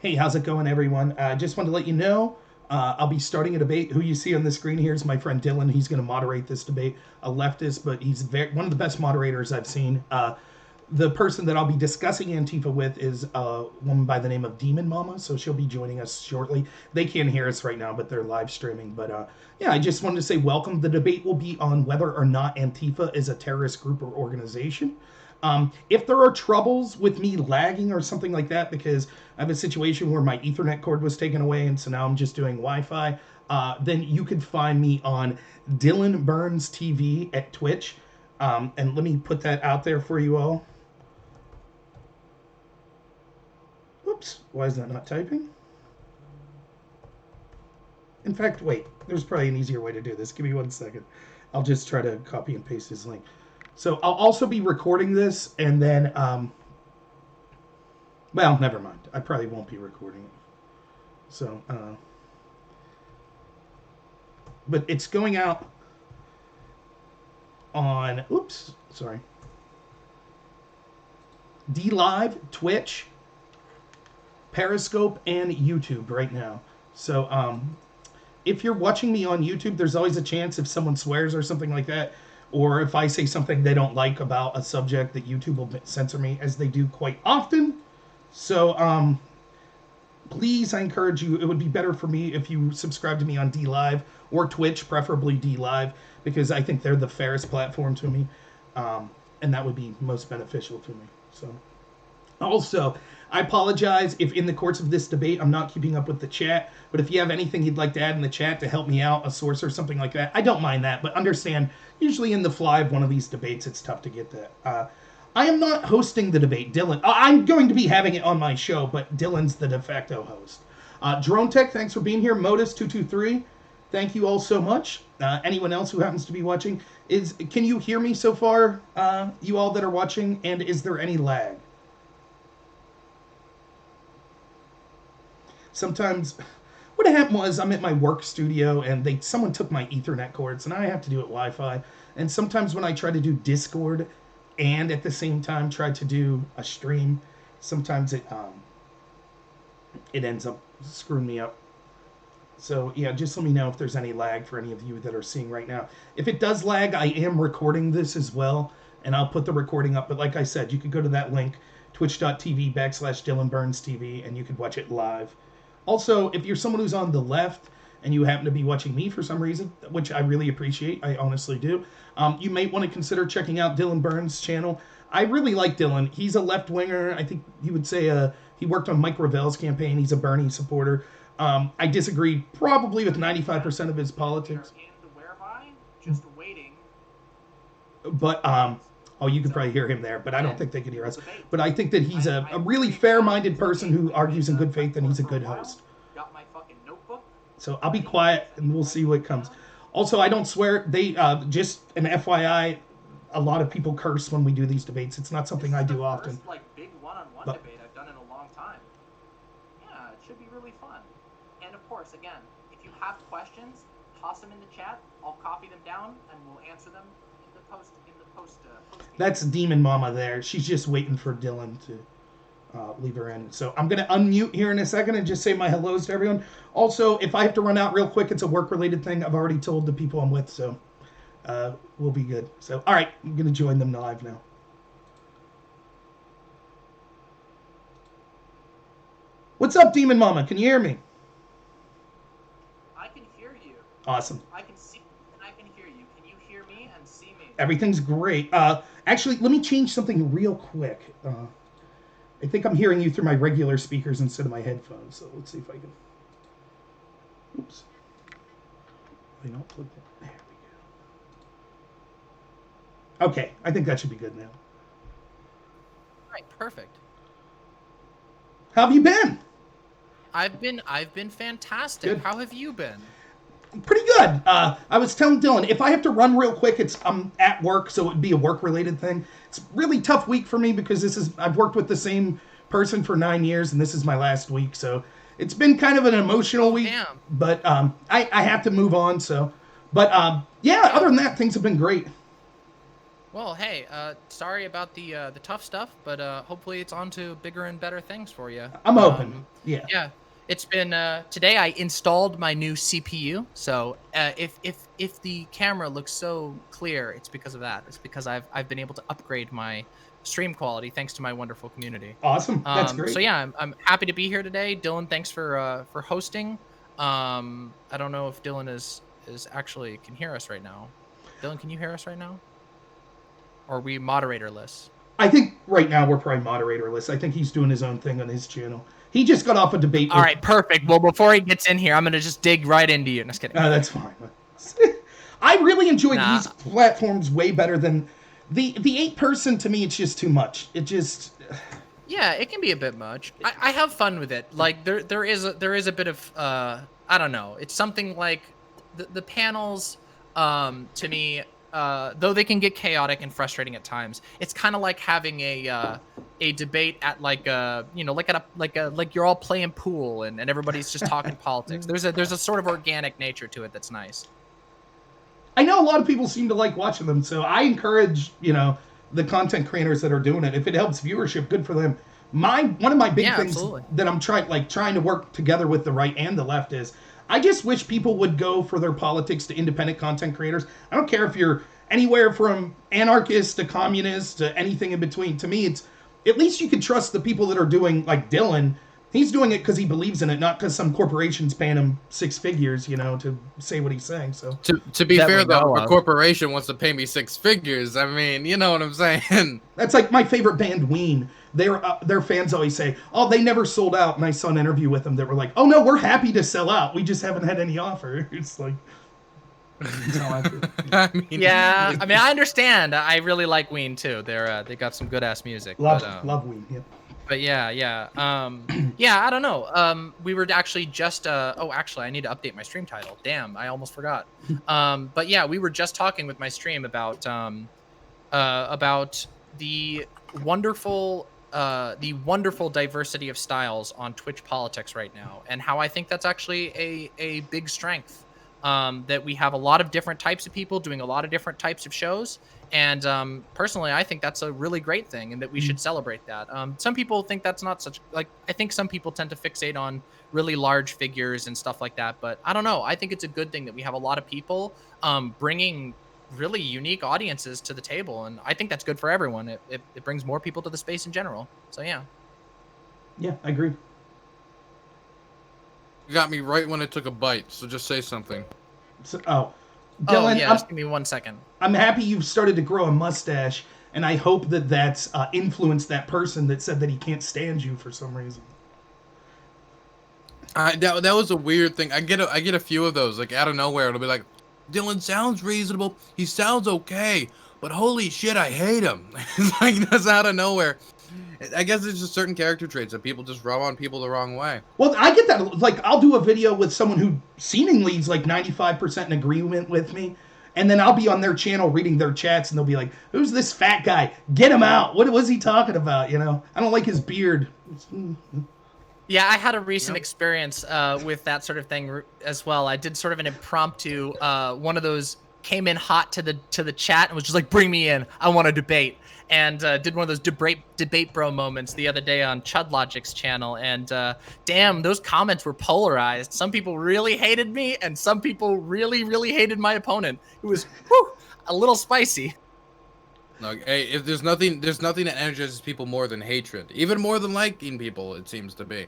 Hey, how's it going, everyone? I just wanted to let you know I'll be starting a debate. Who you see on the screen here is my friend Dylan. He's going to moderate this debate, a leftist, but he's one of the best moderators I've seen. The person that I'll be discussing Antifa with is a woman by the name of Demon Mama, so she'll be joining us shortly. They can't hear us right now, but they're live streaming. But yeah, I just wanted to say welcome. The debate will be on whether or not Antifa is a terrorist group or organization. If there are troubles with me lagging or something like that, because I have a situation where my Ethernet cord was taken away, and so now I'm just doing Wi-Fi, then you could find me on Dylan Burns TV at Twitch. And let me put that out there for you all. Oops, why is that not typing? In fact, wait, there's probably an easier way to do this. Give me 1 second. I'll just try to copy and paste his link. So I'll also be recording this, and then, well, never mind. I probably won't be recording it. So, but it's going out on, oops, sorry, DLive, Twitch, Periscope, and YouTube right now. So, if you're watching me on YouTube, there's always a chance if someone swears or something like that, or if I say something they don't like about a subject, that YouTube will censor me, as they do quite often. So, please, I encourage you, it would be better for me if you subscribe to me on DLive or Twitch, preferably DLive, because I think they're the fairest platform to me, and that would be most beneficial to me. So, also, I apologize if in the course of this debate I'm not keeping up with the chat, but if you have anything you'd like to add in the chat to help me out, a source or something like that, I don't mind that, but understand, usually in the fly of one of these debates, it's tough to get that. I am not hosting the debate, Dylan. I'm going to be having it on my show, but Dylan's the de facto host. Drone Tech, thanks for being here. Modus223, thank you all so much. Anyone else who happens to be watching, can you hear me so far, you all that are watching, and is there any lag? Sometimes, what happened was I'm at my work studio and someone took my Ethernet cords, and I have to do it Wi-Fi. And sometimes when I try to do Discord and at the same time try to do a stream, sometimes it ends up screwing me up. So yeah, just let me know if there's any lag for any of you that are seeing right now. If it does lag, I am recording this as well, and I'll put the recording up. But like I said, you could go to that link, twitch.tv/Dylan Burns TV, and you could watch it live. Also, if you're someone who's on the left and you happen to be watching me for some reason, which I really appreciate, I honestly do, you may want to consider checking out Dylan Burns' channel. I really like Dylan. He's a left-winger. I think you would say he worked on Mike Revell's campaign. He's a Bernie supporter. I disagree probably with 95% of his politics. Just waiting. But, oh, you could probably hear him there, but I don't think they could hear us. But I think that he's a really fair-minded person who argues in good faith, and he's a good host. Got my fucking notebook. So I'll be quiet, and we'll see what comes. Also, I don't swear. They just an FYI, a lot of people curse when we do these debates. It's not something I do often. First, like, big one-on-one debate I've done in a long time. Yeah, it should be really fun. And of course, again, if you have questions, toss them in the chat. I'll copy them down, and we'll answer them in the post. That's Demon Mama there. She's just waiting for Dylan to leave her in. So I'm going to unmute here in a second and just say my hellos to everyone. Also, if I have to run out real quick, it's a work-related thing. I've already told the people I'm with, so we'll be good. So, all right, I'm going to join them live now. What's up, Demon Mama? Can you hear me? I can hear you. Awesome. I can see and I can hear you. Can you hear me and see me? Everything's great. Actually, let me change something real quick. I think I'm hearing you through my regular speakers instead of my headphones. So let's see if I can. Oops. I don't plug that. There we go. Okay, I think that should be good now. Right, perfect. How have you been? I've been fantastic. Good. How have you been? Pretty good. I was telling Dylan, if I have to run real quick, I'm at work, so it would be a work-related thing. It's a really tough week for me because I've worked with the same person for 9 years, and this is my last week, so it's been kind of an emotional week. Damn. But I have to move on. So, but yeah, other than that, things have been great. Well, hey, sorry about the tough stuff, but hopefully it's on to bigger and better things for you. I'm open. Yeah. Yeah, it's been today. I installed my new CPU, so if the camera looks so clear, it's because of that. It's because I've been able to upgrade my stream quality thanks to my wonderful community. Awesome. That's great. So yeah, I'm happy to be here today. Dylan, thanks for hosting. I don't know if Dylan is actually can hear us right now. Dylan, can you hear us right now? Or are we moderatorless? I think right now we're probably moderatorless. I think he's doing his own thing on his channel. He just got off a debate. All right, perfect. Well, before he gets in here, I'm gonna just dig right into you. Just kidding. That's fine. I really enjoy these platforms way better than the 8-person. To me, it's just too much. It just. Yeah, it can be a bit much. I have fun with it. Like there is a bit of I don't know. It's something like the panels to me though they can get chaotic and frustrating at times. It's kind of like having a debate at like like you're all playing pool and everybody's just talking politics. There's a sort of organic nature to it that's nice. I know a lot of people seem to like watching them, so I encourage, the content creators that are doing it. If it helps viewership, good for them. One of my big things absolutely. that I'm trying to work together with the right and the left is I just wish people would go for their politics to independent content creators. I don't care if you're anywhere from anarchist to communist to anything in between. To me, it's at least you can trust the people that are doing, like Dylan. He's doing it because he believes in it, not because some corporation's paying him 6 figures, to say what he's saying. So to be fair, though, if a corporation wants to pay me 6 figures, I mean, you know what I'm saying? That's like my favorite band, Ween. Their fans always say, "Oh, they never sold out." And I saw an interview with them that were like, "Oh no, we're happy to sell out. We just haven't had any offer." It's like, that's how I feel. I mean, I understand. I really like Ween too. They got some good ass music. Love Ween. Yeah. But yeah, I don't know. We were actually just actually I need to update my stream title. Damn, I almost forgot. But yeah, we were just talking with my stream about the wonderful diversity of styles on Twitch politics right now, and how I think that's actually a big strength. That we have a lot of different types of people doing a lot of different types of shows. And personally, I think that's a really great thing and that we should celebrate that. Some people think that's not such, like, I think some people tend to fixate on really large figures and stuff like that. But I don't know. I think it's a good thing that we have a lot of people bringing really unique audiences to the table. And I think that's good for everyone. It brings more people to the space in general. So, yeah. Yeah, I agree. You got me right when it took a bite, so just say something. Dylan, just give me 1 second. I'm happy you've started to grow a mustache, and I hope that that's influenced that person that said that he can't stand you for some reason. That was a weird thing. I get a few of those, like, out of nowhere. It'll be like, Dylan sounds reasonable. He sounds okay, but holy shit, I hate him. It's like, that's out of nowhere. I guess it's just certain character traits that people just rub on people the wrong way. Well, I get that. Like, I'll do a video with someone who seemingly is like 95% in agreement with me, and then I'll be on their channel reading their chats, and they'll be like, "Who's this fat guy? Get him out! What was he talking about? I don't like his beard." Yeah, I had a recent experience with that sort of thing as well. I did sort of an impromptu one of those, came in hot to the chat and was just like, "Bring me in. I want to debate." And did one of those debate bro moments the other day on Chud Logic's channel. And damn, those comments were polarized. Some people really hated me, and some people really, really hated my opponent. It was a little spicy. Like, hey, if there's nothing that energizes people more than hatred, even more than liking people, it seems to be.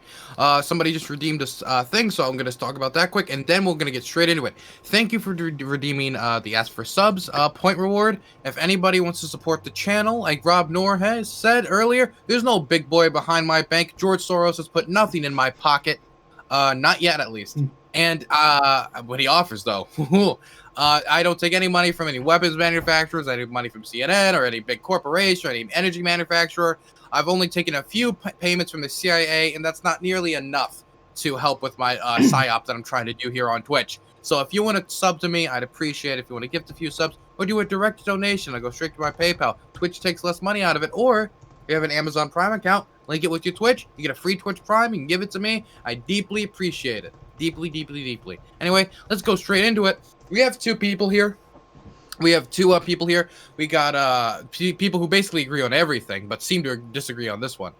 Somebody just redeemed a thing, so I'm gonna talk about that quick, and then we're gonna get straight into it. Thank you for redeeming the Ask for Subs point reward. If anybody wants to support the channel, like Rob Noor has said earlier, there's no big boy behind my bank. George Soros has put nothing in my pocket, not yet at least. And what he offers though. I don't take any money from any weapons manufacturers. I take money from CNN or any big corporation or any energy manufacturer. I've only taken a few payments from the CIA, and that's not nearly enough to help with my psyop that I'm trying to do here on Twitch. So if you want to sub to me, I'd appreciate it. If you want to gift a few subs or do a direct donation, I go straight to my PayPal. Twitch takes less money out of it. Or if you have an Amazon Prime account, link it with your Twitch. You get a free Twitch Prime. You can give it to me. I deeply appreciate it. Deeply, deeply, deeply. Anyway, let's go straight into it. We have two people here. We have two people here. We got people who basically agree on everything, but seem to disagree on this one.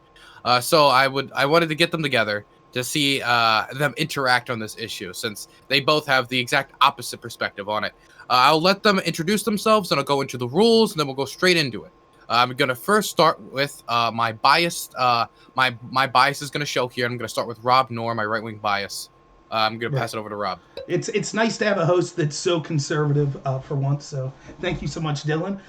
So I wanted to get them together to see them interact on this issue, since they both have the exact opposite perspective on it. I'll let them introduce themselves, and I'll go into the rules, and then we'll go straight into it. I'm gonna first start with my bias. My bias is gonna show here. I'm gonna start with Rob Nor, my right wing bias. I'm gonna pass it over to Rob. It's nice to have a host that's so conservative for once. So thank you so much, Dylan.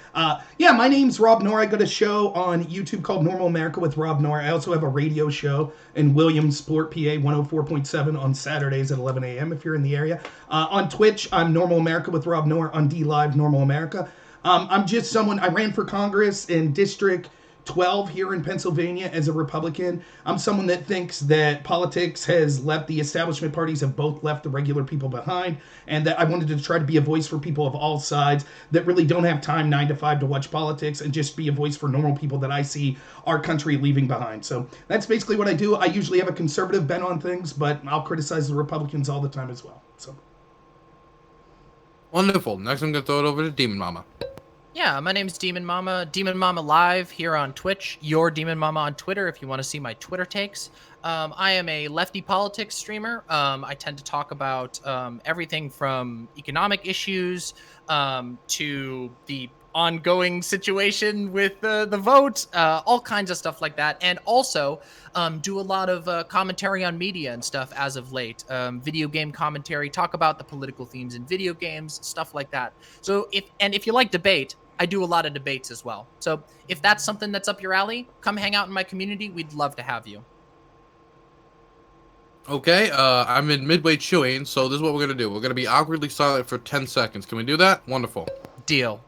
Yeah, my name's Rob Nor. I got a show on YouTube called Normal America with Rob Nor. I also have a radio show in Williamsport, PA, 104.7 on Saturdays at 11 a.m. if you're in the area. On Twitch, I'm Normal America with Rob Nor. On D Live, Normal America. I'm just someone. I ran for Congress in District 12 here in Pennsylvania as a Republican. I'm someone that thinks that politics has left the establishment parties have both left the regular people behind, and that I wanted to try to be a voice for people of all sides that really don't have time 9 to 5 to watch politics, and just be a voice for normal people that I see our country leaving behind. So that's basically what I do. I usually have a conservative bent on things, but I'll criticize the Republicans all the time as well. So Wonderful. Next, I'm gonna throw it over to Demon Mama. Yeah, my name is Demon Mama. Demon Mama Live here on Twitch. Your Demon Mama on Twitter if you want to see my Twitter takes. I am a lefty politics streamer. I tend to talk about everything from economic issues to the ongoing situation with the vote, all kinds of stuff like that. And also do a lot of commentary on media and stuff as of late. Video game commentary, talk about the political themes in video games, stuff like that. So if you like debate, I do a lot of debates as well. So if that's something that's up your alley, come hang out in my community. We'd love to have you. Okay, I'm in midway chewing, so this is what we're gonna do. We're gonna be awkwardly silent for 10 seconds. Can we do that? Wonderful. Deal.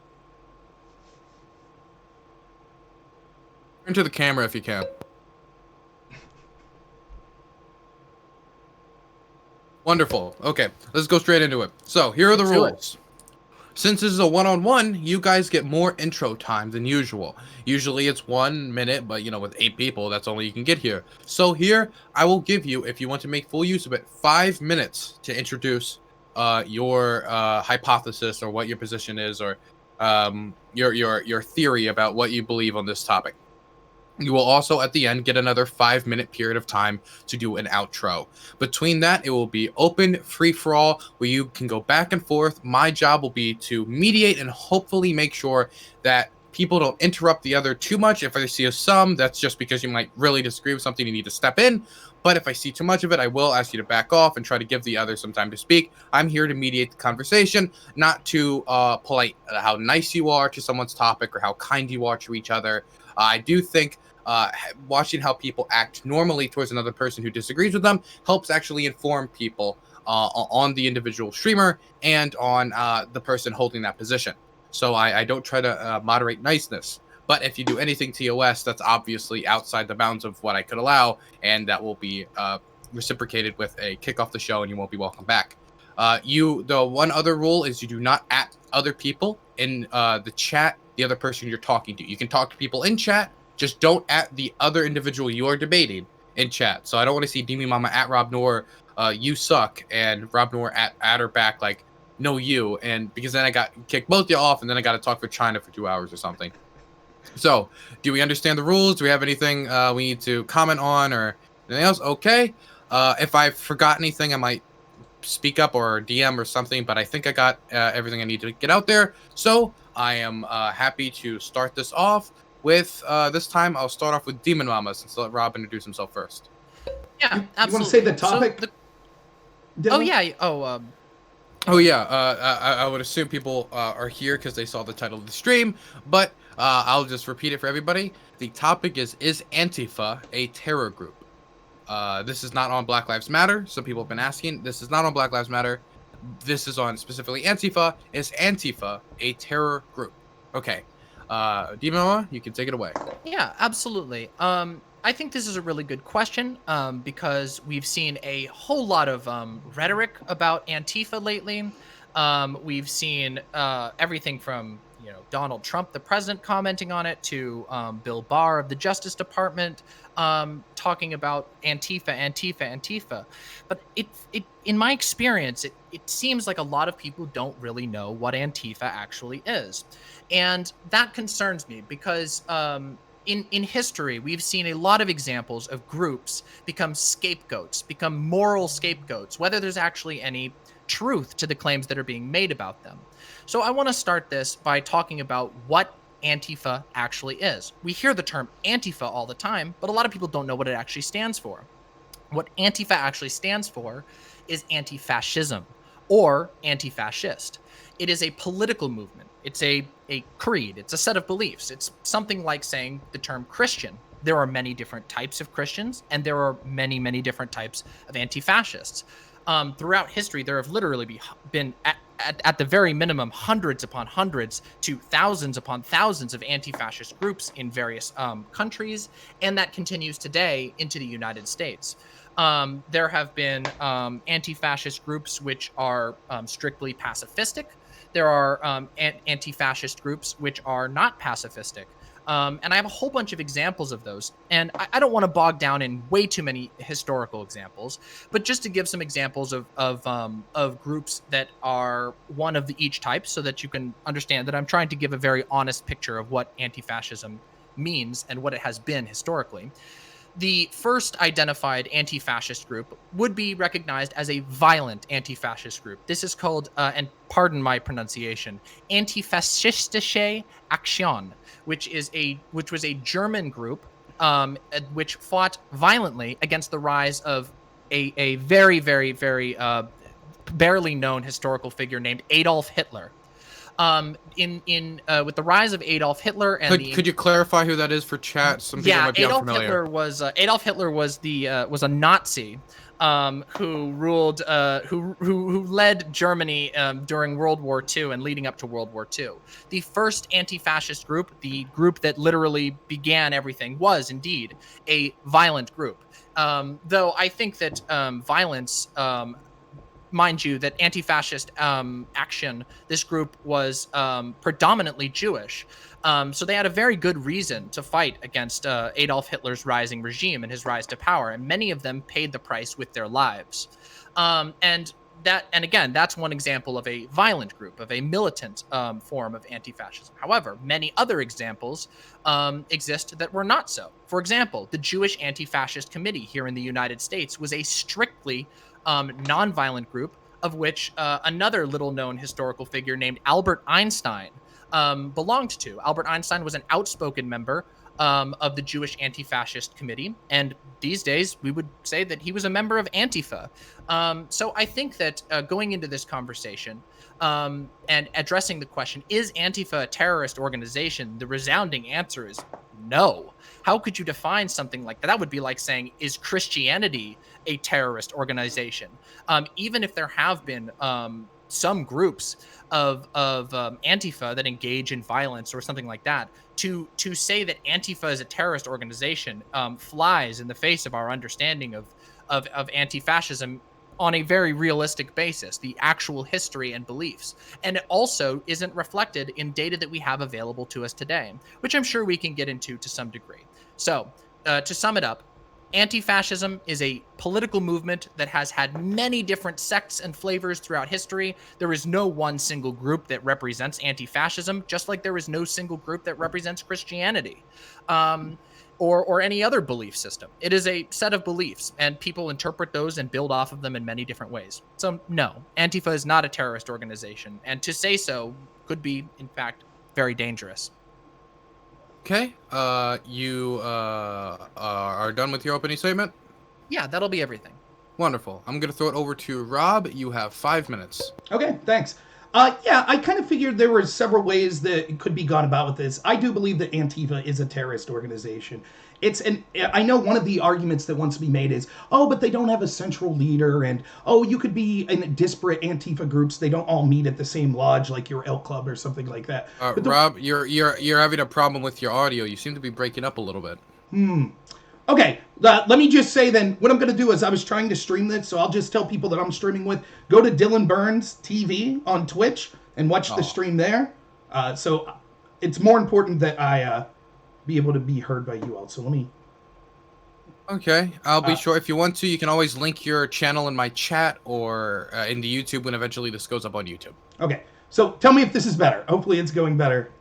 Turn to the camera if you can. Wonderful. Okay, let's go straight into it. So here are the rules. Since this is a one-on-one, you guys get more intro time than usual. Usually it's 1 minute, but with 8 people, that's all you can get here. So here, I will give you, if you want to make full use of it, 5 minutes to introduce your hypothesis, or what your position is, or your theory about what you believe on this topic. You will also, at the end, get another 5-minute period of time to do an outro. Between that, it will be open, free-for-all, where you can go back and forth. My job will be to mediate and hopefully make sure that people don't interrupt the other too much. If I see some, that's just because you might really disagree with something, you need to step in. But if I see too much of it, I will ask you to back off and try to give the other some time to speak. I'm here to mediate the conversation, not to polite how nice you are to someone's topic or how kind you are to each other. I do think watching how people act normally towards another person who disagrees with them helps actually inform people on the individual streamer and on the person holding that position. So I don't try to moderate niceness. But if you do anything TOS, that's obviously outside the bounds of what I could allow, and that will be reciprocated with a kick off the show, and you won't be welcome back. The one other rule is you do not at other people in the chat, the other person you're talking to. You can talk to people in chat, just don't at the other individual you are debating in chat. So I don't want to see Demi Mama at Rob Nor, you suck, and Rob Nor at her back like, no you, and because then I got kicked both you off, and then I got to talk for China for 2 hours or something. So, do we understand the rules? Do we have anything we need to comment on or anything else? Okay. If I forgot anything, I might speak up or DM or something, but I think I got everything I need to get out there. So, I am happy to start this off with, this time I'll start off with Demon Mama, since I'll let Rob introduce himself first. Yeah, absolutely. You want to say the topic? Oh yeah. I would assume people are here because they saw the title of the stream, but I'll just repeat it for everybody. The topic is Antifa a terror group? This is not on Black Lives Matter. Some people have been asking. This is not on Black Lives Matter. This is on specifically Antifa. Is Antifa a terror group? Okay. Demon, you can take it away. Yeah, absolutely. I think this is a really good question because we've seen a whole lot of rhetoric about Antifa lately. We've seen everything from Donald Trump, the president, commenting on it, to Bill Barr of the Justice Department talking about Antifa. But in my experience, it seems like a lot of people don't really know what Antifa actually is, and that concerns me because in history, we've seen a lot of examples of groups become scapegoats, become moral scapegoats, whether there's actually any truth to the claims that are being made about them. So I want to start this by talking about what Antifa actually is. We hear the term Antifa all the time, but a lot of people don't know what it actually stands for. What Antifa actually stands for is anti-fascism or anti-fascist. It is a political movement. It's a creed. It's a set of beliefs. It's something like saying the term Christian. There are many different types of Christians, and there are many, many different types of anti-fascists. Throughout history, there have literally been, at the very minimum, hundreds upon hundreds to thousands upon thousands of anti-fascist groups in various countries, and that continues today into the United States. There have been anti-fascist groups which are strictly pacifistic. There are anti-fascist groups which are not pacifistic. And I have a whole bunch of examples of those. And I don't want to bog down in way too many historical examples, but just to give some examples of groups that are one of each type, so that you can understand that I'm trying to give a very honest picture of what anti-fascism means and what it has been historically. The first identified anti-fascist group would be recognized as a violent anti-fascist group. This is called, and pardon my pronunciation, Antifaschistische Aktion, which was a German group which fought violently against the rise of a very, very, very barely known historical figure named Adolf Hitler. With the rise of Adolf Hitler and could you clarify who that is for chat? Some people might be unfamiliar. Adolf Hitler was a Nazi who ruled who led Germany during World War II and leading up to World War II. The first anti-fascist group, the group that literally began everything, was indeed a violent group. Though I think that violence. Mind you, that anti-fascist action, this group was predominantly Jewish. So they had a very good reason to fight against Adolf Hitler's rising regime and his rise to power. And many of them paid the price with their lives. And again, that's one example of a violent group, of a militant form of anti-fascism. However, many other examples exist that were not so. For example, the Jewish Anti-Fascist Committee here in the United States was a strictly non-violent group, of which another little-known historical figure named Albert Einstein belonged to. Albert Einstein was an outspoken member of the Jewish Anti-Fascist Committee, and these days we would say that he was a member of Antifa. So I think that going into this conversation and addressing the question, is Antifa a terrorist organization? The resounding answer is no. How could you define something like that? That would be like saying, is Christianity a terrorist organization? Even if there have been some groups of Antifa that engage in violence or something like that, to say that Antifa is a terrorist organization flies in the face of our understanding of anti-fascism on a very realistic basis, the actual history and beliefs. And it also isn't reflected in data that we have available to us today, which I'm sure we can get into to some degree. So to sum it up, anti-fascism is a political movement that has had many different sects and flavors throughout history. There is no one single group that represents anti-fascism, just like there is no single group that represents Christianity. Or any other belief system. It is a set of beliefs, and people interpret those and build off of them in many different ways. So no, Antifa is not a terrorist organization, and to say so could be, in fact, very dangerous. Okay, you are done with your opening statement? Yeah, that'll be everything. Wonderful. I'm going to throw it over to Rob. You have 5 minutes. Okay, thanks. Yeah, I kind of figured there were several ways that it could be gone about with this. I do believe that Antifa is a terrorist organization. I know one of the arguments that wants to be made is, oh, but they don't have a central leader, and oh, you could be in disparate Antifa groups. They don't all meet at the same lodge, like your elk club or something like that. Rob, you're having a problem with your audio. You seem to be breaking up a little bit. Okay, let me just say then, what I'm going to do is I was trying to stream this, so I'll just tell people that I'm streaming with, go to Dylan Burns TV on Twitch and watch the stream there. So it's more important that I be able to be heard by you all. So let me. Okay, I'll be Uh, sure. If you want to, you can always link your channel in my chat or in the YouTube when eventually this goes up on YouTube. Okay. So tell me if this is better. Hopefully it's going better.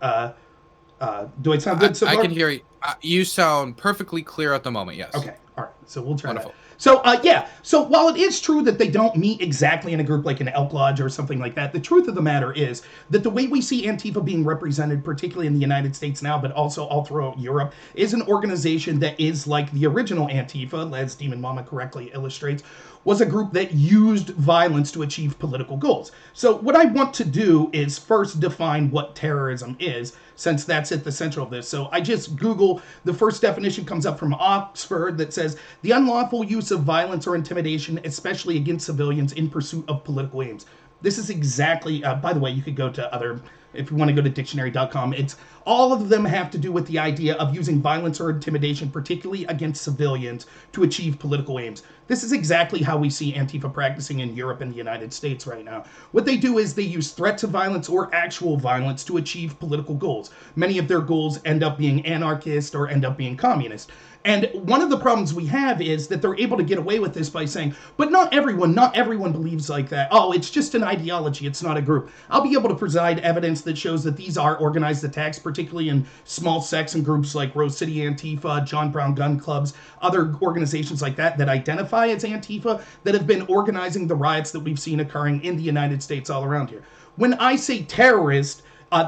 Do I sound good so I far? can hear you. You sound perfectly clear at the moment. Yes. Okay. All right. So we'll try Wonderful. that. So yeah. So while it is true that they don't meet exactly in a group like an Elk Lodge or something like that, the truth of the matter is that the way we see Antifa being represented, particularly in the United States now, but also all throughout Europe, is an organization that is like the original Antifa, as Demon Mama correctly illustrates, was a group that used violence to achieve political goals. So what I want to do is first define what terrorism is, since that's at the center of this. So I just Google, the first definition comes up from Oxford that says the unlawful use of violence or intimidation, especially against civilians in pursuit of political aims. This is exactly, by the way, you could go to other, if you want to go to dictionary.com, it's all of them have to do with the idea of using violence or intimidation, particularly against civilians, to achieve political aims. This is exactly how we see Antifa practicing in Europe and the United States right now. What they do is they use threats of violence or actual violence to achieve political goals. Many of their goals end up being anarchist or end up being communist. And one of the problems we have is that they're able to get away with this by saying, but not everyone believes like that. Oh, it's just an ideology, it's not a group. I'll be able to provide evidence that shows that these are organized attacks, particularly in small sects and groups like Rose City Antifa, John Brown Gun Clubs, other organizations like that that identify as Antifa that have been organizing the riots that we've seen occurring in the United States all around here. When I say terrorist,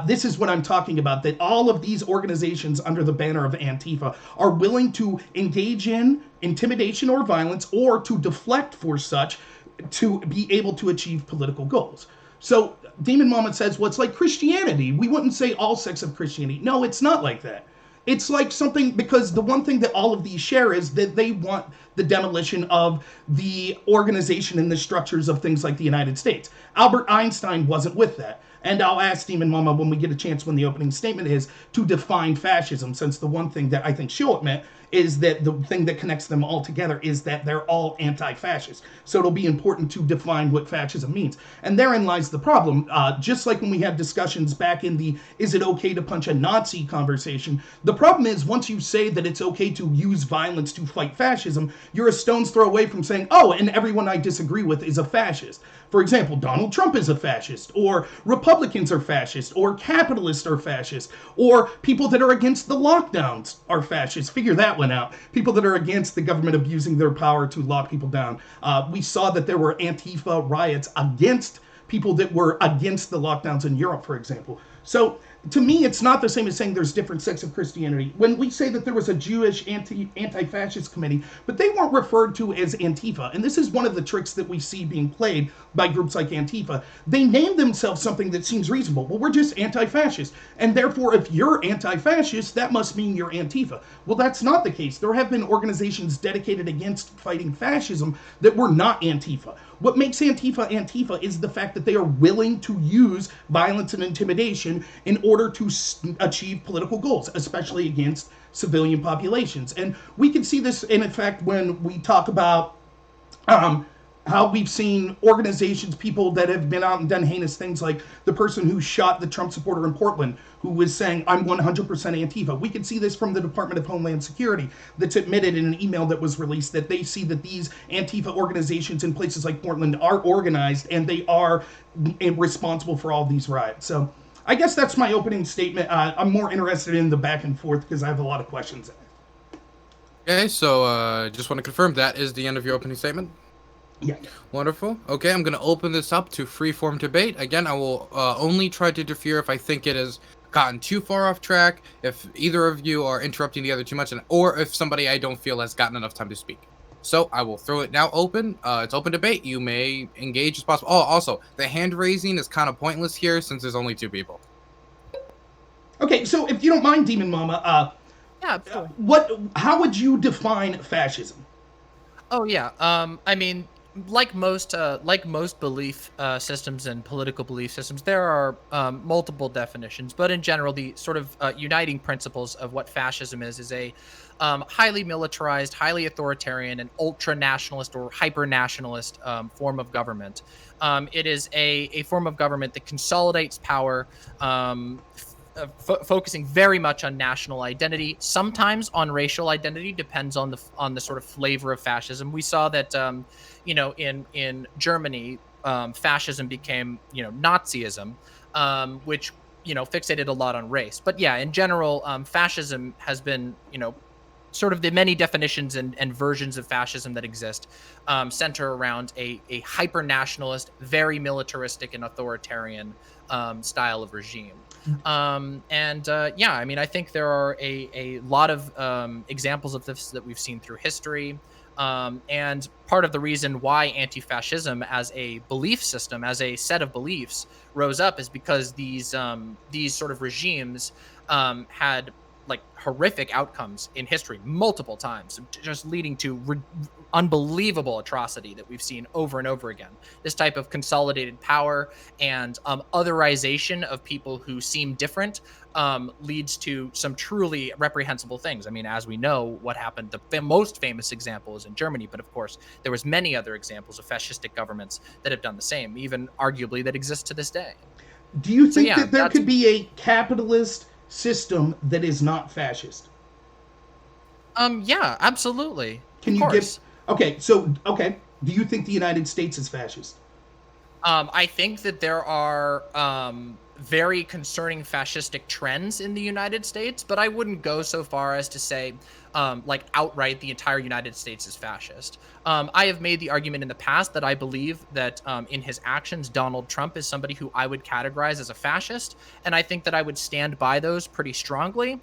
this is what I'm talking about, that all of these organizations under the banner of Antifa are willing to engage in intimidation or violence or to deflect for such to be able to achieve political goals. So Demon Mama says, well, it's like Christianity. We wouldn't say all sects of Christianity. No, it's not like that. It's like something, because the one thing that all of these share is that they want the demolition of the organization and the structures of things like the United States. Albert Einstein wasn't with that. And I'll ask Demon Mama when we get a chance when the opening statement is to define fascism, since the one thing that I think she'll admit is that the thing that connects them all together is that they're all anti-fascist. So it'll be important to define what fascism means. And therein lies the problem. Just like when we had discussions back in the is it okay to punch a Nazi conversation, the problem is once you say that it's okay to use violence to fight fascism, you're a stone's throw away from saying, oh, and everyone I disagree with is a fascist. For example, Donald Trump is a fascist, or Republicans are fascist, or capitalists are fascist, or people that are against the lockdowns are fascist. Figure that one out. People that are against the government abusing their power to lock people down. We saw that there were Antifa riots against people that were against the lockdowns in Europe, for example. So to me, it's not the same as saying there's different sects of Christianity. When we say that there was a Jewish anti-fascist committee, but they weren't referred to as Antifa. And this is one of the tricks that we see being played by groups like Antifa. They name themselves something that seems reasonable. Well, we're just anti-fascist. And therefore, if you're anti-fascist, that must mean you're Antifa. Well, that's not the case. There have been organizations dedicated against fighting fascism that were not Antifa. What makes Antifa Antifa is the fact that they are willing to use violence and intimidation in order to achieve political goals, especially against civilian populations. And we can see this in effect when we talk about how we've seen organizations, people that have been out and done heinous things, like the person who shot the Trump supporter in Portland, who was saying, I'm 100% Antifa. We can see this from the Department of Homeland Security that's admitted in an email that was released that they see that these Antifa organizations in places like Portland are organized and they are responsible for all these riots. So I guess that's my opening statement. I'm more interested in the back and forth because I have a lot of questions. Okay, so just want to confirm that is the end of your opening statement? Yeah. Wonderful. Okay, I'm going to open this up to free-form debate. Again, I will only try to interfere if I think it has gotten too far off track, if either of you are interrupting the other too much, or if somebody I don't feel has gotten enough time to speak. So I will throw it now open. It's open debate. You may engage as possible. Oh, also, the hand raising is kind of pointless here since there's only 2 people. Okay, so if you don't mind, Demon Mama, Yeah, absolutely. how would you define fascism? Oh yeah. I mean, like most belief systems and political belief systems, there are multiple definitions, but in general, the sort of uniting principles of what fascism is a highly militarized, highly authoritarian, and ultra nationalist or hyper nationalist form of government. It is a form of government that consolidates power. Focusing very much on national identity, sometimes on racial identity, depends on the sort of flavor of fascism. We saw that in Germany, fascism became Nazism, which fixated a lot on race. But yeah, in general, fascism has been sort of the many definitions and versions of fascism that exist center around a hyper nationalist, very militaristic and authoritarian style of regime. I mean, I think there are a lot of examples of this that we've seen through history. And part of the reason why anti-fascism as a belief system, as a set of beliefs, rose up is because these sort of regimes had like horrific outcomes in history multiple times, just leading to unbelievable atrocity that we've seen over and over again. This type of consolidated power and otherization of people who seem different leads to some truly reprehensible things. I mean, as we know, what happened, the most famous example is in Germany, but of course, there was many other examples of fascistic governments that have done the same, even arguably that exist to this day. Do you think that there could be a capitalist system that is not fascist? Yeah, absolutely. Can you give? Okay, do you think the United States is fascist? I think that there are very concerning fascistic trends in the United States, but I wouldn't go so far as to say like outright the entire United States is fascist. I have made the argument in the past that I believe that in his actions, Donald Trump is somebody who I would categorize as a fascist, and I think that I would stand by those pretty strongly.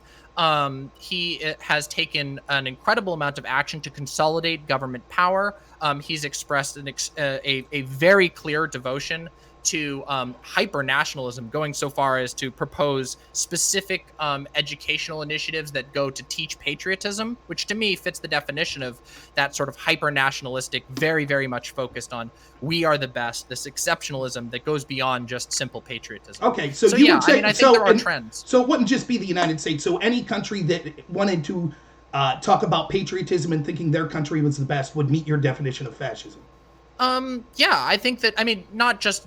He has taken an incredible amount of action to consolidate government power. He's expressed a very clear devotion to hyper nationalism, going so far as to propose specific educational initiatives that go to teach patriotism, which to me fits the definition of that sort of hyper nationalistic, very, very much focused on we are the best, this exceptionalism that goes beyond just simple patriotism. Okay, so you would say, I mean, I think there are trends. So it wouldn't just be the United States. So any country that wanted to talk about patriotism and thinking their country was the best would meet your definition of fascism. Yeah, I think that, I mean, not just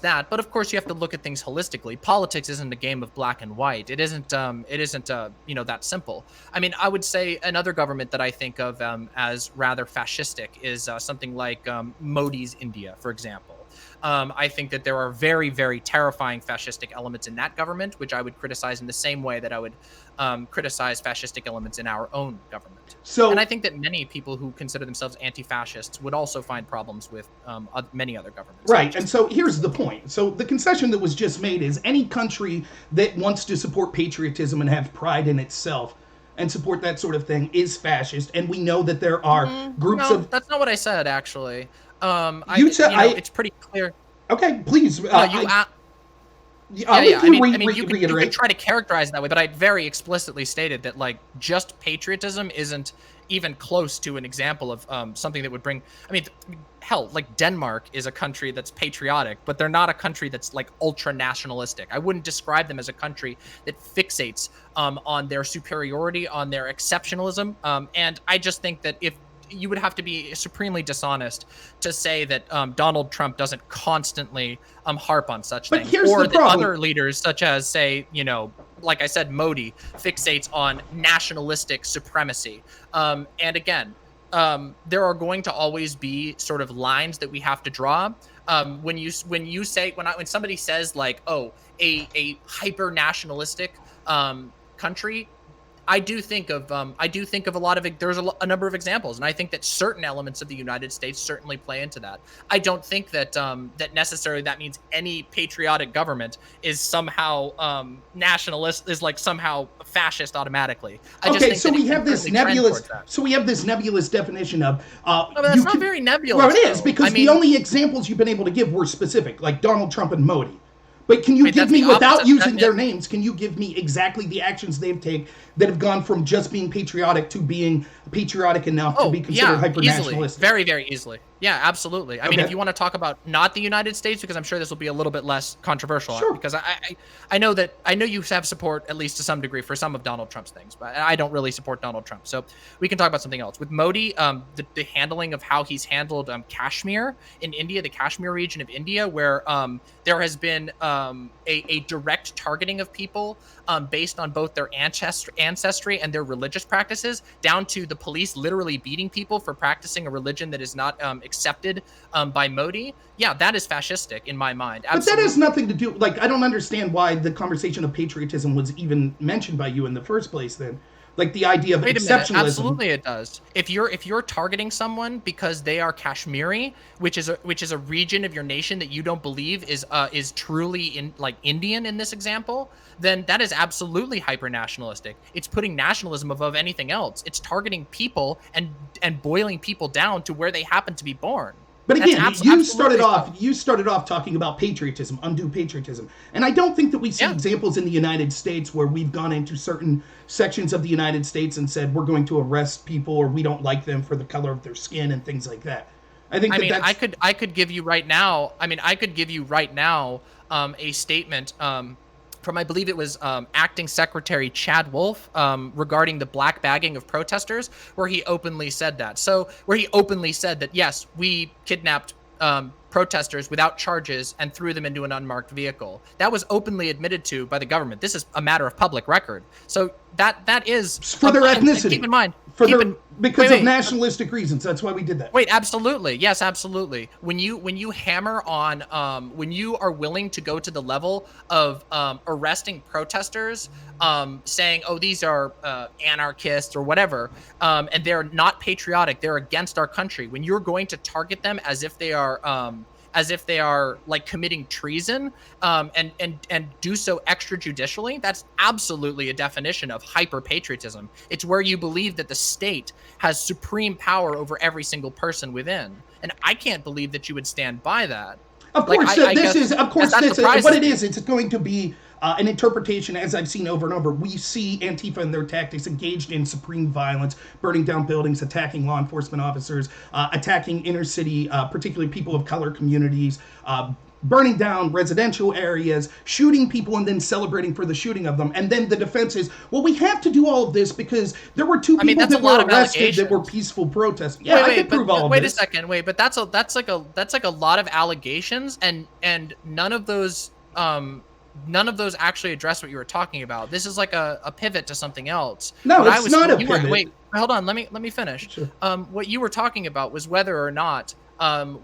that, but of course you have to look at things holistically. Politics isn't a game of black and white. It isn't that simple. I mean, I would say another government that I think of as rather fascistic is something like Modi's India, for example. I think that there are very, very terrifying fascistic elements in that government, which I would criticize in the same way that I would criticize fascistic elements in our own government. And I think that many people who consider themselves anti-fascists would also find problems with many other governments. Right, and so here's the point. So the concession that was just made is any country that wants to support patriotism and have pride in itself and support that sort of thing is fascist, and we know that there are groups of... That's not what I said, actually. It's pretty clear. Okay, please. You can try to characterize it that way, but I very explicitly stated that like just patriotism isn't even close to an example of something that would bring. I mean, hell, like Denmark is a country that's patriotic, but they're not a country that's like ultra nationalistic. I wouldn't describe them as a country that fixates on their superiority, on their exceptionalism, and I just think that if you would have to be supremely dishonest to say that Donald Trump doesn't constantly harp on such things, or that other leaders, such as, say, like I said, Modi, fixates on nationalistic supremacy. And again, there are going to always be sort of lines that we have to draw. When somebody says like, oh, a hyper nationalistic country, I do think of a lot of there's a number of examples, and I think that certain elements of the United States certainly play into that. I don't think that that necessarily that means any patriotic government is somehow nationalist, is like somehow fascist automatically. We have this nebulous definition of. No, but that's not very nebulous. Well, it is, because the only examples you've been able to give were specific, like Donald Trump and Modi. But can you Wait, give that's me, the without opposite. using their names, can you give me exactly the actions they've taken that have gone from just being patriotic to being patriotic enough to be Oh, considered yeah, hyper easily. nationalistic? Very, very easily. Yeah, absolutely. I mean, if Okay. you want to talk about not the United States, because I'm sure this will be a little bit less controversial, Sure. because I know you have support, at least to some degree, for some of Donald Trump's things, but I don't really support Donald Trump. So we can talk about something else. With Modi, the handling of how he's handled Kashmir in India, the Kashmir region of India, where there has been a direct targeting of people based on both their ancestry and their religious practices, down to the police literally beating people for practicing a religion that is not accepted by Modi. Yeah, that is fascistic in my mind. But that Absolutely. has nothing to do. Like, I don't understand why the conversation of patriotism was even mentioned by you in the first place. Then, like the idea of Wait a minute. exceptionalism. Absolutely, it does. If you're targeting someone because they are Kashmiri, which is a region of your nation that you don't believe is truly Indian in this example, then that is absolutely hyper nationalistic. It's putting nationalism above anything else. It's targeting people and boiling people down to where they happen to be born. But That's again, you started absolutely off. so. You started off talking about patriotism, undue patriotism, and I don't think that we see Yeah. examples in the United States where we've gone into certain sections of the United States and said we're going to arrest people or we don't like them for the color of their skin and things like that. I think I that mean, that's I could give you right now. I mean, I could give you right now a statement from, I believe it was Acting Secretary Chad Wolf regarding the black bagging of protesters, where he openly said that. So where he openly said that, yes, we kidnapped protesters without charges and threw them into an unmarked vehicle. That was openly admitted to by the government. This is a matter of public record. So that is for their ethnicity. And keep in mind, for keep their in, because wait, of nationalistic reasons. That's why we did that. Wait, absolutely. Yes, absolutely. When you hammer on when you are willing to go to the level of arresting protesters, saying, "Oh, these are anarchists or whatever," and they're not patriotic, they're against our country. When you're going to target them as if they are like committing treason, and do so extrajudicially, that's absolutely a definition of hyper patriotism. It's where you believe that the state has supreme power over every single person within, and I can't believe that you would stand by that. Of Like, course, I this guess is. Of course, that this surprises what it me. is. It's going to be an interpretation, as I've seen over and over. We see Antifa and their tactics engaged in supreme violence, burning down buildings, attacking law enforcement officers, attacking inner city, particularly people of color communities, burning down residential areas, shooting people, and then celebrating for the shooting of them. And then the defense is, well, we have to do all of this because there were two people that's that a lot were of arrested that were allegations. peaceful protesters. Yeah, I can prove all of Wait this. a second. Wait, but that's like a lot of allegations, and none of those actually address what you were talking about. This is like a pivot to something else. No, What it's not a pivot. Wait, hold on. Let me finish. Sure. What you were talking about was whether or not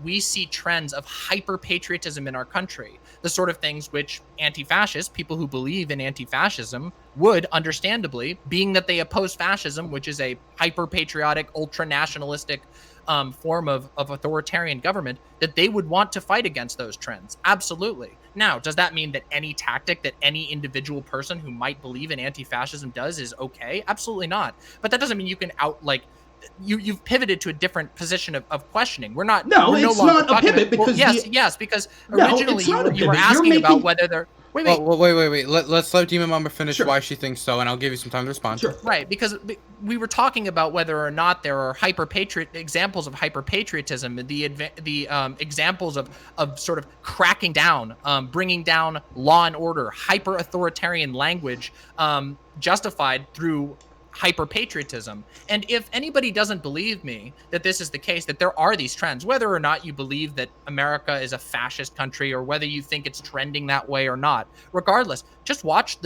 we see trends of hyper patriotism in our country, the sort of things which anti-fascists, people who believe in anti-fascism, would understandably, being that they oppose fascism, which is a hyper patriotic, ultra nationalistic form of authoritarian government, that they would want to fight against those trends. Absolutely. Now, does that mean that any tactic that any individual person who might believe in anti-fascism does is okay? Absolutely not. But that doesn't mean you can you've pivoted to a different position of questioning. We're not. No, we're it's no longer not a talking pivot about, because yes, because No, originally it's not a you were pivot. You're asking about making- whether they're. Wait. Wait. Let's let Demon Mama finish Sure. why she thinks so, and I'll give you some time to respond. Sure. Right, because we were talking about whether or not there are examples of hyper patriotism, the examples of sort of cracking down, bringing down law and order, hyper authoritarian language, justified through hyper patriotism. And if anybody doesn't believe me that this is the case, that there are these trends, whether or not you believe that America is a fascist country or whether you think it's trending that way or not, regardless, just watch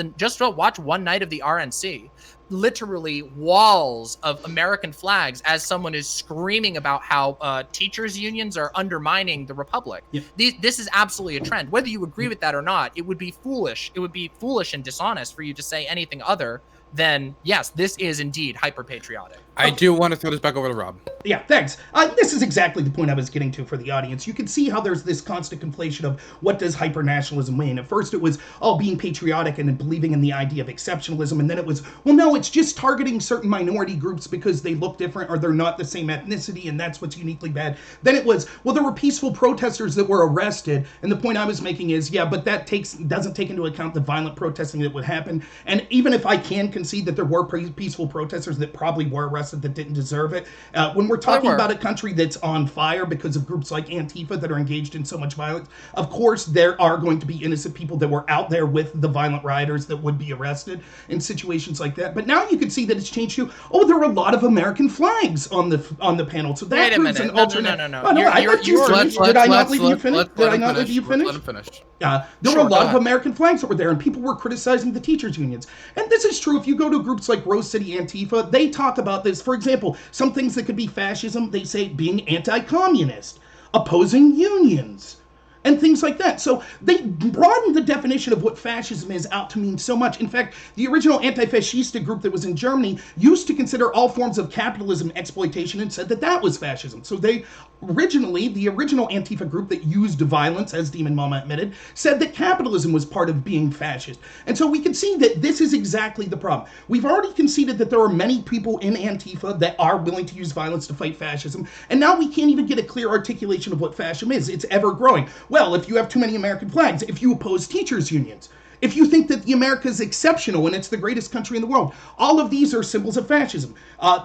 one night of the RNC. Literally walls of American flags as someone is screaming about how teachers unions are undermining the republic. Yep. This is absolutely a trend. Whether you agree with that or not, it would be foolish. It would be foolish and dishonest for you to say anything other then yes, this is indeed hyper-patriotic. I do want to throw this back over to Rob. Yeah, thanks. This is exactly the point I was getting to for the audience. You can see how there's this constant conflation of what does hyper-nationalism mean. At first it was, being patriotic and believing in the idea of exceptionalism, and then it was, well, no, it's just targeting certain minority groups because they look different or they're not the same ethnicity, and that's what's uniquely bad. Then it was, well, there were peaceful protesters that were arrested, and the point I was making is, yeah, but that doesn't take into account the violent protesting that would happen. And even if I can concede that there were peaceful protesters that probably were arrested that didn't deserve it, when we're talking about a country that's on fire because of groups like Antifa that are engaged in so much violence, of course there are going to be innocent people that were out there with the violent rioters that would be arrested in situations like that. But now you can see that it's changed to, there are a lot of American flags on the panel. So that Wait a proves minute. an alternate. No. I let you finish. Did I not let you finish? Let him finish. There were a lot of American flags that were there, and people were criticizing the teachers' unions. And this is true. If you go to groups like Rose City Antifa, they talk about this. For example, some things that could be fascism, they say being anti-communist, opposing unions, and things like that. So they broadened the definition of what fascism is out to mean so much. In fact, the original anti-fascista group that was in Germany used to consider all forms of capitalism exploitation and said that that was fascism. So the original Antifa group that used violence, as demonmama admitted, said that capitalism was part of being fascist. And so we can see that this is exactly the problem. We've already conceded that there are many people in Antifa that are willing to use violence to fight fascism, and now we can't even get a clear articulation of what fascism is. It's ever growing. Well, if you have too many American flags, if you oppose teachers' unions, if you think that the America is exceptional and it's the greatest country in the world, all of these are symbols of fascism.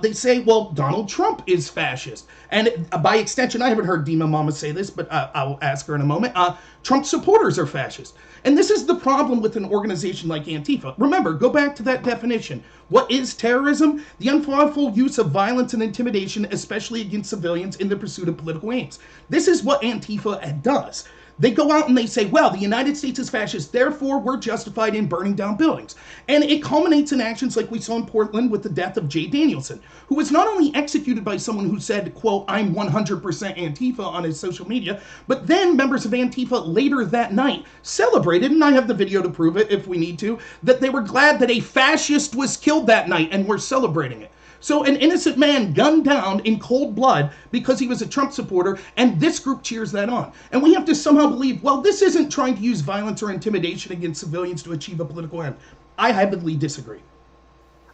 They say, well, Donald Trump is fascist. And by extension, I haven't heard demonmama say this, but I'll ask her in a moment. Trump supporters are fascist. And this is the problem with an organization like Antifa. Remember, go back to that definition. What is terrorism? The unlawful use of violence and intimidation, especially against civilians in the pursuit of political aims. This is what Antifa does. They go out and they say, well, the United States is fascist, therefore we're justified in burning down buildings. And it culminates in actions like we saw in Portland with the death of Jay Danielson, who was not only executed by someone who said, quote, I'm 100% Antifa on his social media, but then members of Antifa later that night celebrated, and I have the video to prove it if we need to, that they were glad that a fascist was killed that night and were celebrating it. So an innocent man gunned down in cold blood because he was a Trump supporter, and this group cheers that on. And we have to somehow believe, well, this isn't trying to use violence or intimidation against civilians to achieve a political end. I heavily disagree.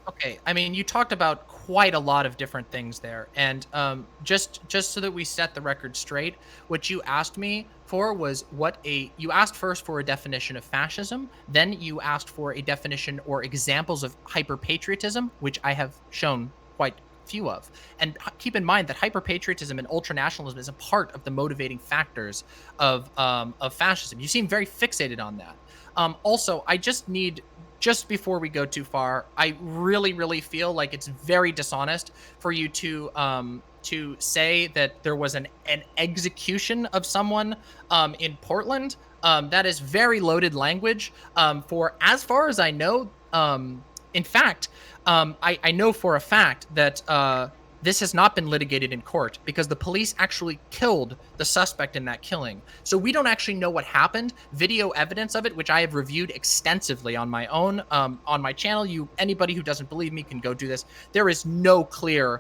Okay, I mean, you talked about quite a lot of different things there, and just so that we set the record straight, what you asked me for was you asked first for a definition of fascism, then you asked for a definition or examples of hyper-patriotism, which I have shown quite few of. And keep in mind that hyper-patriotism and ultranationalism is a part of the motivating factors of fascism. You seem very fixated on that. Also, I just before we go too far, I really, really feel like it's very dishonest for you to say that there was an execution of someone in Portland. That is very loaded language. For as far as I know, in fact, I know for a fact that this has not been litigated in court because the police actually killed the suspect in that killing. So we don't actually know what happened. Video evidence of it, which I have reviewed extensively on my own, on my channel. Anybody who doesn't believe me can go do this. There is no clear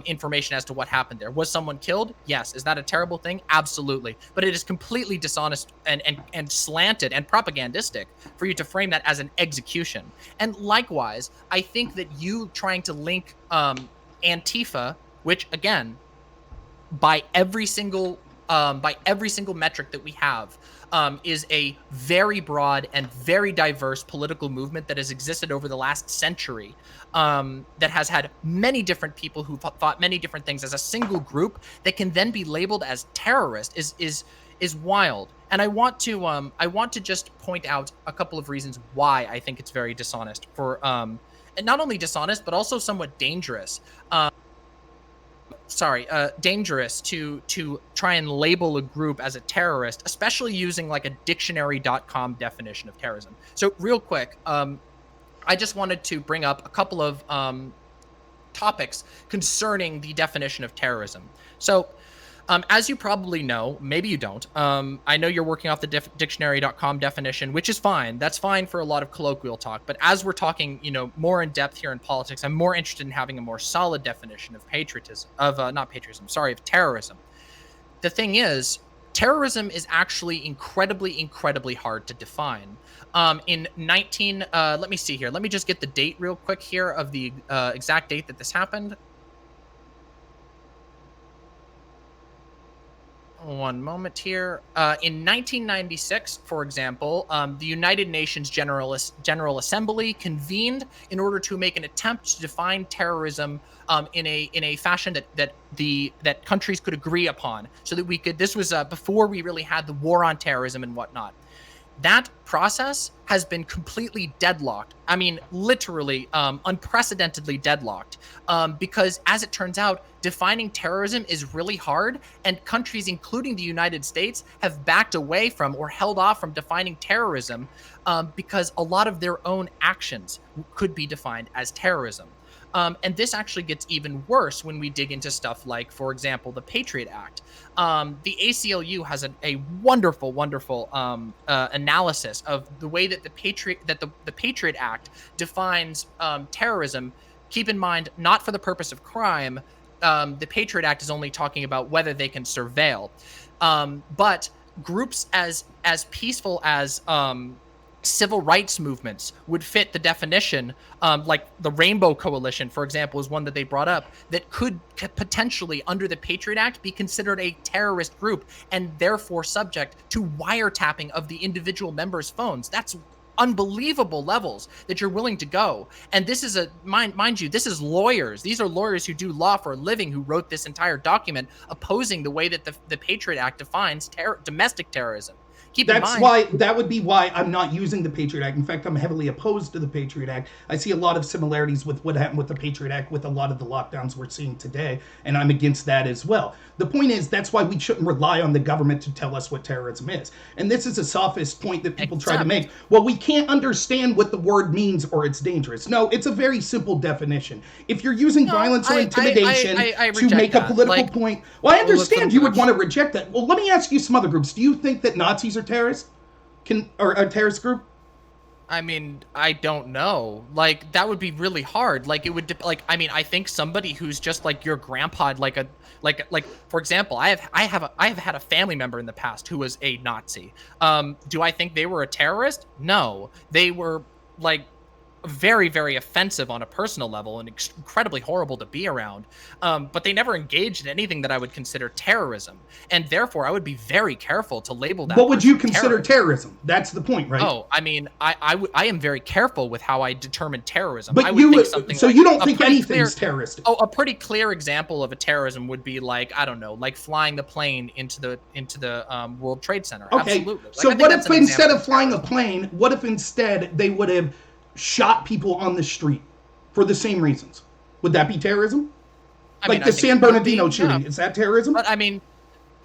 information as to what happened there. Was someone killed? Yes. Is that a terrible thing? Absolutely. But it is completely dishonest and slanted and propagandistic for you to frame that as an execution. And likewise, I think that you trying to link Antifa, which again, by every single metric that we have, is a very broad and very diverse political movement that has existed over the last century, that has had many different people who thought many different things as a single group that can then be labeled as terrorist is wild. And I want to just point out a couple of reasons why I think it's very dishonest and not only dishonest, but also somewhat dangerous. Dangerous to try and label a group as a terrorist, especially using like a dictionary.com definition of terrorism. So real quick, I just wanted to bring up a couple of topics concerning the definition of terrorism. So As you probably know, maybe you don't. I know you're working off the dictionary.com definition, which is fine. That's fine for a lot of colloquial talk. But as we're talking, more in depth here in politics, I'm more interested in having a more solid definition of patriotism, not patriotism, sorry, of terrorism. The thing is, terrorism is actually incredibly hard to define. Let me see here. Let me just get the date real quick here of the exact date that this happened. One moment here. In 1996, for example, the United Nations General Assembly convened in order to make an attempt to define terrorism in a fashion that countries could agree upon, so that we could. This was before we really had the war on terrorism and whatnot. That process has been completely deadlocked. I mean, literally unprecedentedly deadlocked, because as it turns out, defining terrorism is really hard, and countries, including the United States, have backed away from or held off from defining terrorism because a lot of their own actions could be defined as terrorism. And this actually gets even worse when we dig into stuff like, for example, the Patriot Act. The ACLU has a wonderful analysis of the way that the Patriot Act defines terrorism. Keep in mind, not for the purpose of crime. The Patriot Act is only talking about whether they can surveil. But groups as peaceful as civil rights movements would fit the definition, like the Rainbow Coalition, for example, is one that they brought up that could potentially, under the Patriot Act, be considered a terrorist group and therefore subject to wiretapping of the individual members' phones. That's unbelievable levels that you're willing to go. And this is mind you, this is lawyers. These are lawyers who do law for a living who wrote this entire document opposing the way that the Patriot Act defines domestic terrorism. That would be why I'm not using the Patriot Act. In fact, I'm heavily opposed to the Patriot Act. I see a lot of similarities with what happened with the Patriot Act with a lot of the lockdowns we're seeing today, and I'm against that as well. The point is, that's why we shouldn't rely on the government to tell us what terrorism is. And this is a sophist point that people try to make. Well, we can't understand what the word means or it's dangerous. No, it's a very simple definition. If you're using violence or intimidation to make a political point, well, I understand you would want to reject that. Well, let me ask you some other groups. Do you think that Nazis are terrorists? Or a terrorist group? I mean, I don't know. Like, that would be really hard. Like, it would I think somebody who's just like your grandpa, like for example, I have had a family member in the past who was a Nazi. Do I think they were a terrorist? No. They were like very offensive on a personal level and incredibly horrible to be around, but they never engaged in anything that I would consider terrorism, and therefore I would be very careful to label that. What would you consider terrorism? That's the point, right? Oh, I mean, I am very careful with how I determine terrorism. But you don't think anything's terroristic? Oh, a pretty clear example of a terrorism would be like, I don't know, like flying the plane into the World Trade Center. Okay. Absolutely. Like, so what if instead of flying a plane, what if instead they would have shot people on the street for the same reasons? Would that be terrorism? Like the San Bernardino shooting, is that terrorism? But I mean,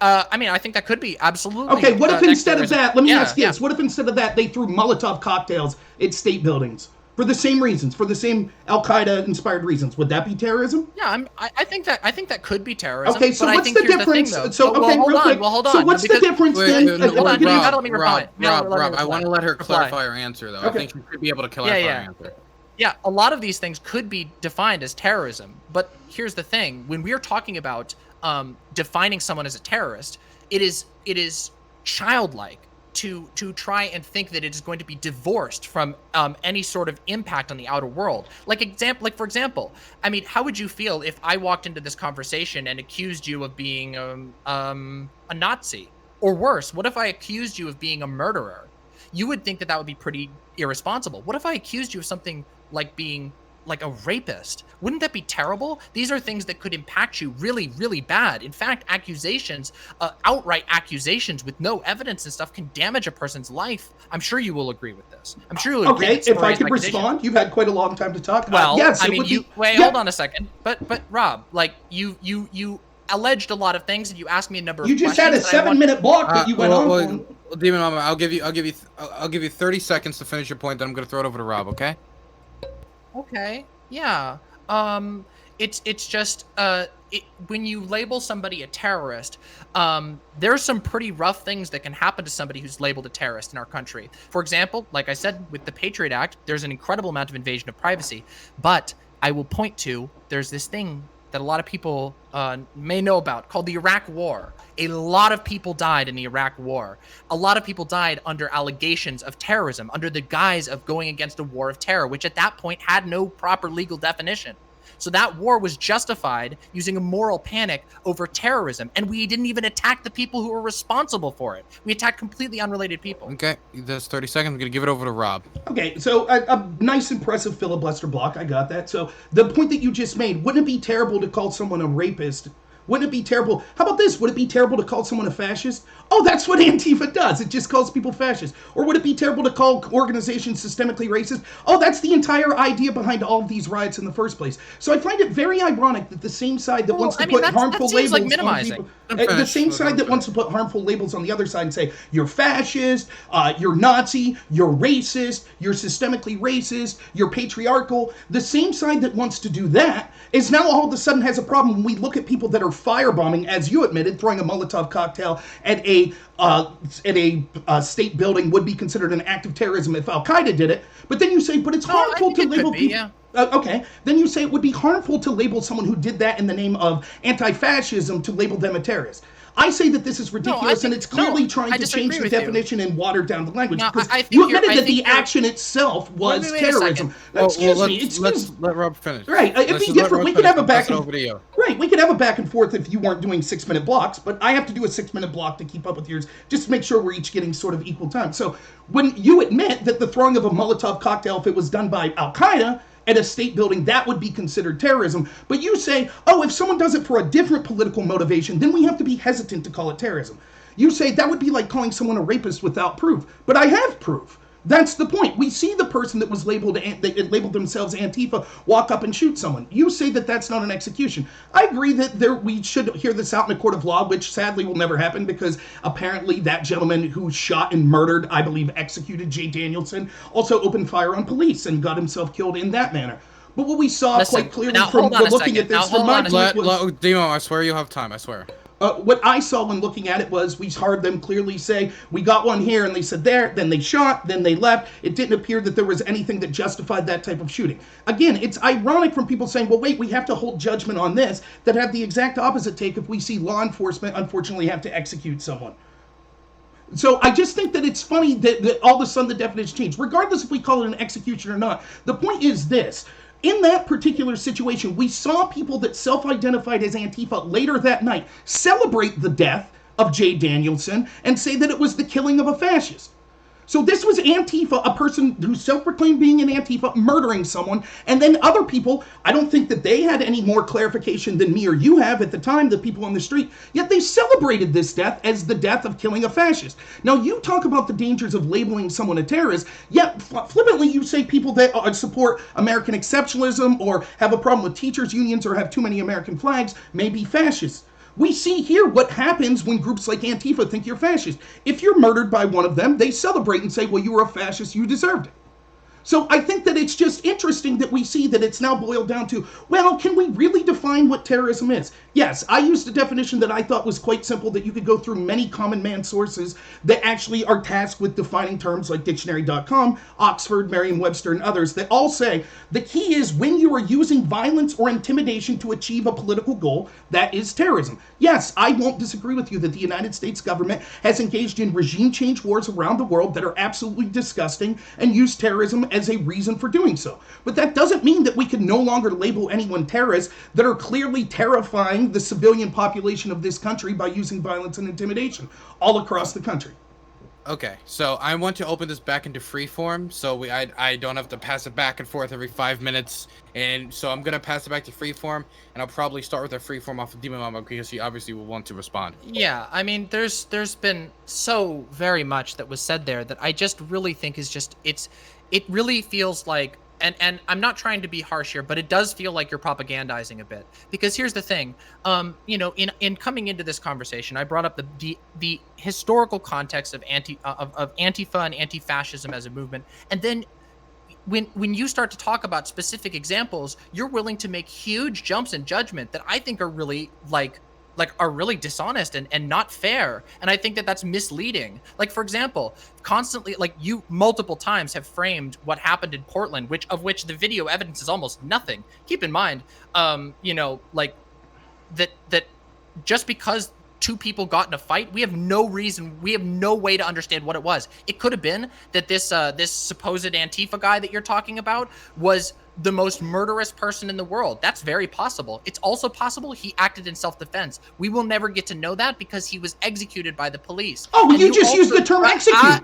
I think that could be absolutely. Okay, what if instead of that, let me ask this: what if instead of that they threw Molotov cocktails at state buildings for the same reasons, for the same Al Qaeda inspired reasons? Would that be terrorism? Yeah, I think that could be terrorism. Okay, so what's the difference? Hold on. So what's the difference then? Rob, I want to let her clarify her answer though. I think she should be able to clarify her answer. Yeah, a lot of these things could be defined as terrorism, but here's the thing: when we are talking about defining someone as a terrorist, it is childlike to try and think that it is going to be divorced from any sort of impact on the outer world. For example, I mean, how would you feel if I walked into this conversation and accused you of being a Nazi? Or worse, what if I accused you of being a murderer? You would think that would be pretty irresponsible. What if I accused you of something like being like a rapist? Wouldn't that be terrible? These are things that could impact you really bad. In fact, accusations, outright accusations with no evidence and stuff can damage a person's life. I'm sure you will agree with this. I'm sure you'll agree. Okay, if I could respond, you've had quite a long time to talk. Well, yes, I mean, hold on a second. But Rob, like you alleged a lot of things and you asked me a number of questions. You just had a 7-minute block that you went on. Well, Demon Mama, I'll give you 30 seconds to finish your point. Then I'm gonna throw it over to Rob. Okay. Okay. Yeah. It's just when you label somebody a terrorist, there's some pretty rough things that can happen to somebody who's labeled a terrorist in our country. For example, like I said, with the Patriot Act, there's an incredible amount of invasion of privacy. But I will point to, there's this thing that a lot of people may know about called the Iraq War. A lot of people died in the Iraq War. A lot of people died under allegations of terrorism, under the guise of going against a war of terror, which at that point had no proper legal definition. So that war was justified using a moral panic over terrorism, and we didn't even attack the people who were responsible for it. We attacked completely unrelated people. Okay, that's 30 seconds. I'm gonna give it over to Rob. Okay, so a nice, impressive filibuster block. I got that. So the point that you just made, wouldn't it be terrible to call someone a rapist? Wouldn't it be terrible? How about this? Would it be terrible to call someone a fascist? Oh, that's what Antifa does. It just calls people fascists. Or would it be terrible to call organizations systemically racist? Oh, that's the entire idea behind all of these riots in the first place. So I find it very ironic that the same side that wants to put harmful labels on people, the same side that wants to put harmful labels on the other side and say, you're fascist, you're Nazi, you're racist, you're systemically racist, you're patriarchal, the same side that wants to do that is now all of a sudden has a problem when we look at people that are firebombing, as you admitted, throwing a Molotov cocktail at a state building would be considered an act of terrorism if Al-Qaeda did it. But then you say, but it's harmful to label people. Yeah. Okay, then you say it would be harmful to label someone who did that in the name of anti-fascism to label them a terrorist. I say that this is ridiculous, and it's clearly trying to change the definition and water down the language. Because you admitted that the action itself was terrorism. Excuse me. Let's let Rob finish. Right, it'd be different. We could have a back and right. We could have a back and forth if you weren't doing 6-minute blocks, but I have to do a 6-minute block to keep up with yours, just to make sure we're each getting sort of equal time. So when you admit that the throwing of a Molotov cocktail, if it was done by Al-Qaeda at a state building, that would be considered terrorism. But you say, oh, if someone does it for a different political motivation, then we have to be hesitant to call it terrorism. You say that would be like calling someone a rapist without proof. But I have proof. That's the point. We see the person that was labeled themselves Antifa walk up and shoot someone. You say that that's not an execution. I agree that we should hear this out in a court of law, which sadly will never happen because apparently that gentleman who shot and murdered, I believe executed Jay Danielson, also opened fire on police and got himself killed in that manner. But what we saw quite clearly from looking at this from my point was... Demo, I swear you'll have time, I swear. What I saw when looking at it was we heard them clearly say, we got one here, and they said there, then they shot, then they left. It didn't appear that there was anything that justified that type of shooting. Again, it's ironic from people saying, well, wait, we have to hold judgment on this, that have the exact opposite take if we see law enforcement unfortunately have to execute someone. So I just think that it's funny that all of a sudden the definition changed, regardless if we call it an execution or not. The point is this. In that particular situation, we saw people that self-identified as Antifa later that night celebrate the death of Jay Danielson and say that it was the killing of a fascist. So this was Antifa, a person who self-proclaimed being an Antifa, murdering someone, and then other people, I don't think that they had any more clarification than me or you have at the time, the people on the street, yet they celebrated this death as the death of killing a fascist. Now, you talk about the dangers of labeling someone a terrorist, yet flippantly you say people that support American exceptionalism or have a problem with teachers' unions or have too many American flags may be fascists. We see here what happens when groups like Antifa think you're fascist. If you're murdered by one of them, they celebrate and say, well, you were a fascist, you deserved it. So I think that it's just interesting that we see that it's now boiled down to, well, can we really define what terrorism is? Yes, I used a definition that I thought was quite simple, that you could go through many common man sources that actually are tasked with defining terms like dictionary.com, Oxford, Merriam-Webster, and others that all say the key is when you are using violence or intimidation to achieve a political goal, that is terrorism. Yes, I won't disagree with you that the United States government has engaged in regime change wars around the world that are absolutely disgusting and use terrorism as a reason for doing so. But that doesn't mean that we can no longer label anyone terrorists that are clearly terrifying the civilian population of this country by using violence and intimidation all across the country. Okay, so I want to open this back into free form, so I don't have to pass it back and forth every 5 minutes, and so I'm gonna pass it back to free form, and I'll probably start with a free form off of demonmama because she obviously will want to respond. Yeah, I mean, there's been so very much that was said there that I just really think is just it really feels like. And I'm not trying to be harsh here, but it does feel like you're propagandizing a bit. Because here's the thing, you know, in coming into this conversation, I brought up the historical context of Antifa and anti-fascism as a movement, and then when you start to talk about specific examples, you're willing to make huge jumps in judgment that I think are really are really dishonest and not fair. And I think that that's misleading. Like, for example, constantly, like, you multiple times have framed what happened in Portland, which the video evidence is almost nothing. Keep in mind, you know, like that just because two people got in a fight, we have no way to understand what it was. It could have been that this supposed Antifa guy that you're talking about was the most murderous person in the world. That's very possible. It's also possible he acted in self-defense. We will never get to know that because he was executed by the police. Oh, well, you just used the term execute,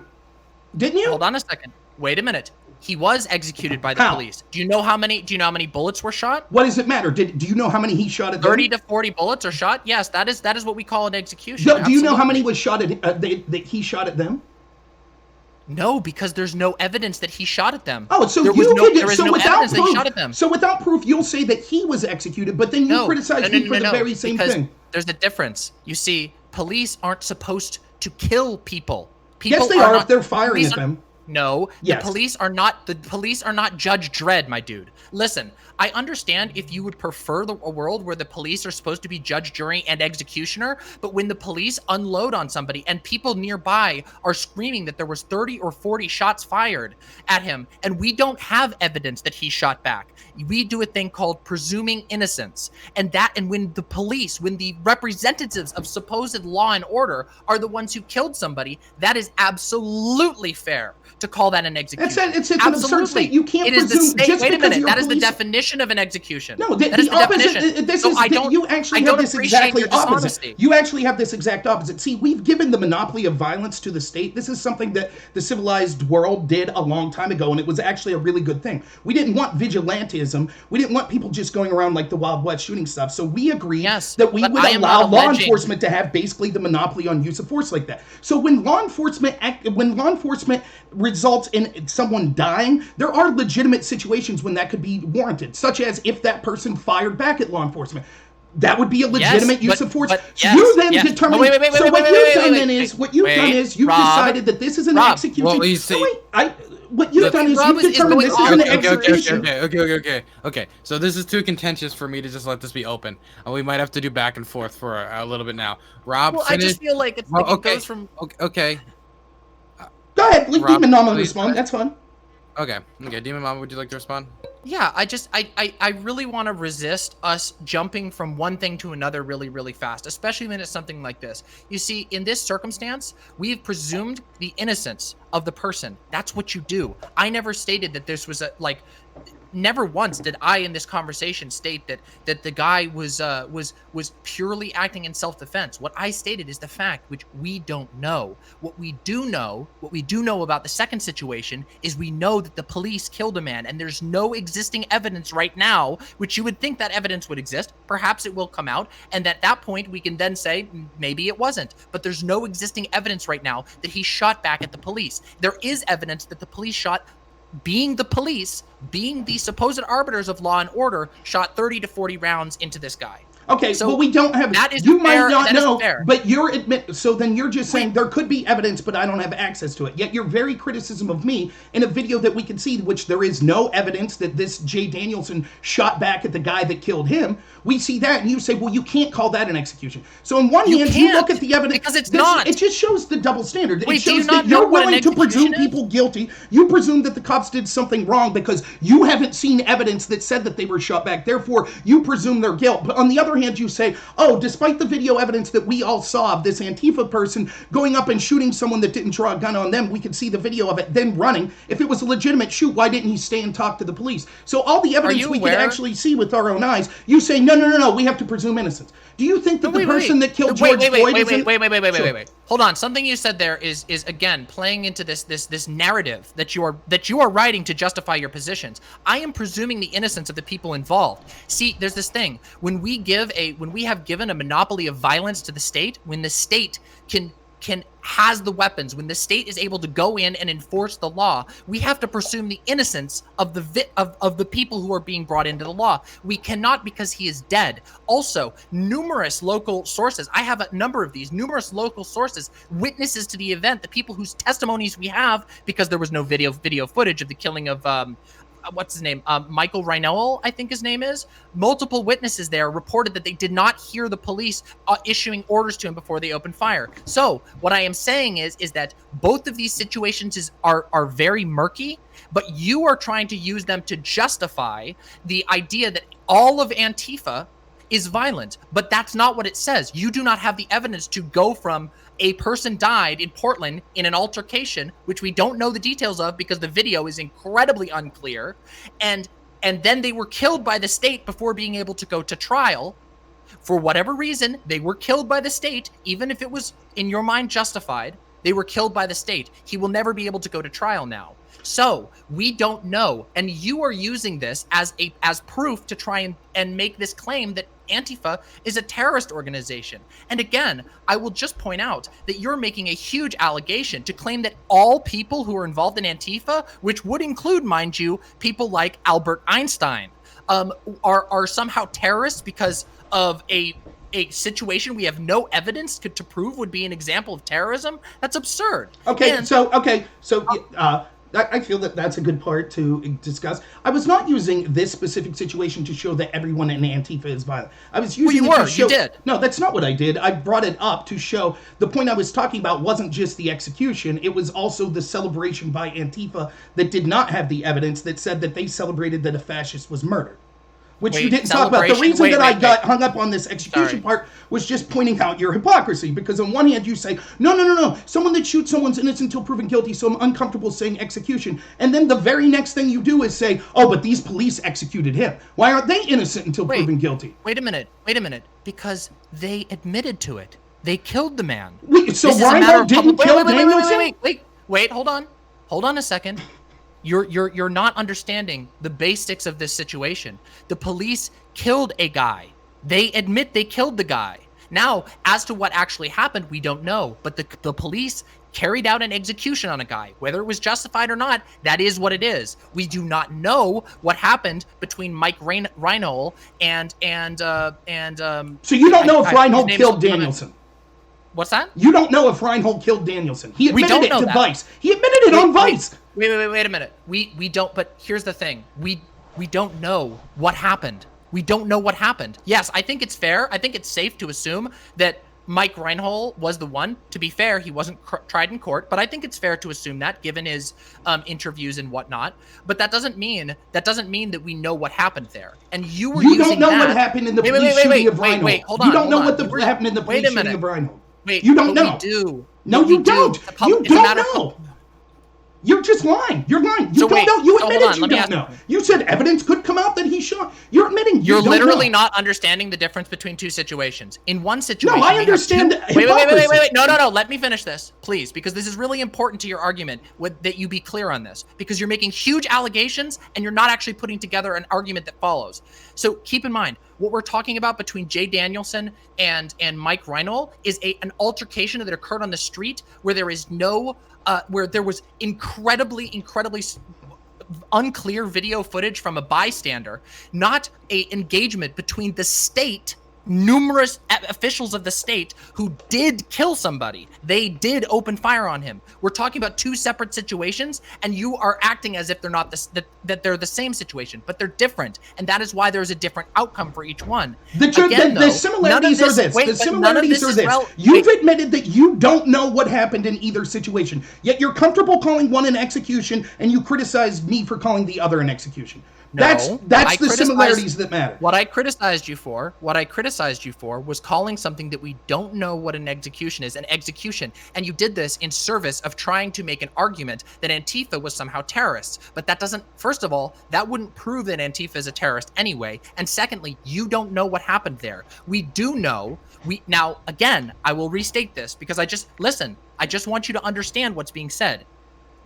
didn't you? Hold on a second. Wait a minute. He was executed by the How? police. Do you know how many bullets were shot? What does it matter? Do you know how many he shot at them? 30 to 40 bullets are shot. Yes, that is what we call an execution. Do you know how many was shot at that he shot at them? No, because there's no evidence that he shot at them. Oh, so there you was could so no without evidence that he proof, shot at them. so without proof, you'll say that he was executed, but then you criticize me for the very same because thing. There's a difference. You see, police aren't supposed to kill people. People Yes, they are if they're firing at them. No, Yes. the police are not Judge Dredd, my dude. Listen, I understand if you would prefer a world where the police are supposed to be judge, jury, and executioner, but when the police unload on somebody and people nearby are screaming that there was 30 or 40 shots fired at him, and we don't have evidence that he shot back, we do a thing called presuming innocence. And when the representatives of supposed law and order are the ones who killed somebody, that is absolutely fair to call that an execution. It's an absurd state. You can't it is presume the state. just Wait a because minute. you're That is the police. definition of an execution. No, that is the opposite. definition. This So is I don't. you actually I have don't this appreciate exactly your opposite. dishonesty. You actually have this exact opposite. See, we've given the monopoly of violence to the state. This is something that the civilized world did a long time ago, and it was actually a really good thing. We didn't want vigilantism. We didn't want people just going around like the Wild West shooting stuff. So we agreed that we would allow law enforcement to have basically the monopoly on use of force like that. So when law enforcement results in someone dying, there are legitimate situations when that could be warranted, such as if that person fired back at law enforcement. That would be a legitimate use of force. You then determine. So what you've done is you've decided that this is an execution. Well, you see, what you've done is you've determined this is an execution. Okay. So this is too contentious for me to just let this be open. And we might have to do back and forth for a little bit now. Rob, well, finish. I just feel like it's like it goes from. Okay. Go ahead, leave Rob, Demon Mama please. respond. That's fine. Okay, Demon Mama, would you like to respond? Yeah, I really want to resist us jumping from one thing to another really, really fast, especially when it's something like this. You see, in this circumstance, we've presumed the innocence of the person. That's what you do. I never stated that this was never once did I in this conversation state that the guy was purely acting in self-defense. What I stated is the fact, which we don't know. What we do know about the second situation is we know that the police killed a man, and there's no existing evidence right now, which you would think that evidence would exist. Perhaps it will come out, and at that point we can then say maybe it wasn't. But there's no existing evidence right now that he shot back at the police. There is evidence that the police shot, being the supposed arbiters of law and order, shot 30 to 40 rounds into this guy. Okay, so well, we don't have. That is you fair, might not know, but so then you're just saying there could be evidence, but I don't have access to it. Yet you're very criticism of me in a video that we can see, which there is no evidence that this Jay Danielson shot back at the guy that killed him. We see that, and you say, well, you can't call that an execution. So on one hand, you look at the evidence because it's not. It just shows the double standard. Wait, it shows do you that you're willing to presume people guilty. You presume that the cops did something wrong because you haven't seen evidence that said that they were shot back. Therefore, you presume their guilt. But on the other hand, you say, oh, despite the video evidence that we all saw of this Antifa person going up and shooting someone that didn't draw a gun on them, we could see the video of it then running. If it was a legitimate shoot, why didn't he stay and talk to the police? So all the evidence we could actually see with our own eyes, you say, no, we have to presume innocence. Do you think that the person that killed George Floyd is wait. Hold on. Something you said there is again playing into this narrative that you are writing to justify your positions. I am presuming the innocence of the people involved. See, there's this thing when we have given a monopoly of violence to the state, when the state can has the weapons, when the state is able to go in and enforce the law, we have to presume the innocence of the people who are being brought into the law. We cannot, because he is dead. Also, numerous local sources, I have a number of these, numerous local sources, witnesses to the event, the people whose testimonies we have, because there was no video footage of the killing of what's his name? Michael Reinowel, I think his name is. Multiple witnesses there reported that they did not hear the police issuing orders to him before they opened fire. So what I am saying is that both of these situations are very murky, but you are trying to use them to justify the idea that all of Antifa is violent, but that's not what it says. You do not have the evidence to go from a person died in Portland in an altercation, which we don't know the details of because the video is incredibly unclear, and then they were killed by the state before being able to go to trial. For whatever reason, they were killed by the state, even if it was in your mind justified. They were killed by the state. He will never be able to go to trial now. So we don't know, and you are using this as proof to try and make this claim that Antifa is a terrorist organization. And again, I will just point out that you're making a huge allegation to claim that all people who are involved in Antifa, which would include, mind you, people like Albert Einstein, are somehow terrorists because of a situation we have no evidence to prove would be an example of terrorism. That's absurd. I feel that that's a good part to discuss. I was not using this specific situation to show that everyone in Antifa is violent. I was using it to show... You did. No, that's not what I did. I brought it up to show the point I was talking about wasn't just the execution. It was also the celebration by Antifa that did not have the evidence that said that they celebrated that a fascist was murdered. Which you didn't talk about. The reason that I got hung up on this execution part was just pointing out your hypocrisy. Because on one hand you say, no, someone that shoots someone's innocent until proven guilty, so I'm uncomfortable saying execution. And then the very next thing you do is say, oh, but these police executed him. Why aren't they innocent until proven guilty? Wait a minute. Because they admitted to it. They killed the man. So Reinhold didn't kill Danielson? Wait, hold on. Hold on a second. You're not understanding the basics of this situation. The police killed a guy. They admit they killed the guy. Now, as to what actually happened, we don't know. But the police carried out an execution on a guy. Whether it was justified or not, that is what it is. We do not know what happened between Mike Reinhold and So you don't know if Reinhold killed Danielson? What's that? You don't know if Reinhold killed Danielson. He admitted it to Vice. He admitted it on Vice. Wait a minute. We don't, but here's the thing. We don't know what happened. We don't know what happened. Yes, I think it's fair. I think it's safe to assume that Mike Reinhold was the one. To be fair, he wasn't tried in court, but I think it's fair to assume that given his interviews and whatnot. But that doesn't mean that we know what happened there. And you don't know what happened in the police shooting of Reinhold. Wait, hold on. You don't know what happened in the police shooting of Reinhold. Wait, you don't know. We do. No, you don't. You don't know. You're just lying. You're lying. You don't know. You admitted you don't know. You said evidence could come out that he shot. You're admitting you don't know. You're literally not understanding the difference between two situations. In one situation, no, I understand. Wait. No. Let me finish this, please, because this is really important to your argument. That you be clear on this, because you're making huge allegations and you're not actually putting together an argument that follows. So keep in mind, what we're talking about between Jay Danielson and Mike Reinhold is an altercation that occurred on the street where there is no. Where there was incredibly unclear video footage from a bystander, not an engagement between the state, numerous officials of the state who did kill somebody. They did open fire on him. We're talking about two separate situations, and you are acting as if they're not that they're the same situation, but they're different, and that is why there's a different outcome for each one. The similarities are this. The similarities are this. You've admitted that you don't know what happened in either situation, yet you're comfortable calling one an execution, and you criticize me for calling the other an execution. That's the similarities that matter. What I criticized you for was calling something that we don't know what an execution is, an execution. And you did this in service of trying to make an argument that Antifa was somehow terrorists. But that doesn't, first of all, that wouldn't prove that Antifa is a terrorist anyway. And secondly, you don't know what happened there. We do know. Now, again, I will restate this because I just want you to understand what's being said.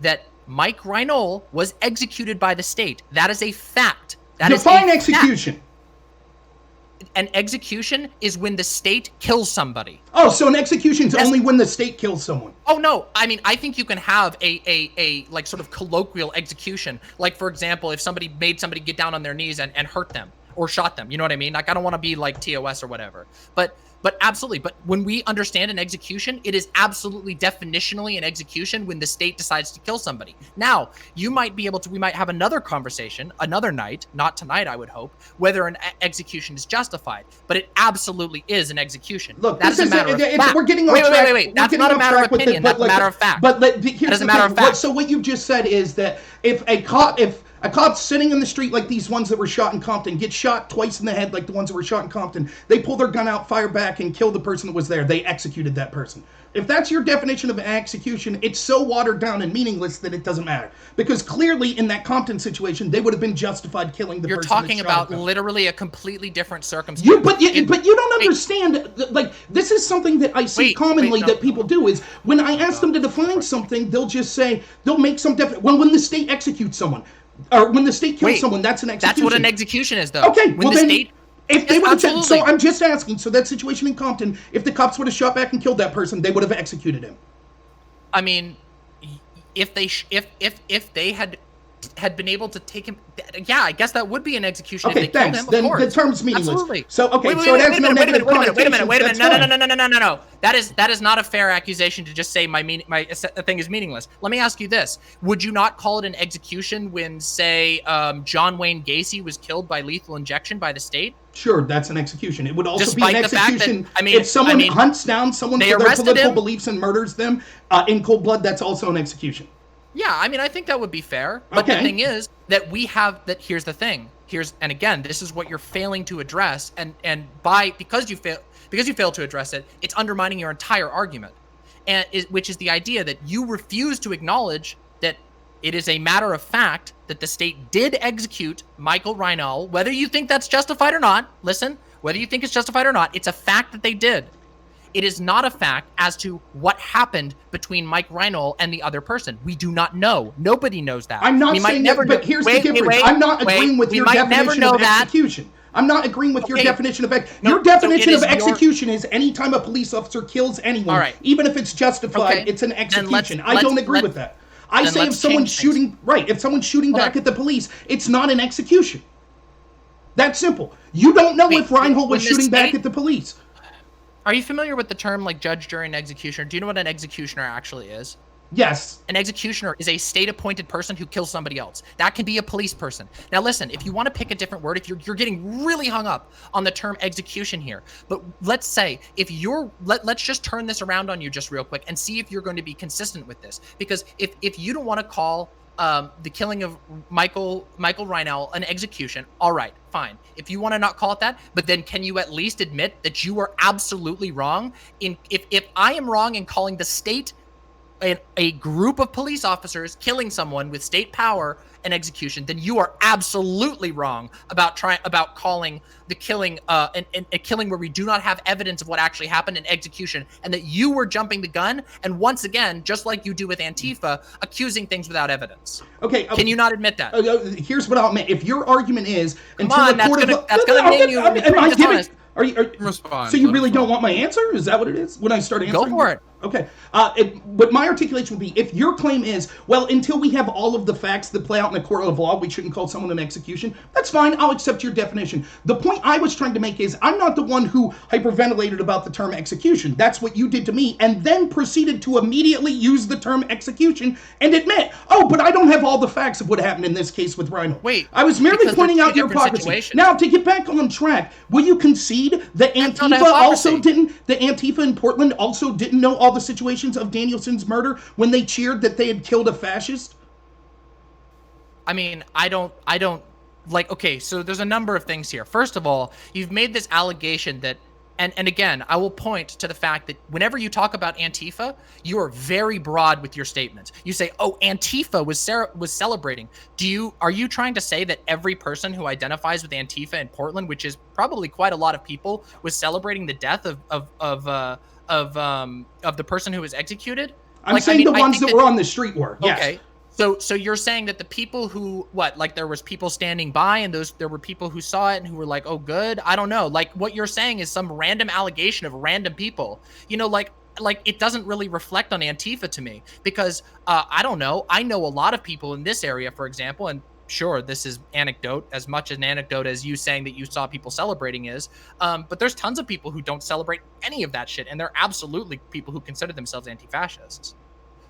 That Mike Reinhold was executed by the state. That is a fact. Define execution. an execution is when the state kills somebody. Oh, so an execution is only when the state kills someone. Oh no, I mean, I think you can have a like sort of colloquial execution. Like, for example, if somebody made somebody get down on their knees and hurt them or shot them, you know what I mean? Like, I don't want to be like TOS or whatever, but absolutely. But when we understand an execution, it is absolutely definitionally an execution when the state decides to kill somebody. Now, we might have another conversation another night, not tonight, I would hope, whether an execution is justified, but it absolutely is an execution. Look, that is a matter of fact. We're getting off track. Wait. That's not a matter of opinion. That's a matter of fact. But here's a matter of fact. So what you just said is that if a cop sitting in the street like these ones that were shot in Compton gets shot twice in the head like the ones that were shot in Compton, they pull their gun out, fire back, and kill the person that was there. They executed that person. If that's your definition of an execution, it's so watered down and meaningless that it doesn't matter. Because clearly in that Compton situation, they would have been justified killing the person. You're talking about literally a completely different circumstance. But you don't understand. Like, this is something that I see commonly that people do is when I ask them to define something, they'll just say, they'll make some when the state executes someone. Or when the state kills someone, that's an execution. That's what an execution is, though. Okay, when the state... If they would have, so I'm just asking. So that situation in Compton, if the cops would have shot back and killed that person, they would have executed him. I mean, if they had been able to take him, yeah, I guess that would be an execution. Okay, if they thanks. Killed him, Then the term's meaningless. Absolutely. So okay, so it has no negative connotations. Wait a minute. No. That is not a fair accusation to just say my thing is meaningless. Let me ask you this: would you not call it an execution when, say, John Wayne Gacy was killed by lethal injection by the state? Sure, that's an execution. It would also Despite be an execution if someone hunts down someone for their political beliefs and murders them in cold blood. That's also an execution. Yeah, I mean, I think that would be fair. But the thing is that here's the thing. And again, this is what you're failing to address, because you fail to address it, it's undermining your entire argument, which is the idea that you refuse to acknowledge that it is a matter of fact that the state did execute Michael Reinl, whether you think that's justified or not. Listen, whether you think it's justified or not, it's a fact that they did. It is not a fact as to what happened between Mike Reinl and the other person. We do not know. Nobody knows that. I'm not saying that, but here's the difference. I'm not agreeing with your definition of execution. I'm not agreeing with your definition of your definition of execution is anytime a police officer kills anyone, even if it's justified, it's an execution. I don't agree with that. I say if someone's shooting back at the police, it's not an execution. That's simple. You don't know if Reinhold was shooting back at the police. Are you familiar with the term like judge, jury, and executioner? Do you know what an executioner actually is? Yes. An executioner is a state-appointed person who kills somebody else. That can be a police person. Now listen, if you want to pick a different word, if you're getting really hung up on the term execution here, but let's say if let's just turn this around on you just real quick and see if you're going to be consistent with this. Because if you don't want to call the killing of Michael Reinl an execution, all right, fine. If you want to not call it that, but then can you at least admit that you are absolutely wrong if I am wrong in calling the state a group of police officers killing someone with state power an execution, then you are absolutely wrong about calling the killing a killing where we do not have evidence of what actually happened an execution, and that you were jumping the gun and once again, just like you do with Antifa, accusing things without evidence. Okay, can you not admit that? Here's what I'll admit. If your argument is that's gonna mean you dishonest. Are you respond? So you really don't want my answer? Is that what it is? When I start answering, go for it. Okay. But my articulation would be: if your claim is, well, until we have all of the facts that play out in a court of law, we shouldn't call someone an execution. That's fine. I'll accept your definition. The point I was trying to make is, I'm not the one who hyperventilated about the term execution. That's what you did to me, and then proceeded to immediately use the term execution and admit, oh, but I don't have all the facts of what happened in this case with Reinhold. Wait. I was merely pointing out your hypocrisy. Now, to get back on track, will you concede that Antifa in Portland also didn't know all the situations of Danielson's murder when they cheered that they had killed a fascist? I mean, I don't like, okay, so there's a number of things here. First of all, you've made this allegation that, and again, I will point to the fact that whenever you talk about Antifa, you are very broad with your statements. You say, oh, Antifa was celebrating. Are you trying to say that every person who identifies with Antifa in Portland, which is probably quite a lot of people, was celebrating the death of the person who was executed? I'm saying the ones that were on the street were. Yes. Okay. So you're saying that the people who like there was people standing by and there were people who saw it and who were like, oh good, I don't know. Like what you're saying is some random allegation of random people. Like it doesn't really reflect on Antifa to me because I don't know. I know a lot of people in this area, for example, and sure, this is anecdote, as much an anecdote as you saying that you saw people celebrating is. But there's tons of people who don't celebrate any of that shit, and they're absolutely people who consider themselves anti-fascists.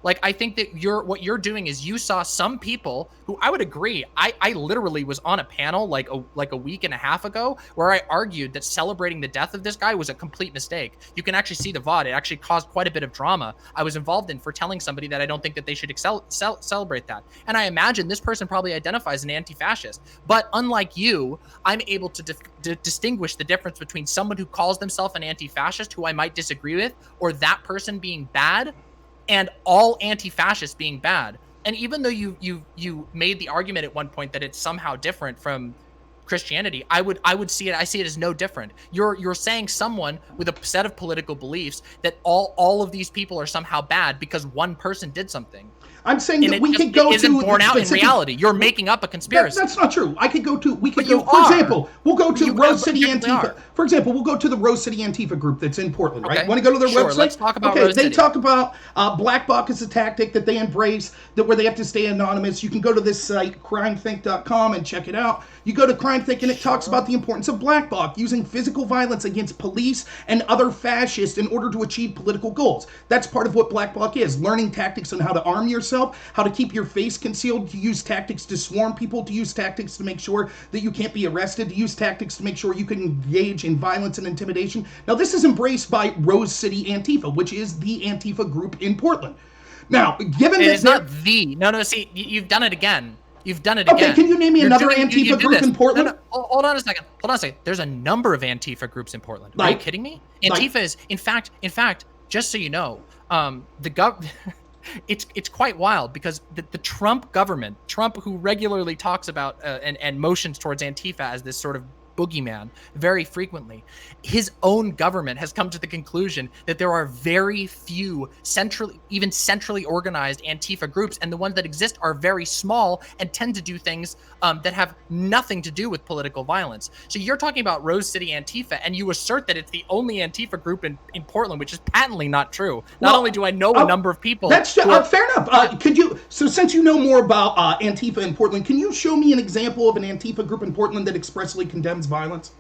Like, I think that what you're doing is you saw some people who I would agree. I literally was on a panel like a week and a half ago where I argued that celebrating the death of this guy was a complete mistake. You can actually see the VOD. It actually caused quite a bit of drama I was involved in for telling somebody that I don't think that they should celebrate that. And I imagine this person probably identifies an anti-fascist. But unlike you, I'm able to distinguish the difference between someone who calls themselves an anti-fascist who I might disagree with, or that person being bad, and all anti-fascists being bad. And even though you made the argument at one point that it's somehow different from Christianity, I see it as no different. You're saying someone with a set of political beliefs that all of these people are somehow bad because one person did something. I'm saying that we could go to... isn't borne out in reality. You're making up a conspiracy. That's not true. For example, we'll go to Rose City Antifa. For example, we'll go to the Rose City Antifa group that's in Portland, right? Want to go to their website? Let's talk about Rose City. They talk about Black Bloc as a tactic that they embrace, where they have to stay anonymous. You can go to this site, crimethink.com, and check it out. You go to CrimeThink, and it talks about the importance of Black Bloc using physical violence against police and other fascists in order to achieve political goals. That's part of what Black Bloc is, learning tactics on how to arm yourself, how to keep your face concealed, to use tactics to swarm people, to use tactics to make sure that you can't be arrested, to use tactics to make sure you can engage in violence and intimidation. Now, this is embraced by Rose City Antifa, which is the Antifa group in Portland. Now, given that... It's not the... No, see, you've done it again. You've done it again. Okay, can you name me another Antifa group in Portland? No, hold on a second. There's a number of Antifa groups in Portland. Are you kidding me? Antifa is, in fact, just so you know, it's quite wild because the Trump government, Trump who regularly talks about and motions towards Antifa as this sort of boogeyman very frequently, his own government has come to the conclusion that there are very few centrally organized Antifa groups, and the ones that exist are very small and tend to do things that have nothing to do with political violence. So you're talking about Rose City Antifa, and you assert that it's the only Antifa group in Portland, which is patently not true. Not only do I know a number of people... That's fair enough. Since you know more about Antifa in Portland, can you show me an example of an Antifa group in Portland that expressly condemns violence?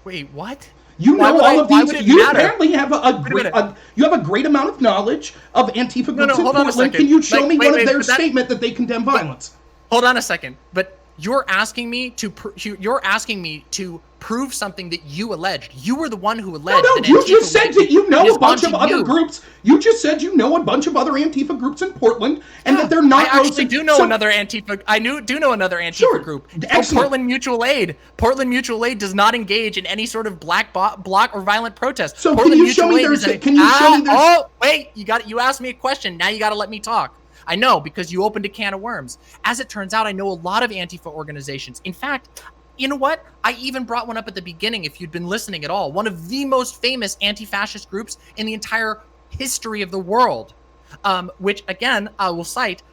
Wait, what? You know all of these. You apparently have a great amount of knowledge of Antifa groups in Portland. Can you show me one of their statement that they condemn violence? Hold on a second. But you're asking me to prove something that you alleged. You were the one who alleged. No, you just said that you know a bunch of other groups. You just said you know a bunch of other Antifa grouks in Portland, and that they're not. I actually do know another Antifa. I do know another Antifa group. Portland Mutual Aid. Portland Mutual Aid does not engage in any sort of block or violent protest. So Portland can you show me there's? Oh wait, you asked me a question. Now you got to let me talk. I know, because you opened a can of worms. As it turns out, I know a lot of Antifa organizations. In fact, you know what? I even brought one up at the beginning, if you'd been listening at all. One of the most famous anti-fascist groups in the entire history of the world, which, again, I will cite,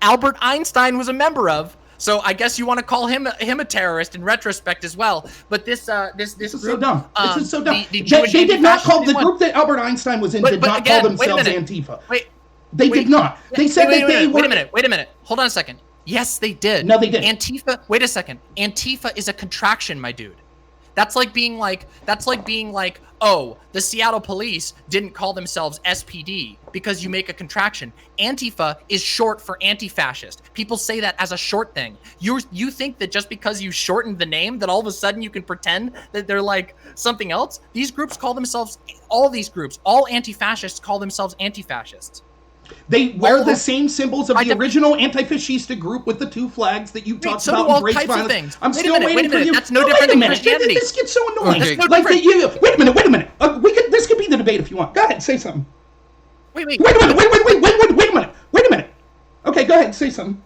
Albert Einstein was a member of. So I guess you want to call him a terrorist in retrospect as well. But this group, this is so dumb. This is so dumb. They did not call the group that Albert Einstein was in. Did not call themselves Antifa. They did not. They said that they were. Wait a minute. Hold on a second. Yes, they did. No, they didn't. Antifa. Wait a second. Antifa is a contraction, my dude. That's like being like, oh, the Seattle police didn't call themselves SPD because you make a contraction. Antifa is short for anti-fascist. People say that as a short thing. You think that just because you shortened the name that all of a sudden you can pretend that they're like something else? These groups call themselves, all anti-fascists call themselves anti-fascists. They wear the same symbols of the original anti-fascista group with the two flags that you talked about. All types of things. I'm still waiting for you. That's no different than Christianity. This gets so annoying. Okay. Wait a minute. This could be the debate if you want. Go ahead, say something. Wait a minute. Okay, go ahead, say something.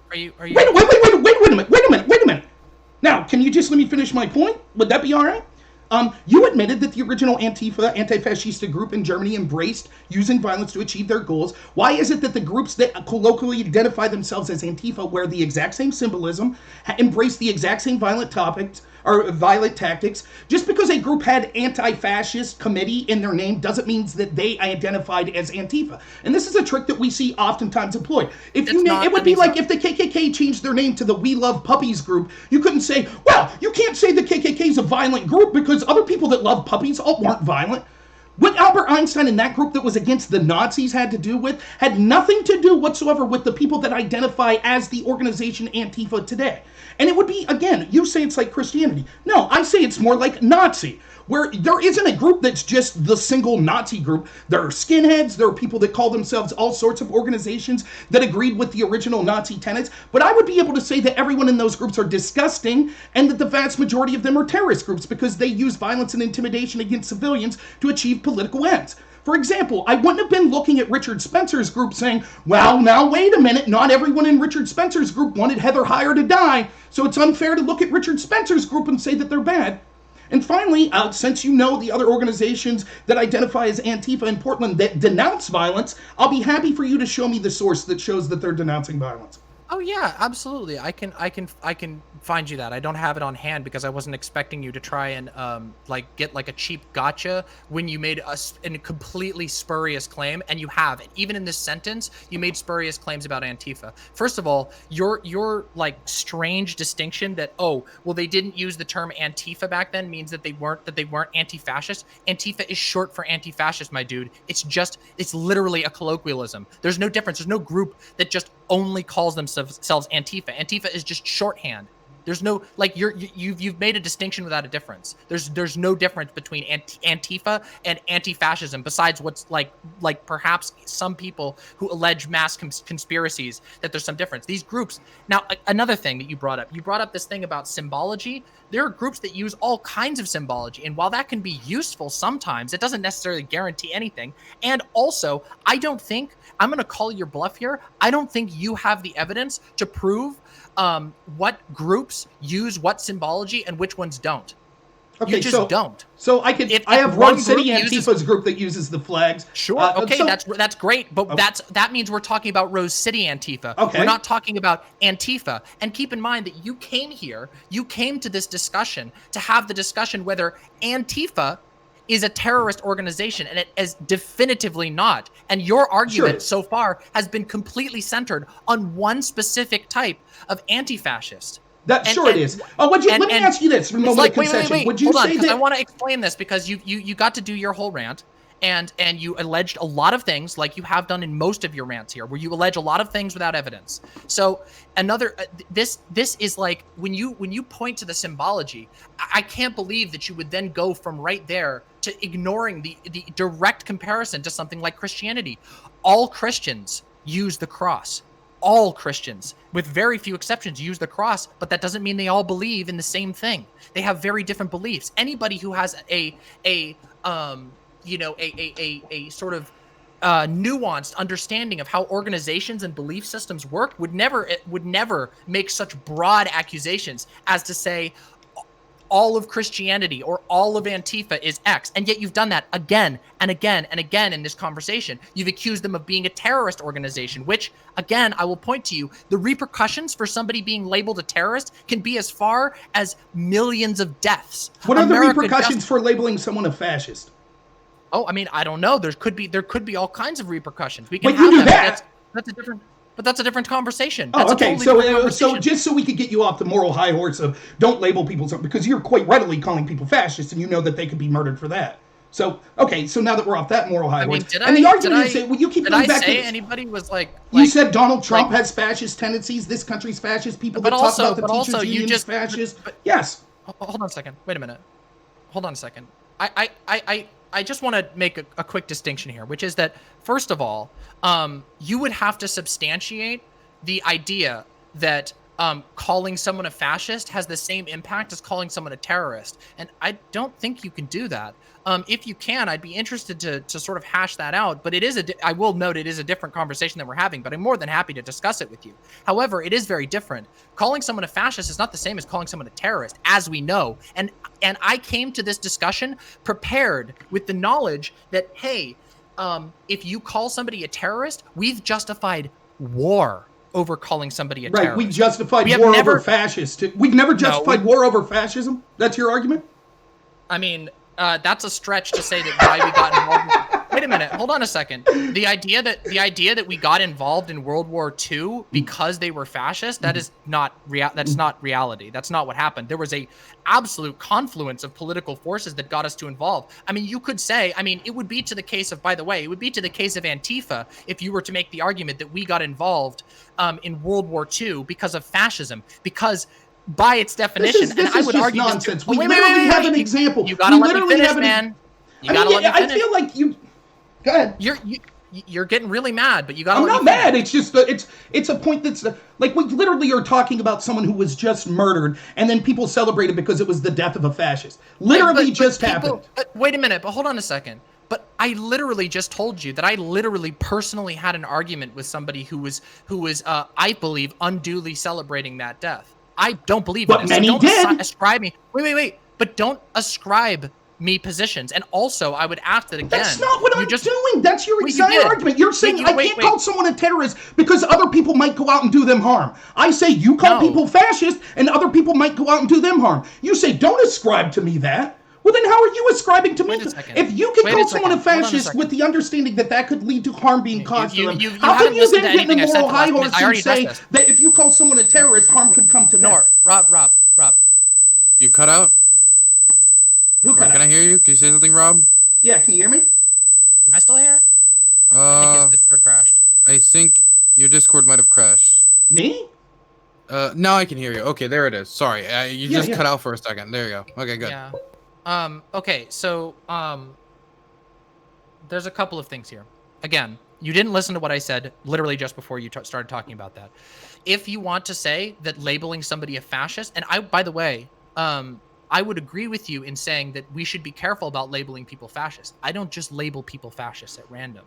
Are you? Wait a minute. Now, can you just let me finish my point? Would that be all right? You admitted that the original Antifa, anti-fascista group in Germany embraced using violence to achieve their goals. Why is it that the groups that colloquially identify themselves as Antifa wear the exact same symbolism, embrace the exact same violent topics, or violent tactics? Just because a group had anti-fascist committee in their name doesn't mean that they identified as Antifa. And this is a trick that we see oftentimes employed. If you name, it would be like if the KKK changed their name to the We Love Puppies group. You couldn't say, well, you can't say the KKK is a violent group because other people that love puppies weren't violent. What Albert Einstein and that group that was against the Nazis had to do with had nothing to do whatsoever with the people that identify as the organization Antifa today. And it would be, again, you say it's like Christianity. No, I say it's more like Nazi, where there isn't a group that's just the single Nazi group. There are skinheads, there are people that call themselves all sorts of organizations that agreed with the original Nazi tenets, but I would be able to say that everyone in those groups are disgusting and that the vast majority of them are terrorist groups because they use violence and intimidation against civilians to achieve political ends. For example, I wouldn't have been looking at Richard Spencer's group saying, well, now wait a minute, not everyone in Richard Spencer's group wanted Heather Heyer to die, so it's unfair to look at Richard Spencer's group and say that they're bad. And finally, since you know the other organizations that identify as Antifa in Portland that denounce violence, I'll be happy for you to show me the source that shows that they're denouncing violence. Oh yeah, absolutely. I can find you that. I don't have it on hand because I wasn't expecting you to try and like get like a cheap gotcha when you made a completely spurious claim, and you have. And even in this sentence, you made spurious claims about Antifa. First of all, your like strange distinction that, oh, well, they didn't use the term Antifa back then means that they weren't anti-fascist. Antifa is short for anti-fascist, my dude. It's literally a colloquialism. There's no difference. There's no group that just only calls themselves Antifa. Antifa is just shorthand. There's no, like, you've made a distinction without a difference. There's no difference between Antifa and anti-fascism besides what's like perhaps some people who allege mass conspiracies that there's some difference. These groups, now another thing that you brought up this thing about symbology. There are groups that use all kinds of symbology, and while that can be useful sometimes, it doesn't necessarily guarantee anything. And also, I don't think, I'm going to call your bluff here, I don't think you have the evidence to prove what groups use what symbology and which ones don't. Okay, you just don't. So I have Rose City Antifa's group that uses the flags. Sure. Okay, that's great, but that means we're talking about Rose City Antifa. Okay. We're not talking about Antifa. And keep in mind that you came to this discussion to have the discussion whether Antifa is a terrorist organization, and it is definitively not. And your argument so far has been completely centered on one specific type of anti-fascist. It is. Let me ask you this. From wait, would you say that? I want to explain this because you got to do your whole rant, and you alleged a lot of things, like you have done in most of your rants here, where you allege a lot of things without evidence. So this is like when you point to the symbology, I can't believe that you would then go from right there to ignoring the direct comparison to something like Christianity. All Christians use the cross. All Christians, with very few exceptions, use the cross, but that doesn't mean they all believe in the same thing. They have very different beliefs. Anybody who has a sort of nuanced understanding of how organizations and belief systems work would never make such broad accusations as to say all of Christianity or all of Antifa is X. And yet you've done that again and again and again in this conversation. You've accused them of being a terrorist organization, which, again, I will point to you, the repercussions for somebody being labeled a terrorist can be as far as millions of deaths. What are the repercussions for labeling someone a fascist? Oh, I mean, I don't know. There could be all kinds of repercussions. We can have that. But that's a different conversation. That's okay. So just so we could get you off the moral high horse of don't label people, because you're quite readily calling people fascists, and you know that they could be murdered for that. So okay. So now that we're off that moral high horse, the argument is, well, you keep going back to anybody was like you said Donald Trump has fascist tendencies. This country's fascist. People that talk about the teachers' union is fascist. Yes. Hold on a second. Wait a minute. Hold on a second. I just want to make a quick distinction here, which is that, first of all, you would have to substantiate the idea that calling someone a fascist has the same impact as calling someone a terrorist. And I don't think you can do that. If you can, I'd be interested to sort of hash that out. But I will note it is a different conversation that we're having, but I'm more than happy to discuss it with you. However, it is very different. Calling someone a fascist is not the same as calling someone a terrorist, as we know. And I came to this discussion prepared with the knowledge that, hey, if you call somebody a terrorist, we've justified war over calling somebody a terrorist. Right, we justified war over fascist. We've never justified war over fascism? That's your argument? I mean, that's a stretch to say that why we got involved. Wait a minute, hold on a second. The idea that we got involved in World War II because they were fascist, that's not reality. That's not what happened. There was a absolute confluence of political forces that got us to involve. I mean, you could say, it would be to the case of, by the way, it would be to the case of Antifa if you were to make the argument that we got involved in World War II because of fascism, because by its definition, this I is would just argue nonsense. Wait, have an example. You gotta let me finish, man. You gotta let me finish. I feel like you. Go ahead. You're getting really mad, but you gotta. I'm not mad. It's just it's a point that's like we literally are talking about someone who was just murdered, and then people celebrated because it was the death of a fascist. Literally happened. But wait a minute. But hold on a second. But I literally just told you that I literally personally had an argument with somebody who was I believe unduly celebrating that death. I don't believe but it. Many so did. Ascribe me. Wait. But don't ascribe me positions. And also, I would ask that again. That's not what I'm doing. That's your exact argument. You're saying I can't call someone a terrorist because other people might go out and do them harm. I say you call people fascist and other people might go out and do them harm. You say don't ascribe to me that. Well, then how are you ascribing to me? If you can call someone a fascist with the understanding that that could lead to harm being caused to them, how can you then get in the moral high horse and say that if you call someone a terrorist, harm could come to them? Rob. You cut out? Who cut out? Can I hear you? Can you say something, Rob? Yeah, can you hear me? Am I still here? I think his Discord crashed. I think your Discord might have crashed. Me? Now I can hear you. Okay, there it is. Sorry, you just cut out for a second. There you go. Okay, good. Yeah. Okay, so, there's a couple of things here. Again, you didn't listen to what I said literally just before you started talking about that. If you want to say that labeling somebody a fascist, and by the way, I would agree with you in saying that we should be careful about labeling people fascist. I don't just label people fascists at random.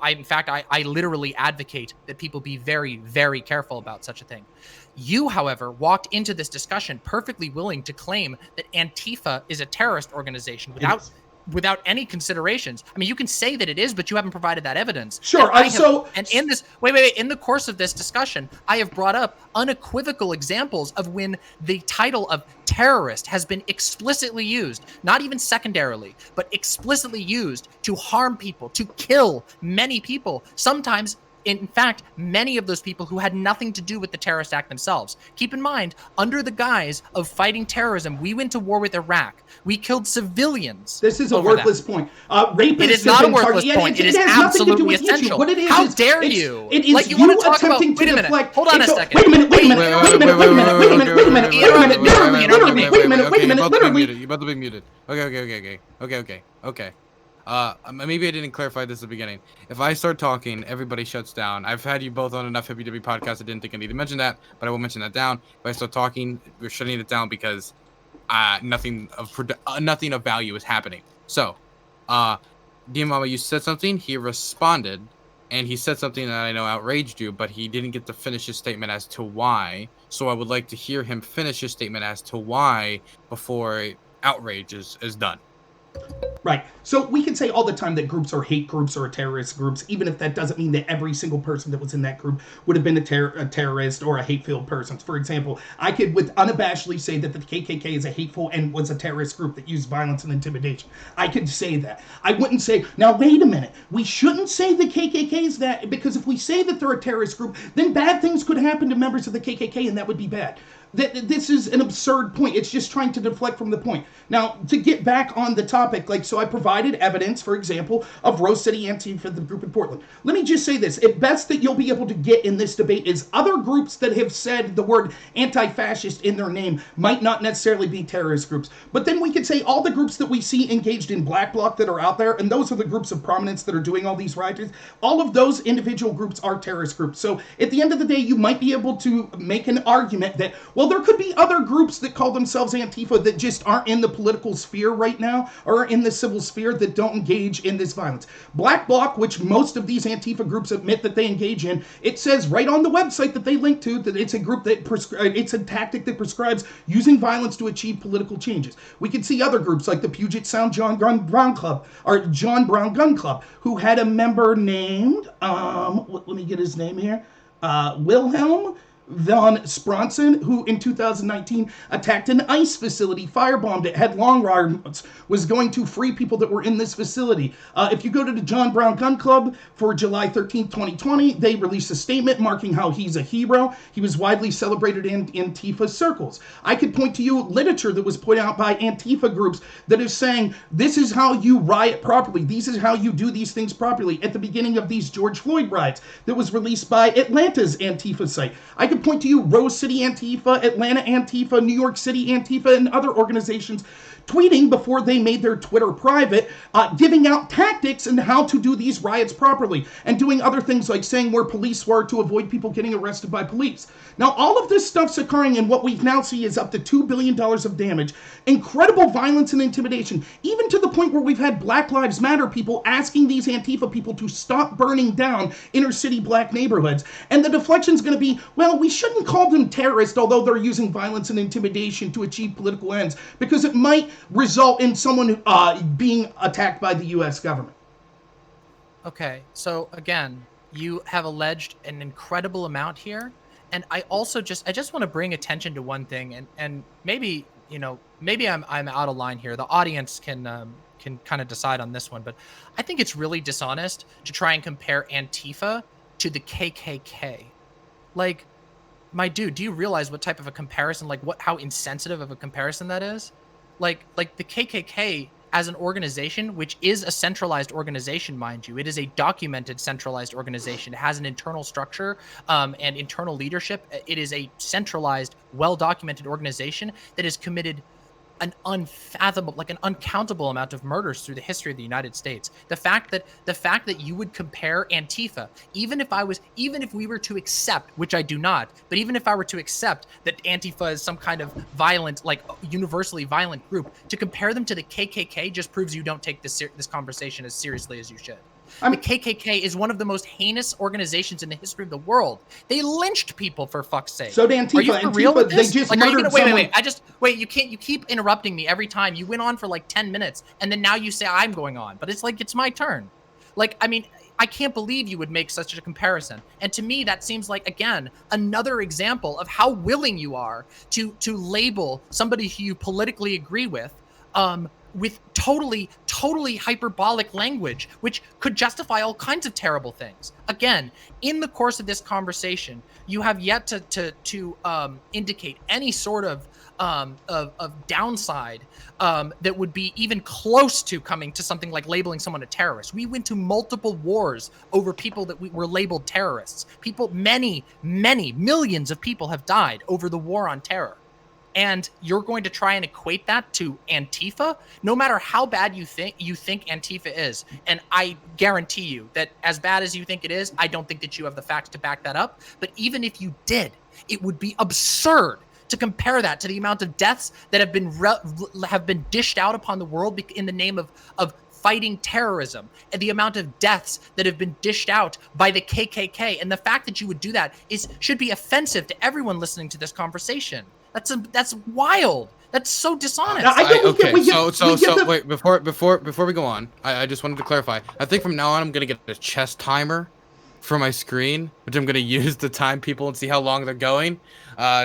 In fact, I literally advocate that people be very, very careful about such a thing. You, however, walked into this discussion perfectly willing to claim that Antifa is a terrorist organization without any considerations. I mean, you can say that it is, but you haven't provided that evidence. Sure. And in this, wait, in the course of this discussion, I have brought up unequivocal examples of when the title of terrorist has been explicitly used, not even secondarily, but explicitly used to harm people, to kill many people, sometimes in fact, many of those people who had nothing to do with the terrorist act themselves. Keep in mind, under the guise of fighting terrorism, we went to war with Iraq. We killed civilians. This is a worthless point. Rapists it is not a worthless point. It is absolutely essential. What it is, how dare you? It is like you want to talk about? Wait a minute. Hold on a second. Wait a minute. You're about to be muted. Okay. Maybe I didn't clarify this at the beginning. If I start talking, everybody shuts down. I've had you both on enough WW podcasts. I didn't think I need to mention that, but I will mention that down. If I start talking, we're shutting it down because nothing of value is happening. So, demonmama, you said something. He responded, and he said something that I know outraged you, but he didn't get to finish his statement as to why. So I would like to hear him finish his statement as to why before outrage is done. Right. So we can say all the time that groups are hate groups or terrorist groups, even if that doesn't mean that every single person that was in that group would have been a terrorist or a hate-filled person. For example, I could with unabashedly say that the KKK is a hateful and was a terrorist group that used violence and intimidation. I could say that. I wouldn't say, now wait a minute, we shouldn't say the KKK is that, because if we say that they're a terrorist group, then bad things could happen to members of the KKK and that would be bad. this is an absurd point. It's just trying to deflect from the point. Now, to get back on the topic, like, so I provided evidence, for example, of Rose City Antifa, the group in Portland. Let me just say this. At best that you'll be able to get in this debate is other groups that have said the word anti-fascist in their name might not necessarily be terrorist groups. But then we could say all the groups that we see engaged in black bloc that are out there, and those are the groups of prominence that are doing all these riots, all of those individual groups are terrorist groups. So at the end of the day, you might be able to make an argument that, well, there could be other groups that call themselves Antifa that just aren't in the political sphere right now or in the civil sphere that don't engage in this violence. Black Bloc, which most of these Antifa groups admit that they engage in, it says right on the website that they link to that it's a group that it's a tactic that prescribes using violence to achieve political changes. We can see other groups like the Puget Sound John Brown Club or John Brown Gun Club, who had a member named let me get his name here, Wilhelm von Spronson, who in 2019 attacked an ICE facility, firebombed it, had long arms, was going to free people that were in this facility. If you go to the John Brown Gun Club for July 13th, 2020, they released a statement marking how he's a hero. He was widely celebrated in Antifa circles. I could point to you literature that was put out by Antifa groups that is saying, this is how you riot properly. This is how you do these things properly. At the beginning of these George Floyd riots that was released by Atlanta's Antifa site. I could point to you Rose City Antifa, Atlanta Antifa, New York City Antifa, and other organizations tweeting before they made their Twitter private, giving out tactics and how to do these riots properly, and doing other things like saying where police were to avoid people getting arrested by police. Now, all of this stuff's occurring, and what we now see is up to $2 billion of damage, incredible violence and intimidation, even to the point where we've had Black Lives Matter people asking these Antifa people to stop burning down inner city black neighborhoods. And the deflection's going to be, well, we shouldn't call them terrorists, although they're using violence and intimidation to achieve political ends, because it might result in someone being attacked by the U.S. government. Okay, so again, you have alleged an incredible amount here, and I just want to bring attention to one thing, and maybe maybe I'm out of line here. The audience can kind of decide on this one, but I think it's really dishonest to try and compare Antifa to the KKK. Like, my dude, do you realize what type of a comparison, like how insensitive of a comparison that is? Like the KKK as an organization, which is a centralized organization, mind you, it is a documented centralized organization. It has an internal structure and internal leadership. It is a centralized, well-documented organization that has committed an unfathomable, like an uncountable amount of murders through the history of the United States. The fact that you would compare Antifa, even if we were to accept, which I do not, but even if I were to accept that Antifa is some kind of violent, like universally violent group, to compare them to the KKK just proves you don't take this conversation as seriously as you should. The KKK is one of the most heinous organizations in the history of the world. They lynched people, for fuck's sake. So the Antifa, are you for real with this? They just like, murdered someone. Wait. You can't. You keep interrupting me every time. You went on for like 10 minutes, and then now you say I'm going on. But it's like it's my turn. Like, I mean, I can't believe you would make such a comparison. And to me, that seems like, again, another example of how willing you are to label somebody who you politically agree with totally hyperbolic language, which could justify all kinds of terrible things. Again, in the course of this conversation, you have yet to indicate any sort of downside that would be even close to coming to something like labeling someone a terrorist. We went to multiple wars over people that were labeled terrorists. Many millions of people have died over the war on terror. And you're going to try and equate that to Antifa, no matter how bad you think Antifa is. And I guarantee you that as bad as you think it is, I don't think that you have the facts to back that up. But even if you did, it would be absurd to compare that to the amount of deaths that have been dished out upon the world in the name of fighting terrorism, and the amount of deaths that have been dished out by the KKK. And the fact that you would do that should be offensive to everyone listening to this conversation. That's wild. That's so dishonest. Wait, before we go on, I just wanted to clarify. I think from now on I'm gonna get a chess timer for my screen, which I'm gonna use to time people and see how long they're going.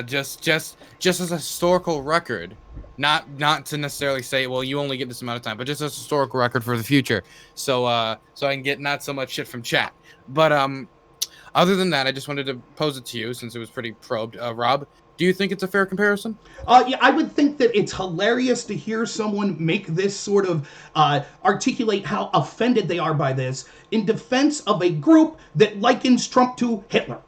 Just as a historical record, not to necessarily say, well, you only get this amount of time, but just as a historical record for the future. So I can get not so much shit from chat. But other than that, I just wanted to pose it to you since it was pretty probed. Rob, Do you think it's a fair comparison? Yeah, I would think that it's hilarious to hear someone make this sort of articulate how offended they are by this in defense of a group that likens Trump to Hitler.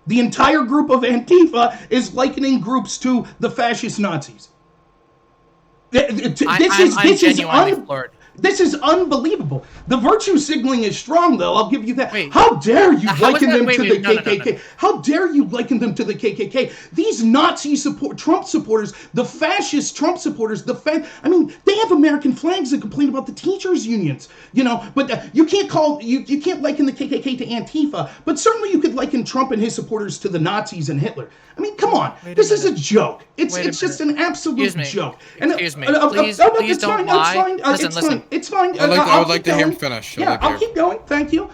The entire group of Antifa is likening groups to the fascist Nazis. This is unbelievable. The virtue signaling is strong, though. I'll give you that. Wait, how dare you liken them to the KKK? No. How dare you liken them to the KKK? These Nazi Trump supporters, the fascist Trump supporters, I mean, they have American flags that complain about the teachers' unions, you know. But you can't liken the KKK to Antifa. But certainly you could liken Trump and his supporters to the Nazis and Hitler. I mean, come on. This is a joke. It's just an absolute joke. Excuse me. Please don't lie. Listen. It's fine. I would like to hear him finish. I'll keep going. Thank you.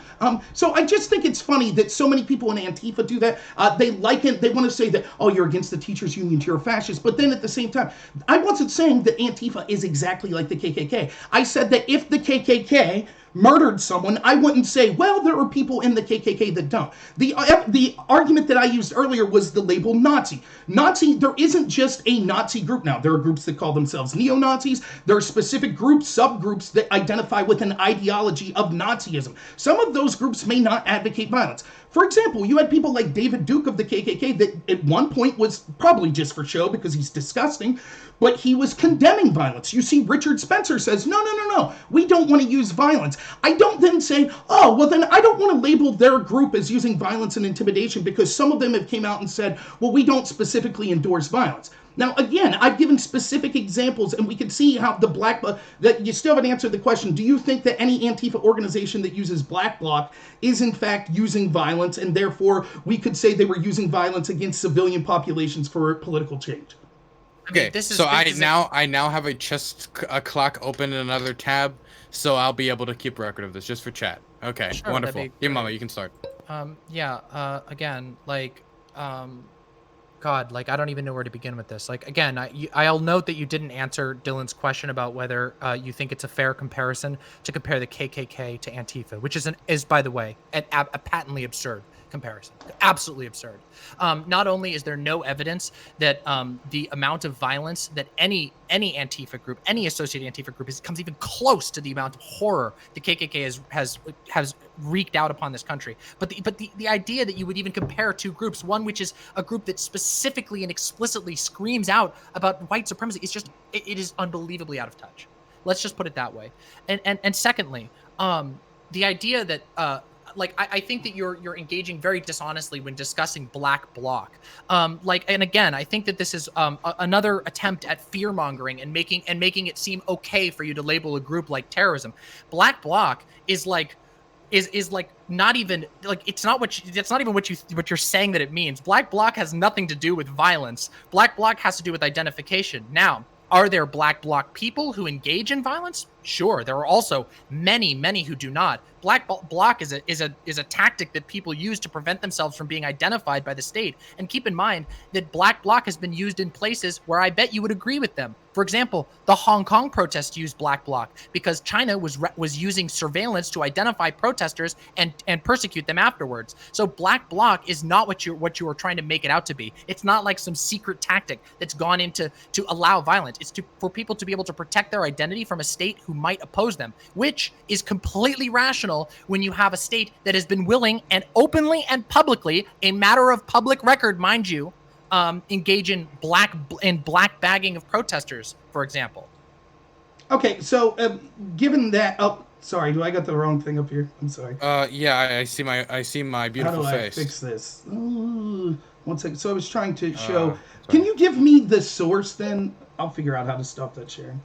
So I just think it's funny that so many people in Antifa do that. They want to say that, oh, you're against the teachers union, you're a fascist. But then at the same time, I wasn't saying that Antifa is exactly like the KKK. I said that if the KKK murdered someone, I wouldn't say, well, there are people in the KKK that don't. The argument that I used earlier was the label Nazi. There isn't just a Nazi group now. There are groups that call themselves neo-Nazis. There are specific groups, subgroups that identify with an ideology of Nazism. Some of those groups may not advocate violence. For example, you had people like David Duke of the KKK that at one point was probably just for show because he's disgusting, but he was condemning violence. You see, Richard Spencer says, no, we don't want to use violence. I don't then say, oh, well then I don't want to label their group as using violence and intimidation because some of them have came out and said, well, we don't specifically endorse violence. Now, again, I've given specific examples, and we can see how that you still haven't answered the question. Do you think that any Antifa organization that uses Black Bloc is in fact using violence, and therefore we could say they were using violence against civilian populations for political change? Okay, I now have a chess clock open in another tab, so I'll be able to keep record of this just for chat. Okay, sure, wonderful. Yeah, Mama, you can start. Again, God, I don't even know where to begin with this. Again, I'll note that you didn't answer Dylan's question about whether you think it's a fair comparison to compare the KKK to Antifa, which is by the way, a patently absurd comparison. Absolutely absurd. Not only is there no evidence that the amount of violence that any Antifa group, any associated Antifa group comes even close to the amount of horror the KKK has wreaked out upon this country. But the idea that you would even compare two groups, one which is a group that specifically and explicitly screams out about white supremacy, it is unbelievably out of touch. Let's just put it that way. And secondly, the idea that I think that you're engaging very dishonestly when discussing Black Bloc. And again, I think that this is another attempt at fear mongering and making it seem okay for you to label a group like terrorism. Black Bloc is not even it's not even what you're saying that it means. Black Bloc has nothing to do with violence. Black Bloc has to do with identification. Now, are there Black Bloc people who engage in violence? Sure. There are also many who do not. Black Bloc is a tactic that people use to prevent themselves from being identified by the state. And keep in mind that Black Bloc has been used in places where I bet you would agree with them. For example, the Hong Kong protests used Black Bloc because China was using surveillance to identify protesters and persecute them afterwards. So Black Bloc is not what you are trying to make it out to be. It's not like some secret tactic that's gone into to allow violence. It's for people to be able to protect their identity from a state who might oppose them, which is completely rational when you have a state that has been willing and openly and publicly, a matter of public record, mind you, engage in black bagging of protesters, for example. Okay, so given that, oh, sorry, do I got the wrong thing up here? I'm sorry. Yeah, I see my beautiful face. How do I fix this? Ooh, 1 second. So I was trying to show. Can you give me the source then? I'll figure out how to stop that sharing.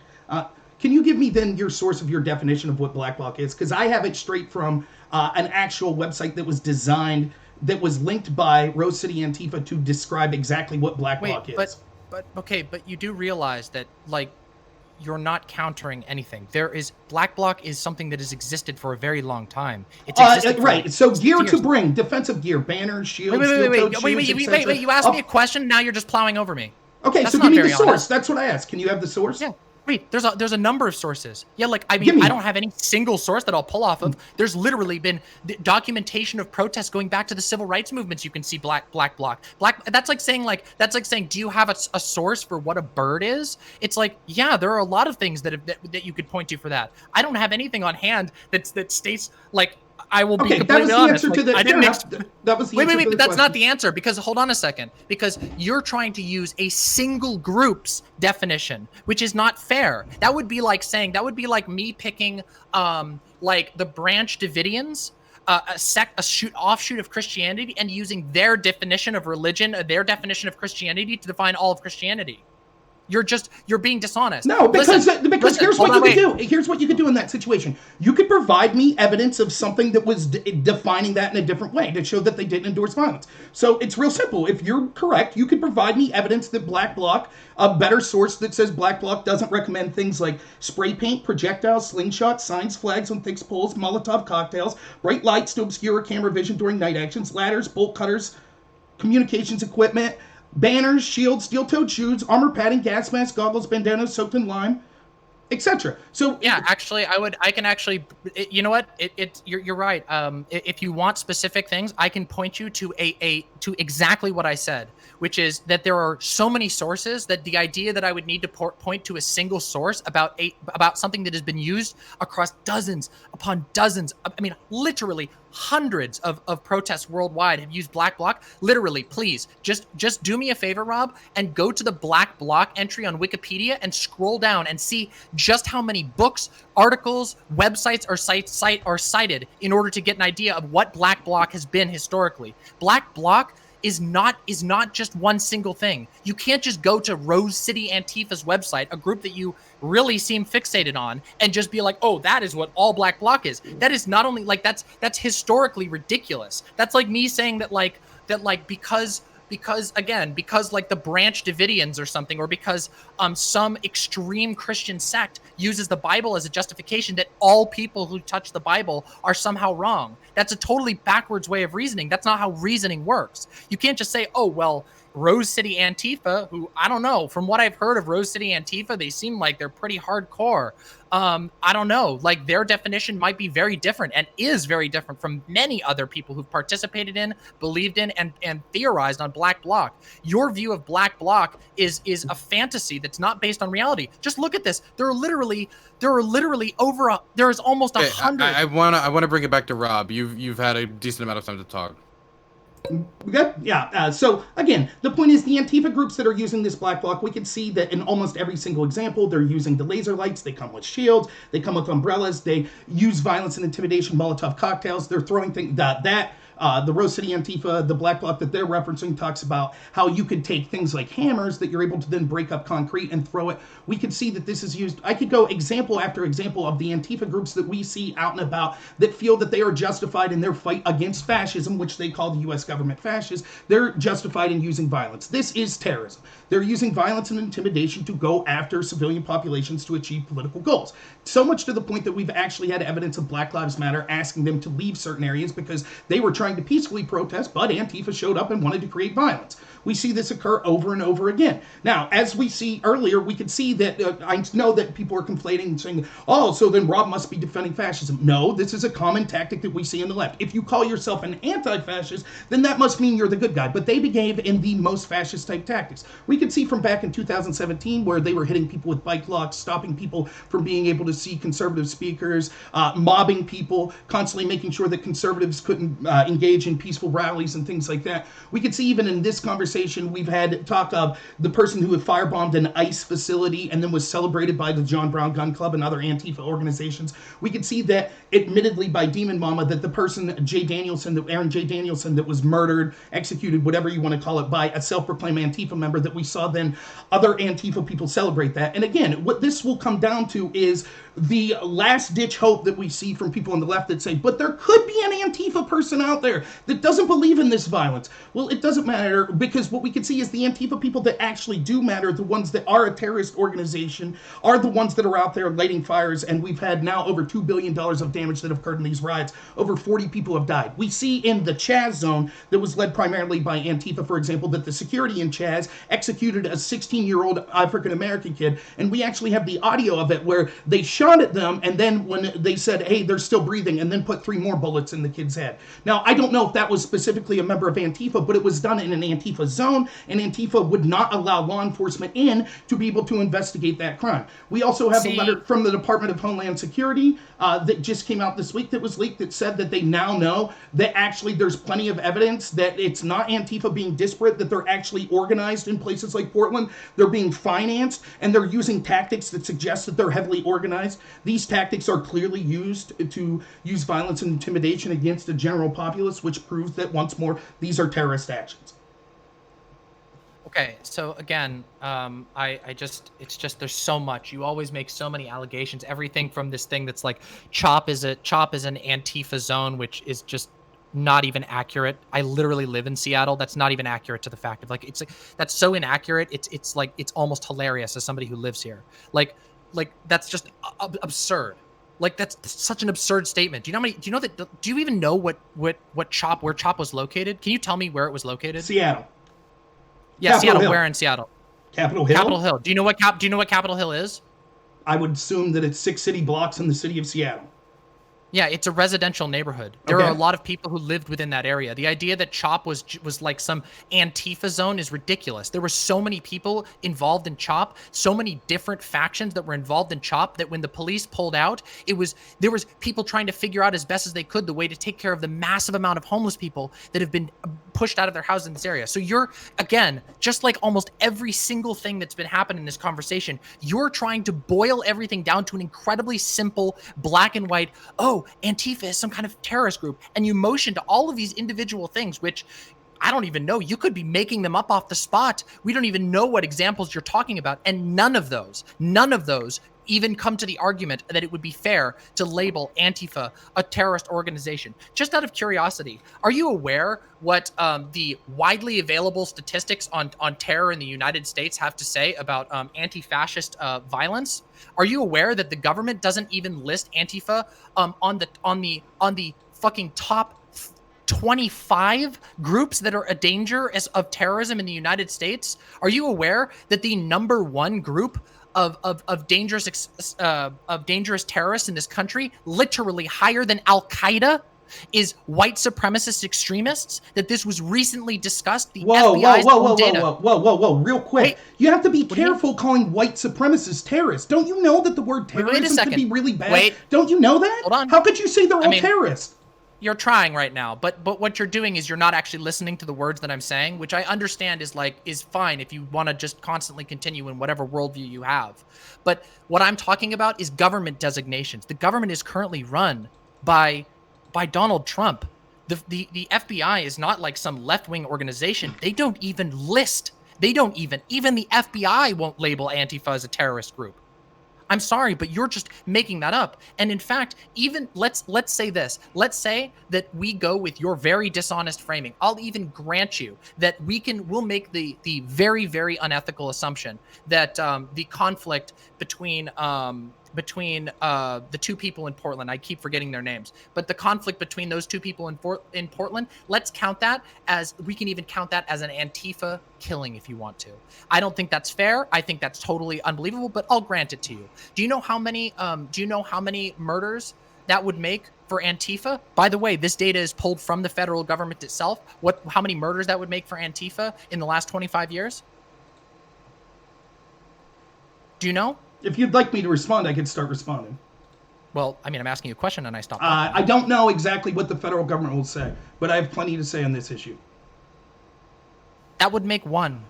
Can you give me then your source of your definition of what Black Bloc is? Because I have it straight from an actual website that was designed, that was linked by Rose City Antifa to describe exactly what Black Bloc is. But you do realize that you're not countering anything. Black Bloc is something that has existed for a very long time. It's existed right. So gear to bring, defensive gear, banners, shields, wait. You asked me a question. Now you're just plowing over me. Okay, so give me the source. That's what I asked. Can you have the source? Yeah. Wait, there's a number of sources. Yeah, like I Give mean, me I don't one. have any single source that I'll pull off of. There's literally been documentation of protests going back to the civil rights movements. You can see black bloc. That's like saying, do you have a source for what a bird is? It's like, yeah, there are a lot of things that you could point to for that. I don't have anything on hand that states like. I will be Okay, that was completely the honest. answer to Like, the. I Fair didn't. enough. That was the answer Wait, to the but that's not question. the answer, because hold on a second, because you're trying to use a single group's definition, which is not fair. That would be like me picking like the Branch Davidians, offshoot of Christianity, and using their definition of religion, their definition of Christianity to define all of Christianity. You're being dishonest. No, because Listen, here's hold what on, you could wait. do. Here's what you could do in that situation. You could provide me evidence of something that was defining that in a different way to show that they didn't endorse violence. So it's real simple. If you're correct, you could provide me evidence that Black Bloc, a better source that says Black Bloc doesn't recommend things like spray paint, projectiles, slingshots, signs, flags on fixed poles, Molotov cocktails, bright lights to obscure camera vision during night actions, ladders, bolt cutters, communications equipment, banners, shields, steel-toed shoes, armor padding, gas masks, goggles, bandanas soaked in lime, etc. So Yeah, actually, I can actually, you know what? You're right. If you want specific things, I can point you to to exactly what I said, which is that there are so many sources that the idea that I would need to point to a single source about something that has been used across dozens upon dozens, I mean, literally hundreds of protests worldwide have used Black Bloc. Literally, please, just do me a favor, Rob, and go to the Black Bloc entry on Wikipedia and scroll down and see just how many books, articles, websites, are cited in order to get an idea of what Black Bloc has been historically. Black Bloc is not just one single thing. You can't just go to Rose City Antifa's website, a group that you really seem fixated on, and just be like, oh, that is what all Black Bloc is. That is not only like that's historically ridiculous. That's like me saying that because like the Branch Davidians or something, or because some extreme Christian sect uses the Bible as a justification, that all people who touch the Bible are somehow wrong. That's a totally backwards way of reasoning. That's not how reasoning works. You can't just say, oh, well, Rose City Antifa, who, I don't know, from what I've heard of Rose City Antifa, they seem like they're pretty hardcore. I don't know, like their definition might be very different, and is very different from many other people who've participated in, believed in, and theorized on Black Bloc. Your view of Black Bloc is a fantasy that's not based on reality. Just look at this. There is almost 100. I wanna bring it back to Rob. You've had a decent amount of time to talk. Good. Yeah. So again, the point is the Antifa groups that are using this Black Bloc, we can see that in almost every single example, they're using the laser lights. They come with shields. They come with umbrellas. They use violence and intimidation, Molotov cocktails. They're throwing things the Rose City Antifa, the Black Bloc that they're referencing, talks about how you could take things like hammers that you're able to then break up concrete and throw it. We could see that this is used. I could go example after example of the Antifa groups that we see out and about that feel that they are justified in their fight against fascism, which they call the U.S. government fascist. They're justified in using violence. This is terrorism. They're using violence and intimidation to go after civilian populations to achieve political goals. So much to the point that we've actually had evidence of Black Lives Matter asking them to leave certain areas because they were trying to peacefully protest, but Antifa showed up and wanted to create violence. We see this occur over and over again. Now, as we see earlier, we could see that, I know that people are conflating and saying, oh, so then Rob must be defending fascism. No, this is a common tactic that we see in the left. If you call yourself an anti-fascist, then that must mean you're the good guy. But they behave in the most fascist type tactics. We could see from back in 2017 where they were hitting people with bike locks, stopping people from being able to see conservative speakers, mobbing people, constantly making sure that conservatives couldn't engage in peaceful rallies and things like that. We could see even in this conversation, we've had talk of the person who had firebombed an ICE facility and then was celebrated by the John Brown Gun Club and other Antifa organizations. We could see that, admittedly by Demonmama, that the person, Aaron J. Danielson, that was murdered, executed, whatever you want to call it, by a self-proclaimed Antifa member, that we saw then other Antifa people celebrate that. And again, what this will come down to is the last ditch hope that we see from people on the left that say, but there could be an Antifa person out there that doesn't believe in this violence. Well, it doesn't matter, because what we can see is the Antifa people that actually do matter, the ones that are a terrorist organization, are the ones that are out there lighting fires, and we've had now over $2 billion of damage that have occurred in these riots. Over 40 people have died. We see in the Chaz zone that was led primarily by Antifa, for example, that the security in Chaz executed a 16-year-old African-American kid, and we actually have the audio of it where they shot at them, and then when they said, hey, they're still breathing, and then put 3 more bullets in the kid's head. Now, I don't know if that was specifically a member of Antifa, but it was done in an Antifa zone, and Antifa would not allow law enforcement in to be able to investigate that crime. We also have a letter from the Department of Homeland Security that just came out this week that was leaked that said that they now know that actually there's plenty of evidence that it's not Antifa being disparate, that they're actually organized in places like Portland. They're being financed, and they're using tactics that suggest that they're heavily organized. These tactics are clearly used to use violence and intimidation against the general populace, which proves that, once more, these are terrorist actions. Okay, so again, it's just there's so much. You always make so many allegations. Everything from this thing that's like Chop is an Antifa zone, which is just not even accurate. I literally live in Seattle. That's not even accurate to the fact of like, it's like, that's so inaccurate. It's like, it's almost hilarious as somebody who lives here. Like that's just absurd. Like that's such an absurd statement. Do you know do you even know where Chop was located? Can you tell me where it was located? Seattle. Yeah, Capitol Seattle. Hill. Where in Seattle? Capitol Hill? Capitol Hill. Do you know what Capitol Hill is? I would assume that it's 6 city blocks in the city of Seattle. Yeah, it's a residential neighborhood. There Okay. are a lot of people who lived within that area. The idea that Chop was like some Antifa zone is ridiculous. There were so many people involved in Chop, so many different factions that were involved in Chop, that when the police pulled out, there was people trying to figure out as best as they could the way to take care of the massive amount of homeless people that have been pushed out of their houses in this area. So you're, again, just like almost every single thing that's been happening in this conversation, you're trying to boil everything down to an incredibly simple black and white, oh, Antifa is some kind of terrorist group, and you motion to all of these individual things, which I don't even know. You could be making them up off the spot. We don't even know what examples you're talking about, and none of those even come to the argument that it would be fair to label Antifa a terrorist organization. Just out of curiosity, are you aware what the widely available statistics on terror in the United States have to say about anti-fascist violence? Are you aware that the government doesn't even list Antifa on the fucking top 25 groups that are a danger of terrorism in the United States? Are you aware that the number one group of dangerous terrorists in this country, literally higher than Al Qaeda, is white supremacist extremists? That this was recently discussed. The FBI's own data. Whoa, real quick. Wait, you have to be careful calling white supremacists terrorists. Don't you know that the word terrorism could be really bad? Wait. Don't you know that? Hold on. How could you say they're all terrorists? You're trying right now, but what you're doing is you're not actually listening to the words that I'm saying, which I understand is fine if you want to just constantly continue in whatever worldview you have. But what I'm talking about is government designations. The government is currently run by Donald Trump. The FBI is not like some left-wing organization. They don't even list. Even the FBI won't label Antifa as a terrorist group. I'm sorry, but you're just making that up. And in fact, even let's say this. Let's say that we go with your very dishonest framing. I'll even grant you that we'll make the very, very unethical assumption that the conflict between the two people in Portland, I keep forgetting their names, but the conflict between those two people in Portland, let's count that as, we can even count that as an Antifa killing if you want to. I don't think that's fair. I think that's totally unbelievable, but I'll grant it to you. Do you know how many murders that would make for Antifa? By the way, this data is pulled from the federal government itself. How many murders that would make for Antifa in the last 25 years? Do you know? If you'd like me to respond, I could start responding. Well, I mean, I'm asking you a question and I stopped. I don't know exactly what the federal government will say, but I have plenty to say on this issue. That would make one.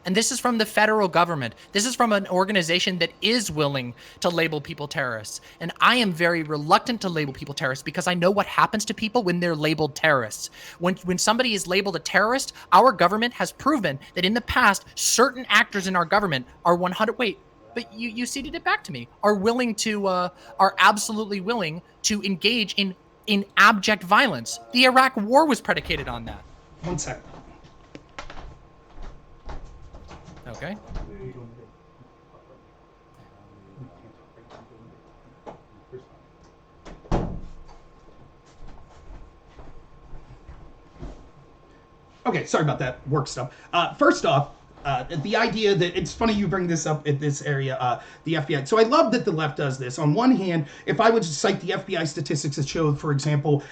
And this is from the federal government. This is from an organization that is willing to label people terrorists. And I am very reluctant to label people terrorists because I know what happens to people when they're labeled terrorists. When somebody is labeled a terrorist, our government has proven that in the past, certain actors in our government are but you ceded it back to me, are absolutely willing to engage in abject violence. The Iraq War was predicated on that. 1 second. Okay. Okay, sorry about that work stuff. First off, the idea that it's funny you bring this up at this area, the FBI. So I love that the left does this. On one hand, if I would cite the FBI statistics that show, for example,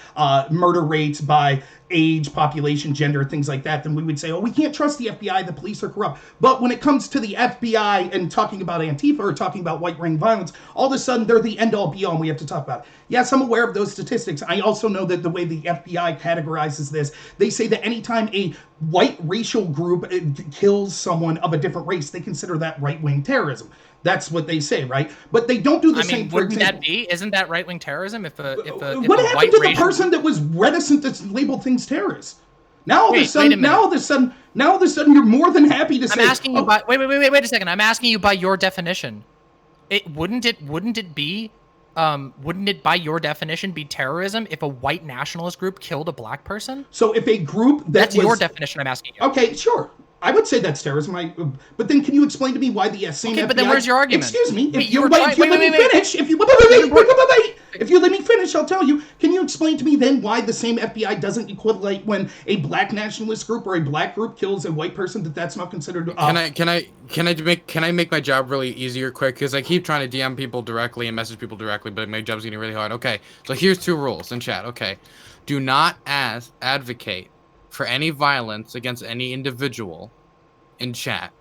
murder rates by age, population, gender, things like that, then we would say, oh, we can't trust the FBI, the police are corrupt. But when it comes to the FBI and talking about Antifa or talking about white ring violence, all of a sudden they're the end all be all and we have to talk about it. Yes, I'm aware of those statistics. I also know that the way the FBI categorizes this, they say that anytime a white racial group kills someone of a different race, they consider that right-wing terrorism. That's what they say, right? But they don't do the same. For example, isn't that right-wing terrorism? If a what happened to the person that was reticent to label things terrorists? Now all of a sudden, you're more than happy to say. I'm asking you by wait a second. I'm asking you by your definition. Wouldn't it by your definition be terrorism if a white nationalist group killed a black person? So if a group that's your definition, I'm asking you. Okay, sure. I would say that's terrorism. But then can you explain to me why the same FBI... but then where's your argument? Excuse me. If you let me finish, I'll tell you. Can you explain to me then why the same FBI doesn't equate when a black nationalist group or a black group kills a white person that's not considered... Can I make my job really easier quick? Because I keep trying to DM people directly and message people directly, but my job's getting really hard. Okay, so here's 2 rules in chat. Okay, do not advocate for any violence against any individual in chat.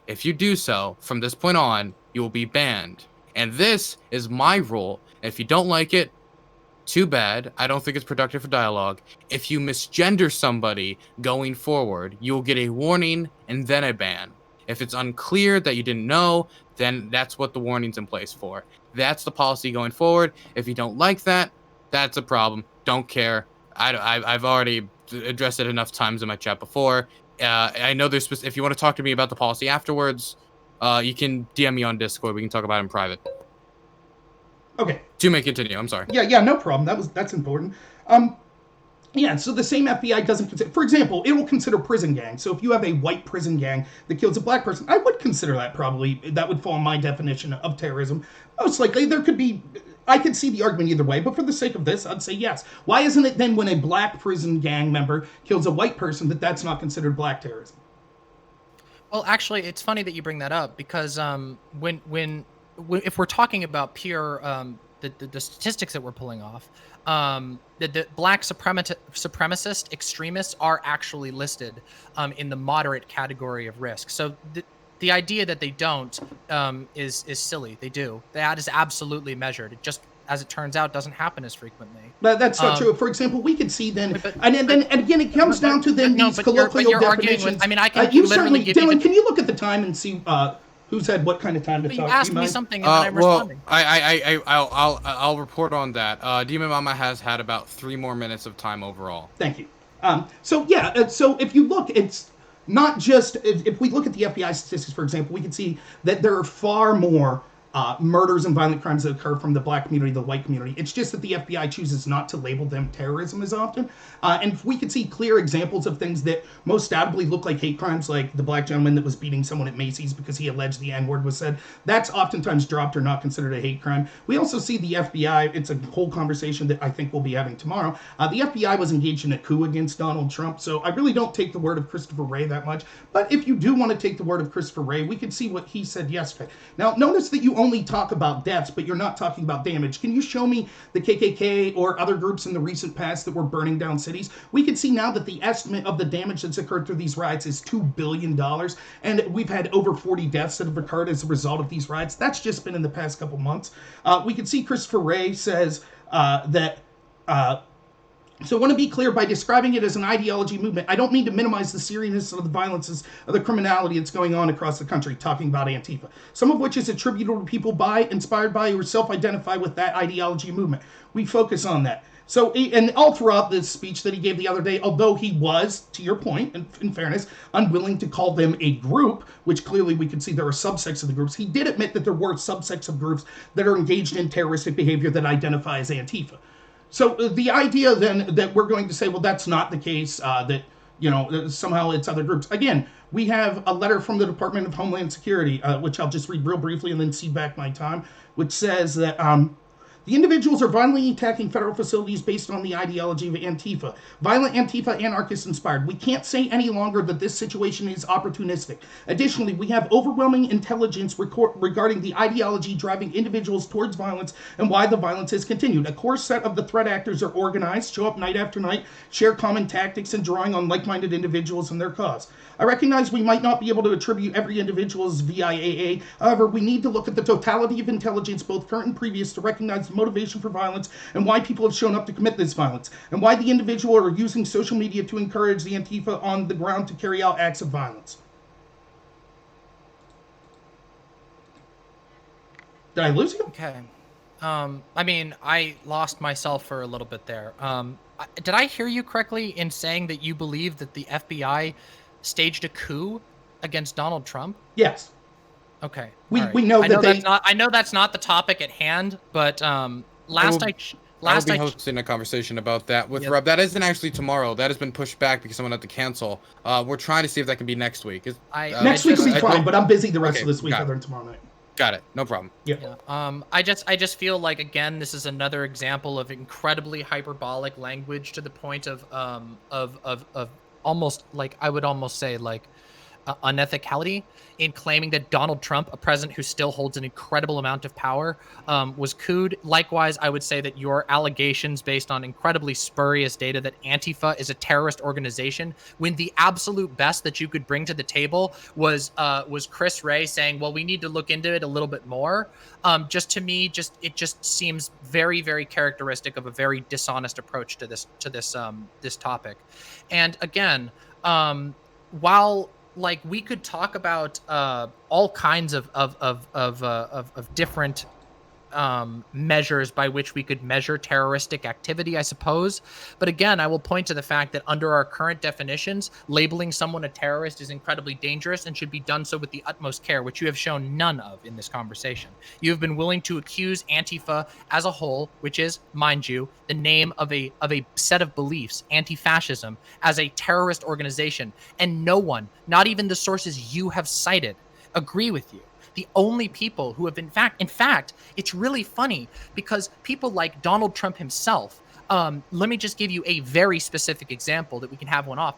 If you do so, from this point on, you will be banned. And this is my rule. If you don't like it, too bad. I don't think it's productive for dialogue. If you misgender somebody going forward, you will get a warning and then a ban. If it's unclear that you didn't know, then that's what the warning's in place for. That's the policy going forward. If you don't like that, that's a problem. Don't care. I've already addressed it enough times in my chat before. I know there's if you want to talk to me about the policy afterwards, you can DM me on Discord. We can talk about it in private. Okay. To make continue. I'm sorry. Yeah, no problem. That's important. Yeah, so the same FBI doesn't consider, for example, it will consider prison gangs. So if you have a white prison gang that kills a black person, I would consider that probably, that would fall in my definition of terrorism. Most likely, there could be, I could see the argument either way, but for the sake of this, I'd say yes. Why isn't it then when a black prison gang member kills a white person that's not considered black terrorism? Well, actually, it's funny that you bring that up because if we're talking about pure the statistics that we're pulling off, the black supremacist extremists are actually listed in the moderate category of risk. So the idea that they don't is silly. They do. That is absolutely measured. It just, as it turns out, doesn't happen as frequently. That's not true. For example, we could see then, and again, it comes down to then these colloquial definitions. I mean, I can literally give Dylan, can you look at the time and see who's had what kind of time to talk? You asked me something and then I'm responding. I'll report on that. demonmama has had about 3 more minutes of time overall. Thank you. So if you look, it's not just, if we look at the FBI statistics, for example, we can see that there are far more murders and violent crimes that occur from the black community, the white community. It's just that the FBI chooses not to label them terrorism as often. And we can see clear examples of things that most doubtably look like hate crimes, like the black gentleman that was beating someone at Macy's because he alleged the N-word was said. That's oftentimes dropped or not considered a hate crime. We also see the FBI, it's a whole conversation that I think we'll be having tomorrow. The FBI was engaged in a coup against Donald Trump, so I really don't take the word of Christopher Wray that much. But if you do want to take the word of Christopher Wray, we can see what he said yesterday. Now, notice that you only talk about deaths, but you're not talking about damage. Can you show me the KKK or other groups in the recent past that were burning down cities? We can see now that the estimate of the damage that's occurred through these riots is $2 billion, and we've had over 40 deaths that have occurred as a result of these riots. That's just been in the past couple months. We can see Christopher Wray says that so I want to be clear, by describing it as an ideology movement, I don't mean to minimize the seriousness of the violences of the criminality that's going on across the country, talking about Antifa, some of which is attributable to people inspired by, or self-identify with that ideology movement. We focus on that. So, and all throughout this speech that he gave the other day, although he was, to your point, in fairness, unwilling to call them a group, which clearly we could see there are subsects of the groups, he did admit that there were subsects of groups that are engaged in terroristic behavior that identify as Antifa. So the idea then that we're going to say, well, that's not the case, that, somehow it's other groups. Again, we have a letter from the Department of Homeland Security, which I'll just read real briefly and then cede back my time, which says that the individuals are violently attacking federal facilities based on the ideology of Antifa. Violent Antifa anarchists inspired. We can't say any longer that this situation is opportunistic. Additionally, we have overwhelming intelligence regarding the ideology driving individuals towards violence and why the violence has continued. A core set of the threat actors are organized, show up night after night, share common tactics, and drawing on like-minded individuals and their cause. I recognize we might not be able to attribute every individual as VIAA. However, we need to look at the totality of intelligence, both current and previous, to recognize the motivation for violence and why people have shown up to commit this violence, and why the individual are using social media to encourage the Antifa on the ground to carry out acts of violence. Did I lose you? Okay. I mean, I lost myself for a little bit there. Did I hear you correctly in saying that you believe that the FBI staged a coup against Donald Trump? Yes. Okay. We know that I know that's not the topic at hand, but I'll be hosting a conversation about that with Rob. That isn't actually tomorrow. That has been pushed back because someone had to cancel. We're trying to see if that can be next week. Next week will be fine, but I'm busy the rest of this week, other than tomorrow night. Got it. No problem. Yeah. I just feel like, again, this is another example of incredibly hyperbolic language to the point of almost, like, I would almost say, like, unethicality in claiming that Donald Trump, a president who still holds an incredible amount of power, was cooed. Likewise, I would say that your allegations based on incredibly spurious data that Antifa is a terrorist organization, when the absolute best that you could bring to the table was Chris Wray saying, well, we need to look into it a little bit more. Just to me, it just seems very, very characteristic of a very dishonest approach to this topic. And again, while, like, we could talk about all kinds of different measures by which we could measure terroristic activity, I suppose. But again, I will point to the fact that under our current definitions, labeling someone a terrorist is incredibly dangerous and should be done so with the utmost care, which you have shown none of in this conversation. You have been willing to accuse Antifa as a whole, which is, mind you, the name of a set of beliefs, anti-fascism, as a terrorist organization. And no one, not even the sources you have cited, agree with you. The only people who have, in fact, it's really funny because people like Donald Trump himself, let me just give you a very specific example that we can have one off.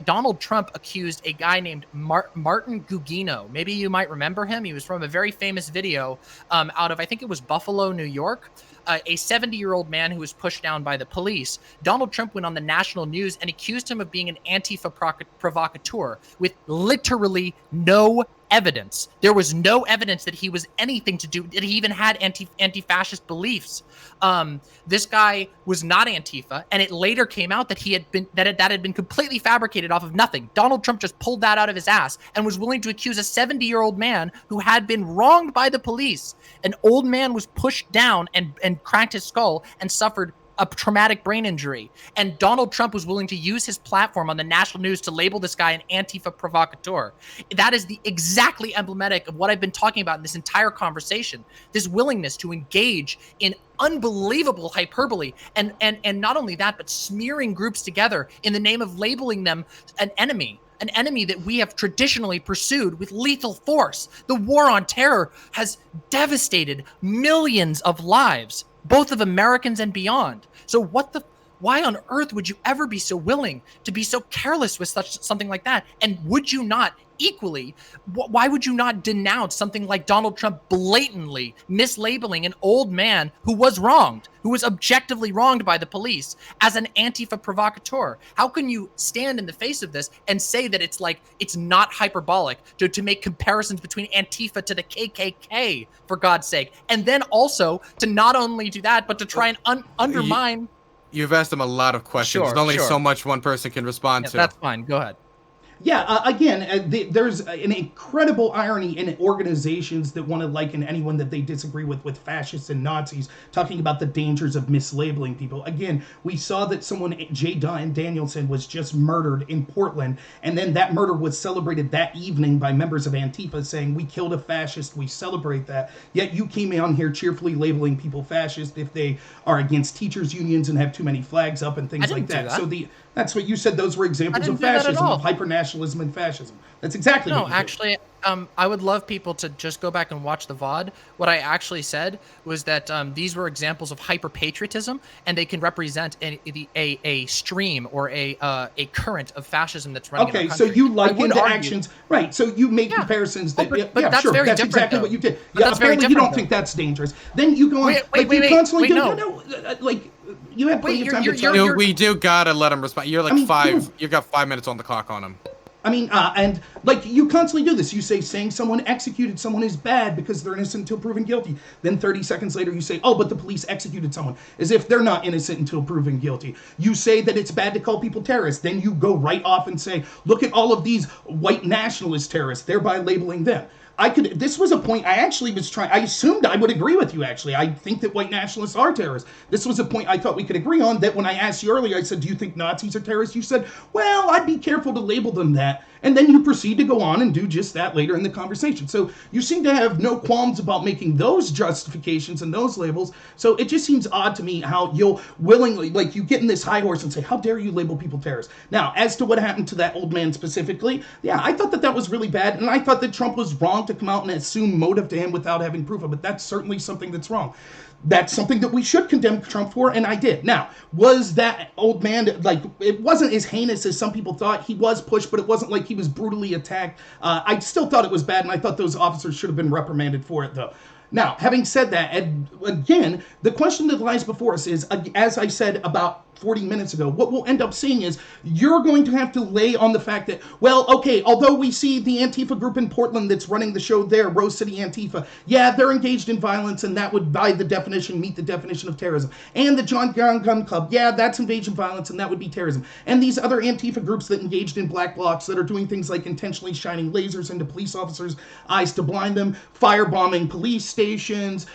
Donald Trump accused a guy named Martin Gugino. Maybe you might remember him. He was from a very famous video out of, I think it was Buffalo, New York. A 70-year-old man who was pushed down by the police. Donald Trump went on the national news and accused him of being an Antifa provocateur with literally no evidence. There was no evidence that he was anything to do, that he even had anti-fascist beliefs. This guy was not Antifa, and it later came out that he had been that had been completely fabricated off of nothing. Donald Trump just pulled that out of his ass and was willing to accuse a 70-year-old man who had been wronged by the police. An old man was pushed down and cracked his skull and suffered a traumatic brain injury. And Donald Trump was willing to use his platform on the national news to label this guy an Antifa provocateur. That is the exactly emblematic of what I've been talking about in this entire conversation. This willingness to engage in unbelievable hyperbole and not only that, but smearing groups together in the name of labeling them an enemy that we have traditionally pursued with lethal force. The war on terror has devastated millions of lives, both of Americans and beyond. So why on earth would you ever be so willing to be so careless with something like that? And would you not equally, why would you not denounce something like Donald Trump blatantly mislabeling an old man who was wronged, who was objectively wronged by the police, as an Antifa provocateur? How can you stand in the face of this and say that it's not hyperbolic to make comparisons between Antifa to the KKK, for God's sake? And then also to not only do that, but to try and undermine. You've asked them a lot of questions. Sure, There's only so much one person can respond to. That's fine. Go ahead. Yeah, again, there's an incredible irony in organizations that want to liken anyone that they disagree with fascists and Nazis, talking about the dangers of mislabeling people. Again, we saw that someone, J. Danielson, was just murdered in Portland, and then that murder was celebrated that evening by members of Antifa saying, we killed a fascist, we celebrate that. Yet you came on here cheerfully labeling people fascist if they are against teachers' unions and have too many flags up and things like that. So that's what you said. Those were examples of fascism, of hypernationalism and fascism. That's exactly what you actually, I would love people to just go back and watch the VOD. What I actually said was that these were examples of hyper-patriotism, and they can represent a stream or a current of fascism that's running in our country. So you liken the actions, right? So you make comparisons that, but that's sure, very that's different, exactly though. what you did. But that's apparently very you don't different, think that's dangerous. Then you go on, like you had plenty of time to tell. We do gotta let him respond. You're like you got 5 minutes on the clock on him. I mean, and like you constantly do this. You say saying someone executed someone is bad because they're innocent until proven guilty. Then 30 seconds later you say, oh, but the police executed someone, as if they're not innocent until proven guilty. You say that it's bad to call people terrorists. Then you go right off and say, look at all of these white nationalist terrorists, thereby labeling them. This was a point I actually was trying, I assumed I would agree with you, actually. I think that white nationalists are terrorists. This was a point I thought we could agree on, that when I asked you earlier, I said, do you think Nazis are terrorists? You said, well, I'd be careful to label them that. And then you proceed to go on and do just that later in the conversation. So you seem to have no qualms about making those justifications and those labels. So it just seems odd to me how you'll willingly, like you get in this high horse and say, how dare you label people terrorists? Now, as to what happened to that old man specifically, yeah, I thought that was really bad. And I thought that Trump was wrong to come out and assume motive to him without having proof of it. That's certainly something that's wrong. That's something that we should condemn Trump for, and I did. Now, was that old man, like, it wasn't as heinous as some people thought. He was pushed, but it wasn't like he was brutally attacked. I still thought it was bad, and I thought those officers should have been reprimanded for it, though. Now, having said that, and again, the question that lies before us is, as I said about 40 minutes ago, what we'll end up seeing is you're going to have to lay on the fact that, well, okay, although we see the Antifa group in Portland that's running the show there, Rose City Antifa, yeah, they're engaged in violence, and that would, by the definition, meet the definition of terrorism. And the John Gun Club, yeah, that's invasion violence, and that would be terrorism. And these other Antifa groups that engaged in black blocs that are doing things like intentionally shining lasers into police officers' eyes to blind them, firebombing police stations,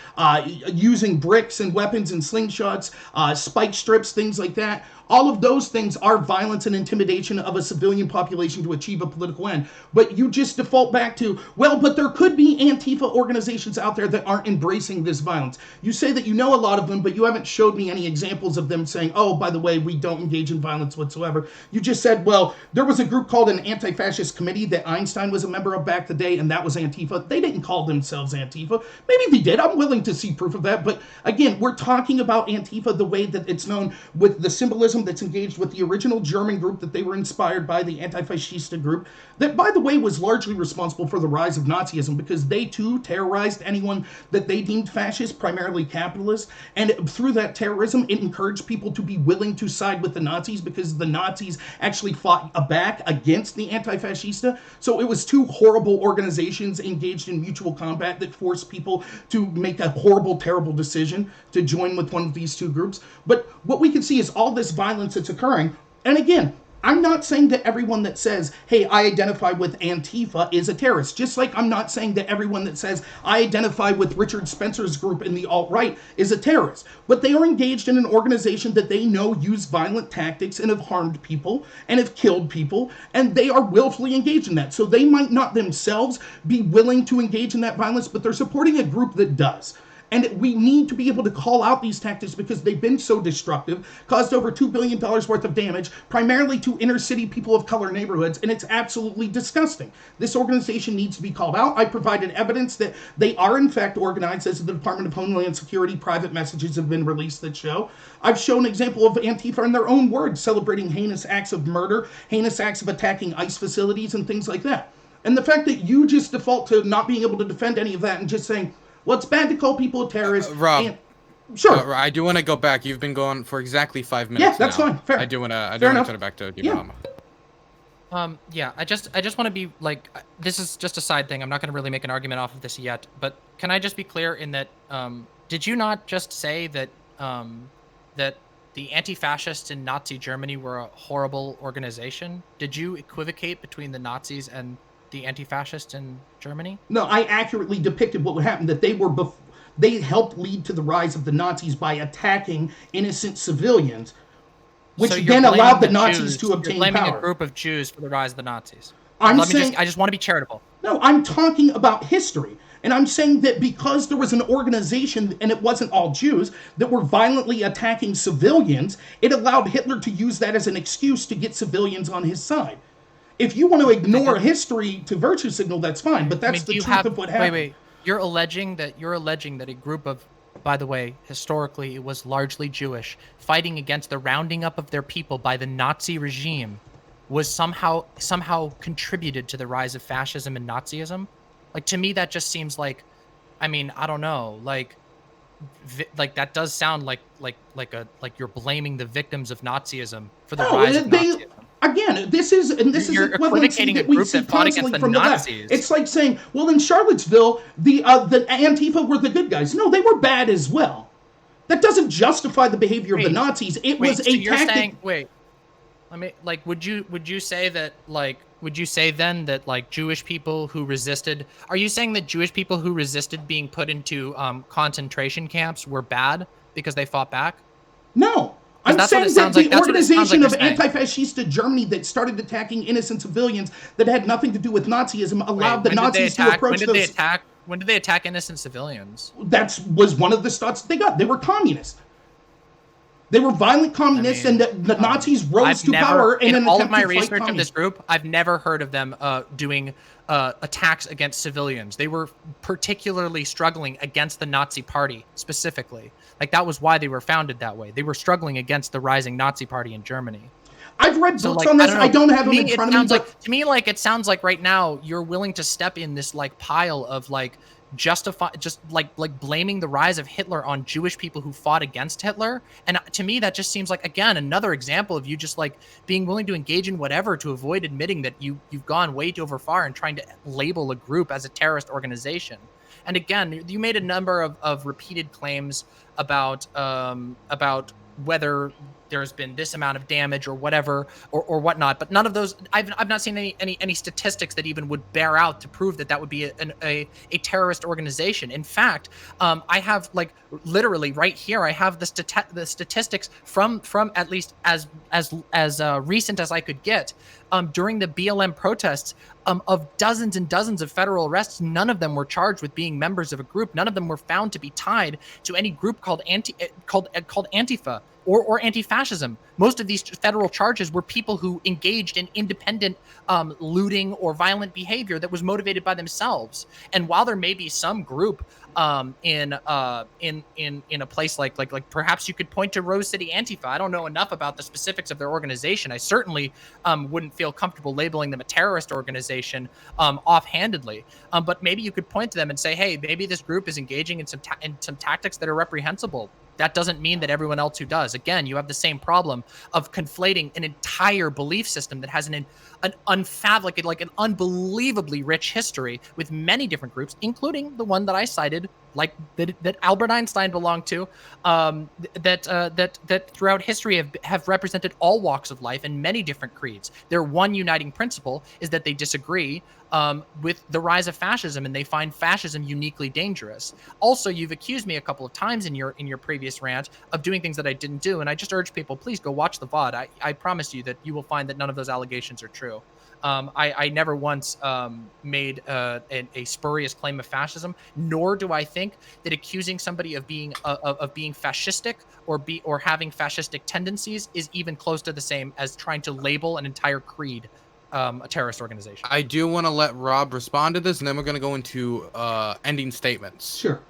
using bricks and weapons and slingshots, spike strips, things like that. All of those things are violence and intimidation of a civilian population to achieve a political end. But you just default back to, well, but there could be Antifa organizations out there that aren't embracing this violence. You say that you know a lot of them, but you haven't showed me any examples of them saying, oh, by the way, we don't engage in violence whatsoever. You just said, well, there was a group called an anti-fascist committee that Einstein was a member of back the day, and that was Antifa. They didn't call themselves Antifa. Maybe they did. I'm willing to see proof of that. But again, we're talking about Antifa the way that it's known, with the symbolism that's engaged with the original German group that they were inspired by, the anti-fascista group, that, by the way, was largely responsible for the rise of Nazism, because they, too, terrorized anyone that they deemed fascist, primarily capitalists, and through that terrorism, it encouraged people to be willing to side with the Nazis, because the Nazis actually fought back against the anti-fascista. So it was two horrible organizations engaged in mutual combat that forced people to make a horrible, terrible decision to join with one of these two groups. But what we can see is all this violence that's occurring. And again, I'm not saying that everyone that says, hey, I identify with Antifa is a terrorist. Just like I'm not saying that everyone that says, I identify with Richard Spencer's group in the alt-right is a terrorist. But they are engaged in an organization that they know use violent tactics and have harmed people and have killed people. And they are willfully engaged in that. So they might not themselves be willing to engage in that violence, but they're supporting a group that does. And we need to be able to call out these tactics because they've been so destructive, caused over $2 billion worth of damage, primarily to inner city people of color neighborhoods, and it's absolutely disgusting. This organization needs to be called out. I provided evidence that they are in fact organized, as the Department of Homeland Security private messages have been released that show. I've shown an example of Antifa in their own words, celebrating heinous acts of murder, heinous acts of attacking ICE facilities, and things like that. And the fact that you just default to not being able to defend any of that and just saying, well, it's bad to call people terrorists. Rob, sure. I do want to go back. You've been going for exactly 5 minutes. Yeah, that's now. fine. Fair. I do want to turn it back to Yeah. Mama. Yeah, I just want to be like, this is just a side thing. I'm not going to really make an argument off of this yet, but can I just be clear in that, did you not just say that, that the anti-fascists in Nazi Germany were a horrible organization. Did you equivocate between the Nazis and the anti-fascists in Germany? No, I accurately depicted what would happen, that they helped lead to the rise of the Nazis by attacking innocent civilians, which So then allowed the Nazis to You're obtain blaming power. a group of Jews for the rise of the Nazis. I just want to be charitable. No, I'm talking about history. And I'm saying that because there was an organization, and it wasn't all Jews, that were violently attacking civilians, it allowed Hitler to use that as an excuse to get civilians on his side. If you want to ignore history to virtue signal, that's fine, but that's the truth of what happened. Wait. You're alleging that a group of, by the way, historically it was largely Jewish, fighting against the rounding up of their people by the Nazi regime was somehow contributed to the rise of fascism and Nazism? Like, to me, that just seems like, I mean, I don't know, like that does sound like you're blaming the victims of Nazism for the rise of Nazism. Again, this is equivalency that we see constantly from the left. It's like saying, well, in Charlottesville, the Antifa were the good guys. No, they were bad as well. That doesn't justify the behavior of the Nazis. It was a tactic. I mean, like, would you say that, like, would you say then that, like, Jewish people who resisted, are you saying that Jewish people who resisted being put into concentration camps were bad because they fought back? No. I'm saying that the organization of anti-fascista Germany that started attacking innocent civilians that had nothing to do with Nazism allowed the Nazis to approach those. When did they attack innocent civilians? That was one of the starts they got. They were communists. They were violent communists, and the Nazis rose to power in an all attempt of my to fight research of this communists. group. I've never heard of them doing attacks against civilians. They were particularly struggling against the Nazi Party specifically. Like, that was why they were founded that way. They were struggling against the rising Nazi Party in Germany. I've read books on this. I don't have them in front of me. To me, like, it sounds like right now you're willing to step in this, like, pile of, like, blaming the rise of Hitler on Jewish people who fought against Hitler. And to me, that just seems like, again, another example of you just, like, being willing to engage in whatever to avoid admitting that you've gone way too far and trying to label a group as a terrorist organization. And again, you made a number of repeated claims about whether there's been this amount of damage or whatever or whatnot, but none of those, I've not seen any statistics that even would bear out to prove that would be a terrorist organization. In fact, I have, like, literally right here, I have the statistics from at least as recent as I could get, during the BLM protests, of dozens and dozens of federal arrests. None of them were charged with being members of a group. None of them were found to be tied to any group called Antifa or anti-fascism. Most of these federal charges were people who engaged in independent looting or violent behavior that was motivated by themselves. And while there may be some group in a place like perhaps you could point to Rose City Antifa. I don't know enough about the specifics of their organization. I certainly wouldn't feel comfortable labeling them a terrorist organization offhandedly. But maybe you could point to them and say, hey, maybe this group is engaging in some tactics that are reprehensible. That doesn't mean that everyone else who does. Again, you have the same problem of conflating an entire belief system that has an unbelievably rich history with many different groups, including the one that I cited, like that Albert Einstein belonged to, that throughout history have represented all walks of life and many different creeds. Their one uniting principle is that they disagree with the rise of fascism, and they find fascism uniquely dangerous. Also, you've accused me a couple of times in your previous rant of doing things that I didn't do, and I just urge people, please go watch the VOD. I promise you that you will find that none of those allegations are true. I never once made a spurious claim of fascism, nor do I think that accusing somebody of being fascistic or having fascistic tendencies is even close to the same as trying to label an entire creed a terrorist organization. I do want to let Rob respond to this, and then we're going to go into ending statements. Sure.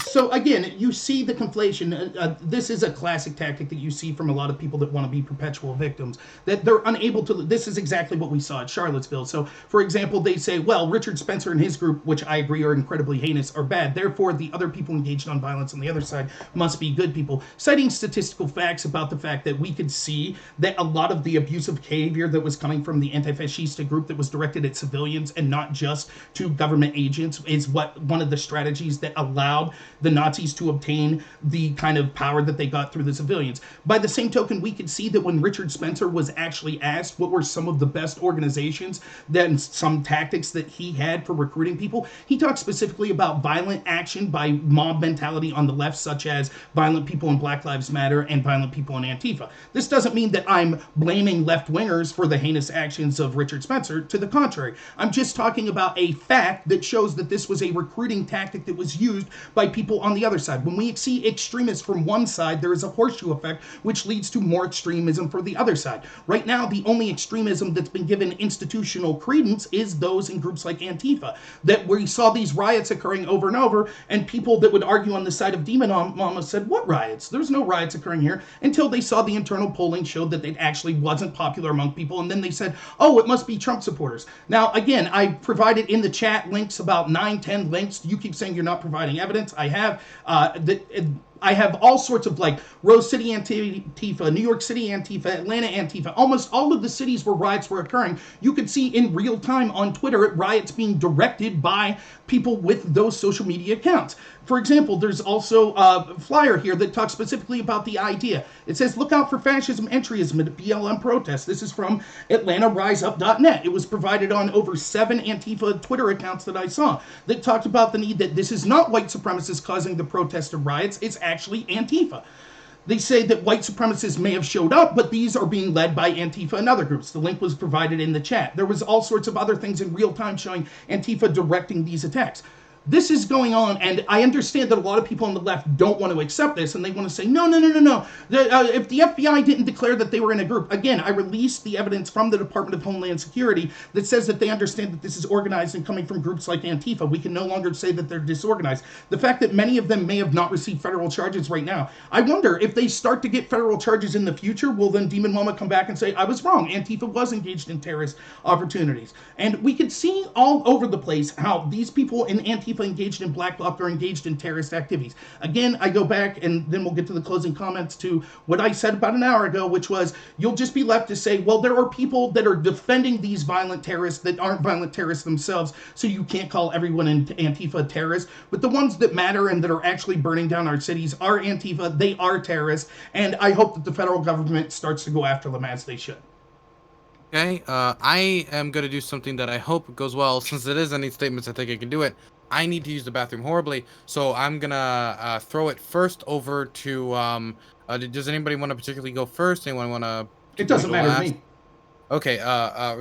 So again, you see the conflation. This is a classic tactic that you see from a lot of people that want to be perpetual victims, that they're unable to. This is exactly what we saw at Charlottesville. So, for example, they say, well, Richard Spencer and his group, which I agree are incredibly heinous, are bad. Therefore, the other people engaged on violence on the other side must be good people, citing statistical facts about the fact that we could see that a lot of the abusive behavior that was coming from the anti-fascista group that was directed at civilians and not just to government agents is one of the strategies that allowed allowed the Nazis to obtain the kind of power that they got through the civilians. By the same token, we could see that when Richard Spencer was actually asked what were some of the best organizations, then some tactics that he had for recruiting people, he talked specifically about violent action by mob mentality on the left, such as violent people in Black Lives Matter and violent people in Antifa. This doesn't mean that I'm blaming left-wingers for the heinous actions of Richard Spencer. To the contrary, I'm just talking about a fact that shows that this was a recruiting tactic that was used by people on the other side. When we see extremists from one side, there is a horseshoe effect, which leads to more extremism for the other side. Right now, the only extremism that's been given institutional credence is those in groups like Antifa, that we saw these riots occurring over and over, and people that would argue on the side of Demon Mama said, what riots? There's no riots occurring here, until they saw the internal polling showed that it actually wasn't popular among people, and then they said, oh, it must be Trump supporters. Now, again, I provided in the chat links, about 9-10 links. You keep saying you're not providing evidence. I have. I have all sorts of, like, Rose City Antifa, New York City Antifa, Atlanta Antifa, almost all of the cities where riots were occurring. You could see in real time on Twitter riots being directed by people with those social media accounts. For example, there's also a flyer here that talks specifically about the idea. It says, look out for fascism entryism at BLM protests. This is from AtlantaRiseUp.net. It was provided on over 7 Antifa Twitter accounts that I saw that talked about the need that this is not white supremacists causing the protest or riots. It's actually Antifa. They say that white supremacists may have showed up, but these are being led by Antifa and other groups. The link was provided in the chat. There was all sorts of other things in real time showing Antifa directing these attacks. This is going on, and I understand that a lot of people on the left don't want to accept this, and they want to say, no. If the FBI didn't declare that they were in a group, again, I released the evidence from the Department of Homeland Security that says that they understand that this is organized and coming from groups like Antifa. We can no longer say that they're disorganized. The fact that many of them may have not received federal charges right now, I wonder if they start to get federal charges in the future, will then Demon Mama come back and say, I was wrong, Antifa was engaged in terrorist opportunities. And we could see all over the place how these people in Antifa engaged in Black Bloc are engaged in terrorist activities. Again, I go back, and then we'll get to the closing comments, to what I said about an hour ago, which was, you'll just be left to say, well, there are people that are defending these violent terrorists that aren't violent terrorists themselves, so you can't call everyone in Antifa terrorists. But the ones that matter and that are actually burning down our cities are Antifa. They are terrorists, and I hope that the federal government starts to go after them as they should. Okay, I am going to do something that I hope goes well. Since it is any statements, I think I can do it. I need to use the bathroom horribly, so I'm going to throw it first over to... does anybody want to particularly go first? Anyone want to... It doesn't matter to me. Okay,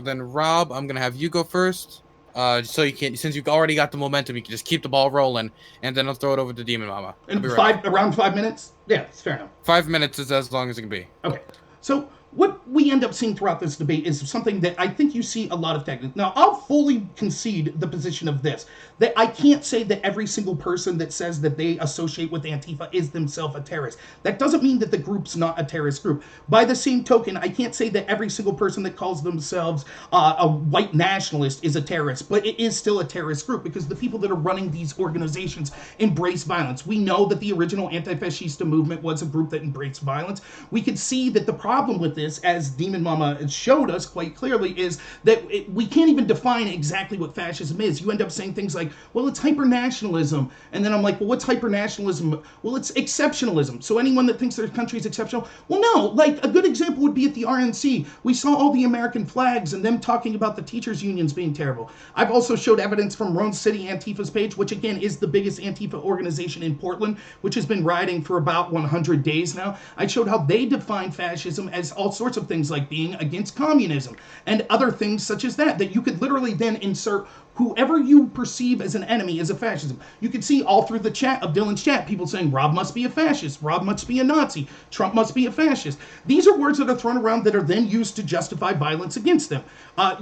then Rob, I'm going to have you go first. So you can, since you've already got the momentum, you can just keep the ball rolling, and then I'll throw it over to Demon Mama. And around 5 minutes? Yeah, it's fair enough. 5 minutes is as long as it can be. Okay, so what we end up seeing throughout this debate is something that I think you see a lot of techniques. Now, I'll fully concede the position of this, that I can't say that every single person that says that they associate with Antifa is themselves a terrorist. That doesn't mean that the group's not a terrorist group. By the same token, I can't say that every single person that calls themselves a white nationalist is a terrorist, but it is still a terrorist group because the people that are running these organizations embrace violence. We know that the original anti-fascista movement was a group that embraced violence. We could see that the problem with this, as Demon Mama showed us quite clearly, is that we can't even define exactly what fascism is. You end up saying things like, well, it's hyper-nationalism. And then I'm like, well, what's hyper-nationalism? Well, it's exceptionalism. So anyone that thinks their country is exceptional, well, no. Like, a good example would be at the RNC. We saw all the American flags and them talking about the teachers' unions being terrible. I've also showed evidence from Rose City Antifa's page, which, again, is the biggest Antifa organization in Portland, which has been rioting for about 100 days now. I showed how they define fascism as all sorts of things like being against communism and other things such as that you could literally then insert whoever you perceive as an enemy as a fascism. You could see all through the chat of Dylan's chat, people saying Rob must be a fascist, Rob must be a Nazi, Trump must be a fascist. These are words that are thrown around that are then used to justify violence against them.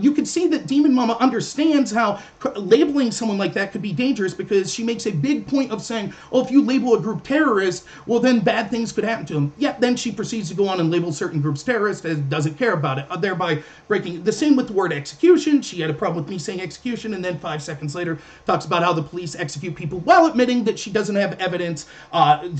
You could see that Demon Mama understands how labeling someone like that could be dangerous, because she makes a big point of saying, oh, if you label a group terrorist, well, then bad things could happen to them. Yet then she proceeds to go on and label certain groups terrorist and doesn't care about it, thereby breaking. The same with the word execution. She had a problem with me saying execution, and then 5 seconds later talks about how the police execute people while admitting that she doesn't have evidence.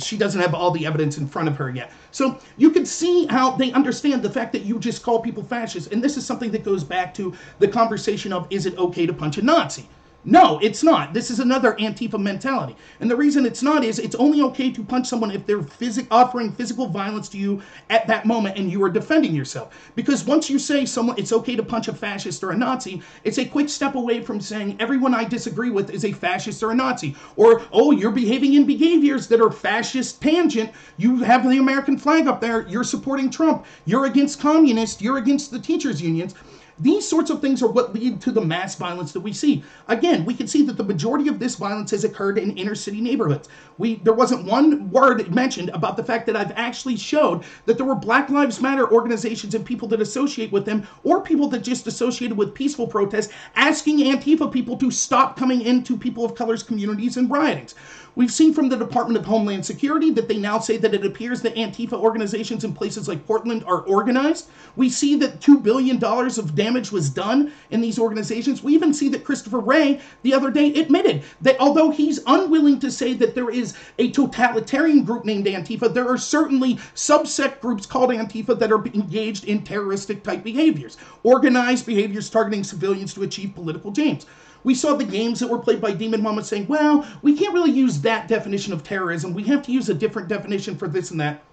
She doesn't have all the evidence in front of her yet. So you can see how they understand the fact that you just call people fascists. And this is something that goes back to the conversation of, is it okay to punch a Nazi? No, it's not. This is another Antifa mentality. And the reason it's not is it's only okay to punch someone if they're offering physical violence to you at that moment and you are defending yourself. Because once you say someone it's okay to punch a fascist or a Nazi, it's a quick step away from saying everyone I disagree with is a fascist or a Nazi. Or, oh, you're behaving in behaviors that are fascist tangent. You have the American flag up there. You're supporting Trump. You're against communists. You're against the teachers' unions. These sorts of things are what lead to the mass violence that we see. Again, we can see that the majority of this violence has occurred in inner city neighborhoods. There wasn't one word mentioned about the fact that I've actually showed that there were Black Lives Matter organizations and people that associate with them, or people that just associated with peaceful protests, asking Antifa people to stop coming into people of color's communities and riotings. We've seen from the Department of Homeland Security that they now say that it appears that Antifa organizations in places like Portland are organized. We see that $2 billion of damage was done in these organizations. We even see that Christopher Wray the other day admitted that although he's unwilling to say that there is a totalitarian group named Antifa, there are certainly subsect groups called Antifa that are engaged in terroristic type behaviors, organized behaviors targeting civilians to achieve political gains. We saw the games that were played by demonmama saying, well, we can't really use that definition of terrorism. We have to use a different definition for this and that.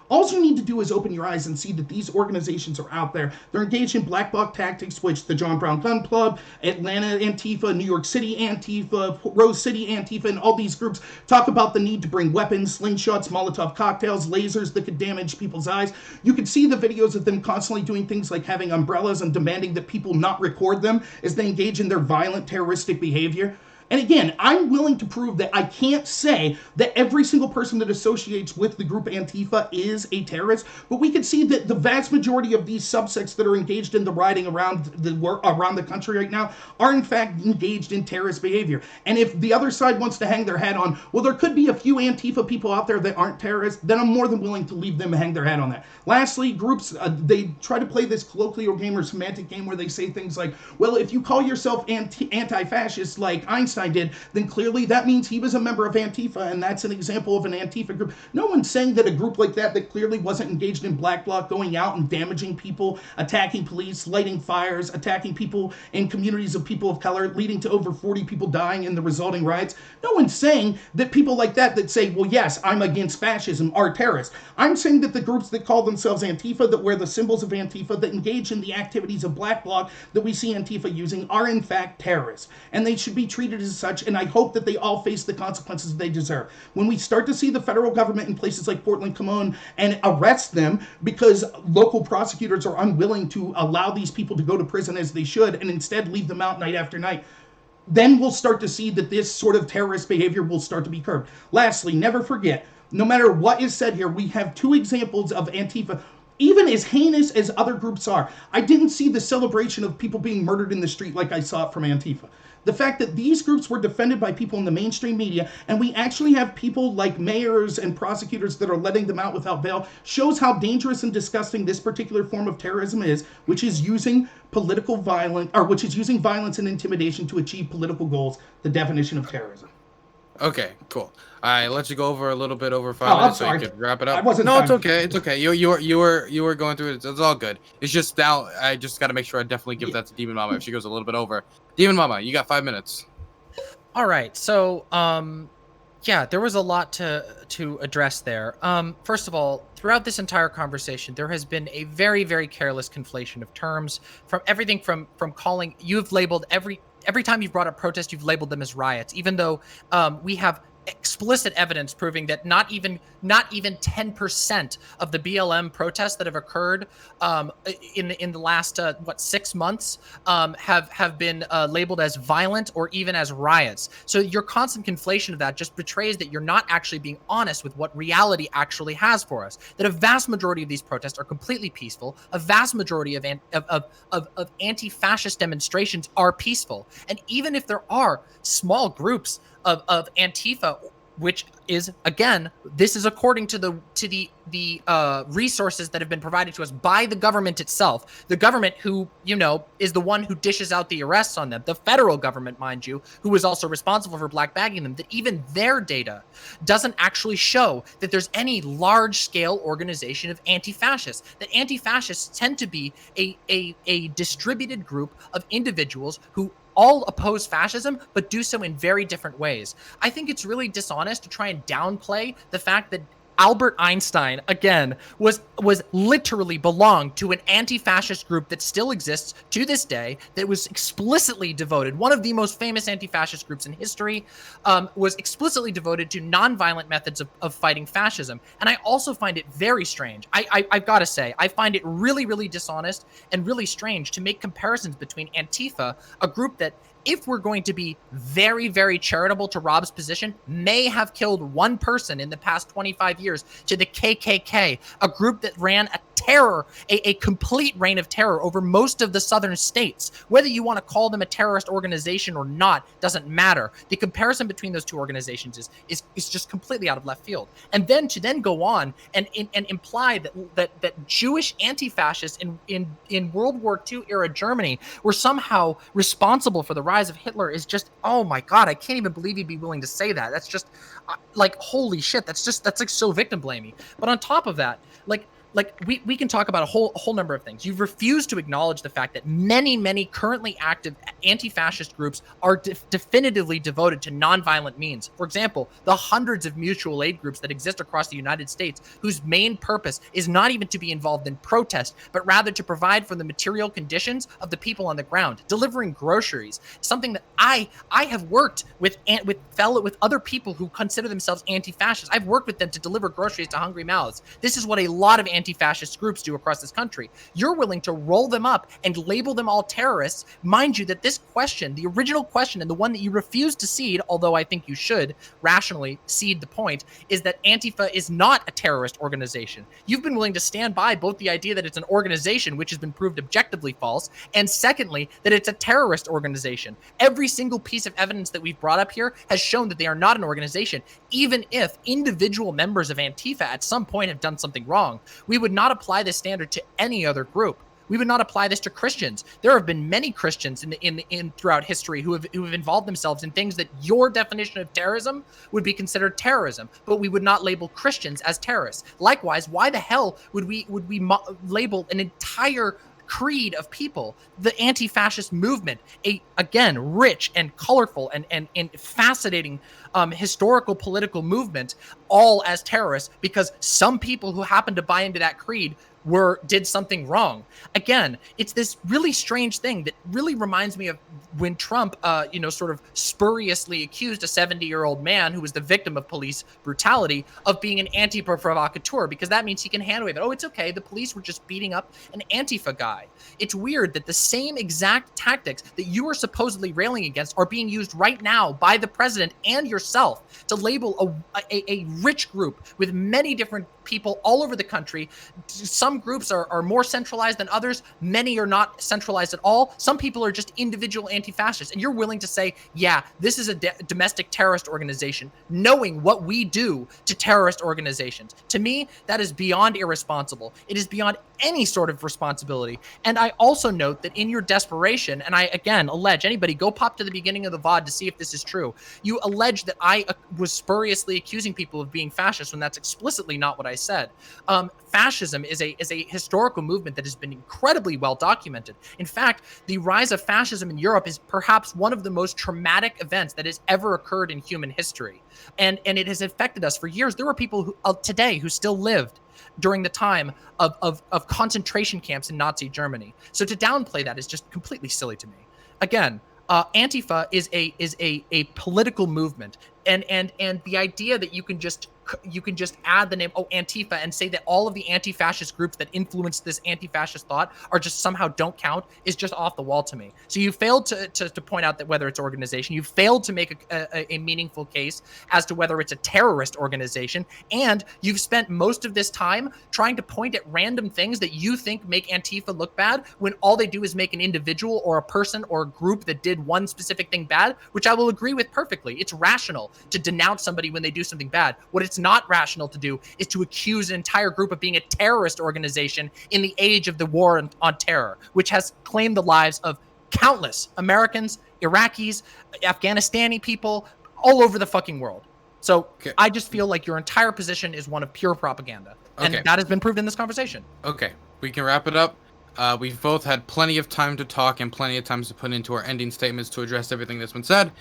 All you need to do is open your eyes and see that these organizations are out there. They're engaged in black bloc tactics, which the John Brown Gun Club, Atlanta Antifa, New York City Antifa, Rose City Antifa, and all these groups talk about the need to bring weapons, slingshots, Molotov cocktails, lasers that could damage people's eyes. You can see the videos of them constantly doing things like having umbrellas and demanding that people not record them as they engage in their violent terroristic behavior. And again, I'm willing to prove that I can't say that every single person that associates with the group Antifa is a terrorist, but we can see that the vast majority of these subsects that are engaged in the rioting around the country right now are in fact engaged in terrorist behavior. And if the other side wants to hang their hat on, well, there could be a few Antifa people out there that aren't terrorists, then I'm more than willing to leave them hang their hat on that. Lastly, groups, they try to play this colloquial game or semantic game where they say things like, well, if you call yourself anti-fascist like Einstein did, then clearly that means he was a member of Antifa, and that's an example of an Antifa group. No one's saying that a group like that clearly wasn't engaged in black bloc, going out and damaging people, attacking police, lighting fires, attacking people in communities of people of color, leading to over 40 people dying in the resulting riots. No one's saying that people like that say, well, yes, I'm against fascism, are terrorists. I'm saying that the groups that call themselves Antifa, that wear the symbols of Antifa, that engage in the activities of black bloc that we see Antifa using, are in fact terrorists, and they should be treated as such, and I hope that they all face the consequences they deserve. When we start to see the federal government in places like Portland come on and arrest them because local prosecutors are unwilling to allow these people to go to prison as they should and instead leave them out night after night, then we'll start to see that this sort of terrorist behavior will start to be curbed. Lastly, never forget, no matter what is said here, we have two examples of Antifa. Even as heinous as other groups are, I didn't see the celebration of people being murdered in the street like I saw it from Antifa. The fact that these groups were defended by people in the mainstream media, and we actually have people like mayors and prosecutors that are letting them out without bail, shows how dangerous and disgusting this particular form of terrorism is, which is using using violence and intimidation to achieve political goals, the definition of terrorism. Okay, cool. I let you go over a little bit over 5 minutes so you could wrap it up. No, it's okay. It's okay. You were going through it. It's all good. It's just now I just got to make sure I definitely give that to demonmama if she goes a little bit over. demonmama, you got 5 minutes. All right. So, yeah, there was a lot to address there. First of all, throughout this entire conversation, there has been a very, very careless conflation of terms from everything from calling. You've labeled every time you've brought up protest, you've labeled them as riots, even though we have explicit evidence proving that not even 10% of the BLM protests that have occurred in the last 6 months have been labeled as violent or even as riots. So your constant conflation of that just betrays that you're not actually being honest with what reality actually has for us. That a vast majority of these protests are completely peaceful. A vast majority of anti-fascist demonstrations are peaceful, and even if there are small groups of Antifa, which is, again, this is according to the resources that have been provided to us by the government itself. The government who, is the one who dishes out the arrests on them. The federal government, mind you, who is also responsible for black bagging them, that even their data doesn't actually show that there's any large-scale organization of anti-fascists. That anti-fascists tend to be a distributed group of individuals who all oppose fascism, but do so in very different ways. I think it's really dishonest to try and downplay the fact that Albert Einstein, again, was literally belonged to an anti-fascist group that still exists to this day, that was explicitly devoted, one of the most famous anti-fascist groups in history, was explicitly devoted to nonviolent methods of fighting fascism. And I also find it very strange. I've got to say, I find it really, really dishonest and really strange to make comparisons between Antifa, a group that, if we're going to be very, very charitable to Rob's position, may have killed one person in the past 25 years, to the KKK, a group that ran a terror, a complete reign of terror over most of the southern states. Whether you want to call them a terrorist organization or not doesn't matter. The comparison between those two organizations is just completely out of left field. And then to then go on and imply that Jewish anti-fascists in World War II era Germany were somehow responsible for the rise of Hitler is just, oh my God, I can't even believe he'd be willing to say that. That's just like, holy shit. That's like so victim blaming. But on top of that, we can talk about a whole number of things. You've refused to acknowledge the fact that many currently active anti-fascist groups are definitively devoted to nonviolent means. For example, the hundreds of mutual aid groups that exist across the United States, whose main purpose is not even to be involved in protest, but rather to provide for the material conditions of the people on the ground, delivering groceries. Something that I have worked with other people who consider themselves anti-fascist. I've worked with them to deliver groceries to hungry mouths. This is what a lot of anti-fascist groups do across this country. You're willing to roll them up and label them all terrorists. Mind you that this question, the original question, and the one that you refuse to cede, although I think you should rationally cede the point, is that Antifa is not a terrorist organization. You've been willing to stand by both the idea that it's an organization, which has been proved objectively false, and secondly, that it's a terrorist organization. Every single piece of evidence that we've brought up here has shown that they are not an organization, even if individual members of Antifa at some point have done something wrong. We would not apply this standard to any other group. We would not apply this to Christians. There have been many Christians in throughout history who have involved themselves in things that your definition of terrorism would be considered terrorism, but we would not label Christians as terrorists. Likewise, why the hell would we label an entire creed of people, the anti-fascist movement, a, again, rich and colorful and fascinating historical political movement, all as terrorists because some people who happen to buy into that creed did something wrong. Again, it's this really strange thing that really reminds me of when Trump, sort of spuriously accused a 70-year-old man who was the victim of police brutality of being an Antifa provocateur, because that means he can hand wave it. Oh, it's okay. The police were just beating up an Antifa guy. It's weird that the same exact tactics that you are supposedly railing against are being used right now by the president and yourself to label a rich group with many different people all over the country. Some groups are more centralized than others. Many are not centralized at all. Some people are just individual anti-fascists. And you're willing to say, yeah, this is a domestic terrorist organization, knowing what we do to terrorist organizations. To me, that is beyond irresponsible. It is beyond any sort of responsibility. And I also note that in your desperation, and I, again, allege, anybody go pop to the beginning of the VOD to see if this is true. You allege that I was spuriously accusing people of being fascist when that's explicitly not what I said. Fascism is a historical movement that has been incredibly well documented. In fact, the rise of fascism in Europe is perhaps one of the most traumatic events that has ever occurred in human history. And it has affected us for years. There are people who today who still lived during the time of concentration camps in Nazi Germany. So to downplay that is just completely silly to me. Again, Antifa is a political movement, and the idea that you can just add the name Antifa and say that all of the anti-fascist groups that influence this anti-fascist thought are just somehow don't count is just off the wall to me. So you failed to point out that whether it's organization, you failed to make a meaningful case as to whether it's a terrorist organization, and you've spent most of this time trying to point at random things that you think make Antifa look bad when all they do is make an individual or a person or a group that did one specific thing bad, which I will agree with perfectly. It's rational to denounce somebody when they do something bad. What it's not rational to do is to accuse an entire group of being a terrorist organization in the age of the war on terror, which has claimed the lives of countless Americans, Iraqis, Afghanistani people all over the fucking world. So okay. I just feel like your entire position is one of pure propaganda. And that has been proved in this conversation. Okay, we can wrap it up. We've both had plenty of time to talk and plenty of time to put into our ending statements to address everything that's been said.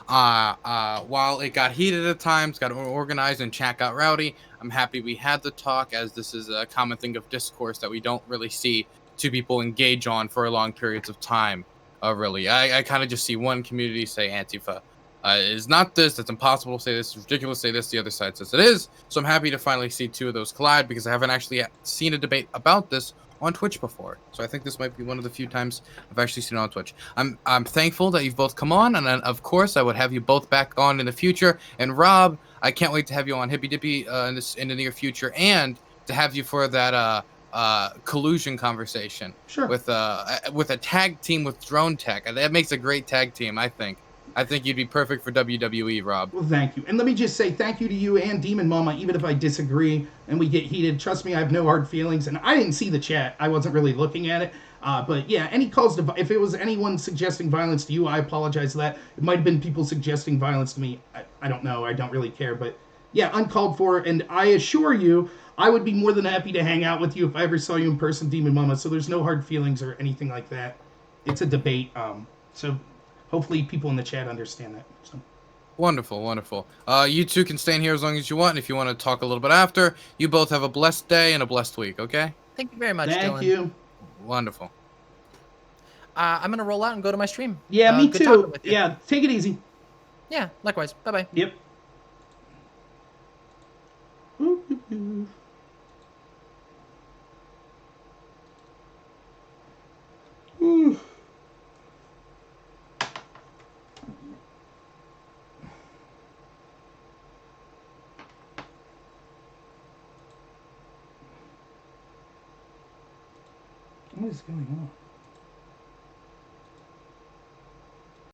While it got heated at times, got organized, and chat got rowdy, I'm happy we had the talk, as this is a common thing of discourse that we don't really see two people engage on for long periods of time. Really, I kind of just see one community say Antifa. It is not this. It's impossible to say this. It's ridiculous to say this. The other side says it is. So I'm happy to finally see two of those collide, because I haven't actually seen a debate about this on Twitch before. So I think this might be one of the few times I've actually seen it on Twitch. I'm thankful that you've both come on, and then, of course, I would have you both back on in the future. And Rob, I can't wait to have you on Hippy Dippy in the near future, and to have you for that collusion conversation Sure. with a tag team with Drone Tech. That makes a great tag team, I think. I think you'd be perfect for WWE, Rob. Well, thank you. And let me just say thank you to you and Demon Mama, even if I disagree and we get heated. Trust me, I have no hard feelings. And I didn't see the chat. I wasn't really looking at it. But yeah, any calls to, if it was anyone suggesting violence to you, I apologize for that. It might have been people suggesting violence to me. I don't know. I don't really care. But yeah, uncalled for. And I assure you, I would be more than happy to hang out with you if I ever saw you in person, Demon Mama. So there's no hard feelings or anything like that. It's a debate. So hopefully people in the chat understand that. So. Wonderful, wonderful. You two can stay in here as long as you want. And if you want to talk a little bit after, you both have a blessed day and a blessed week, okay? Thank you very much, Thank Dylan. you. Wonderful. I'm gonna roll out and go to my stream. Yeah, me good too. talking with you. Yeah, take it easy. Yeah, likewise. Bye bye. Yep. What is going on?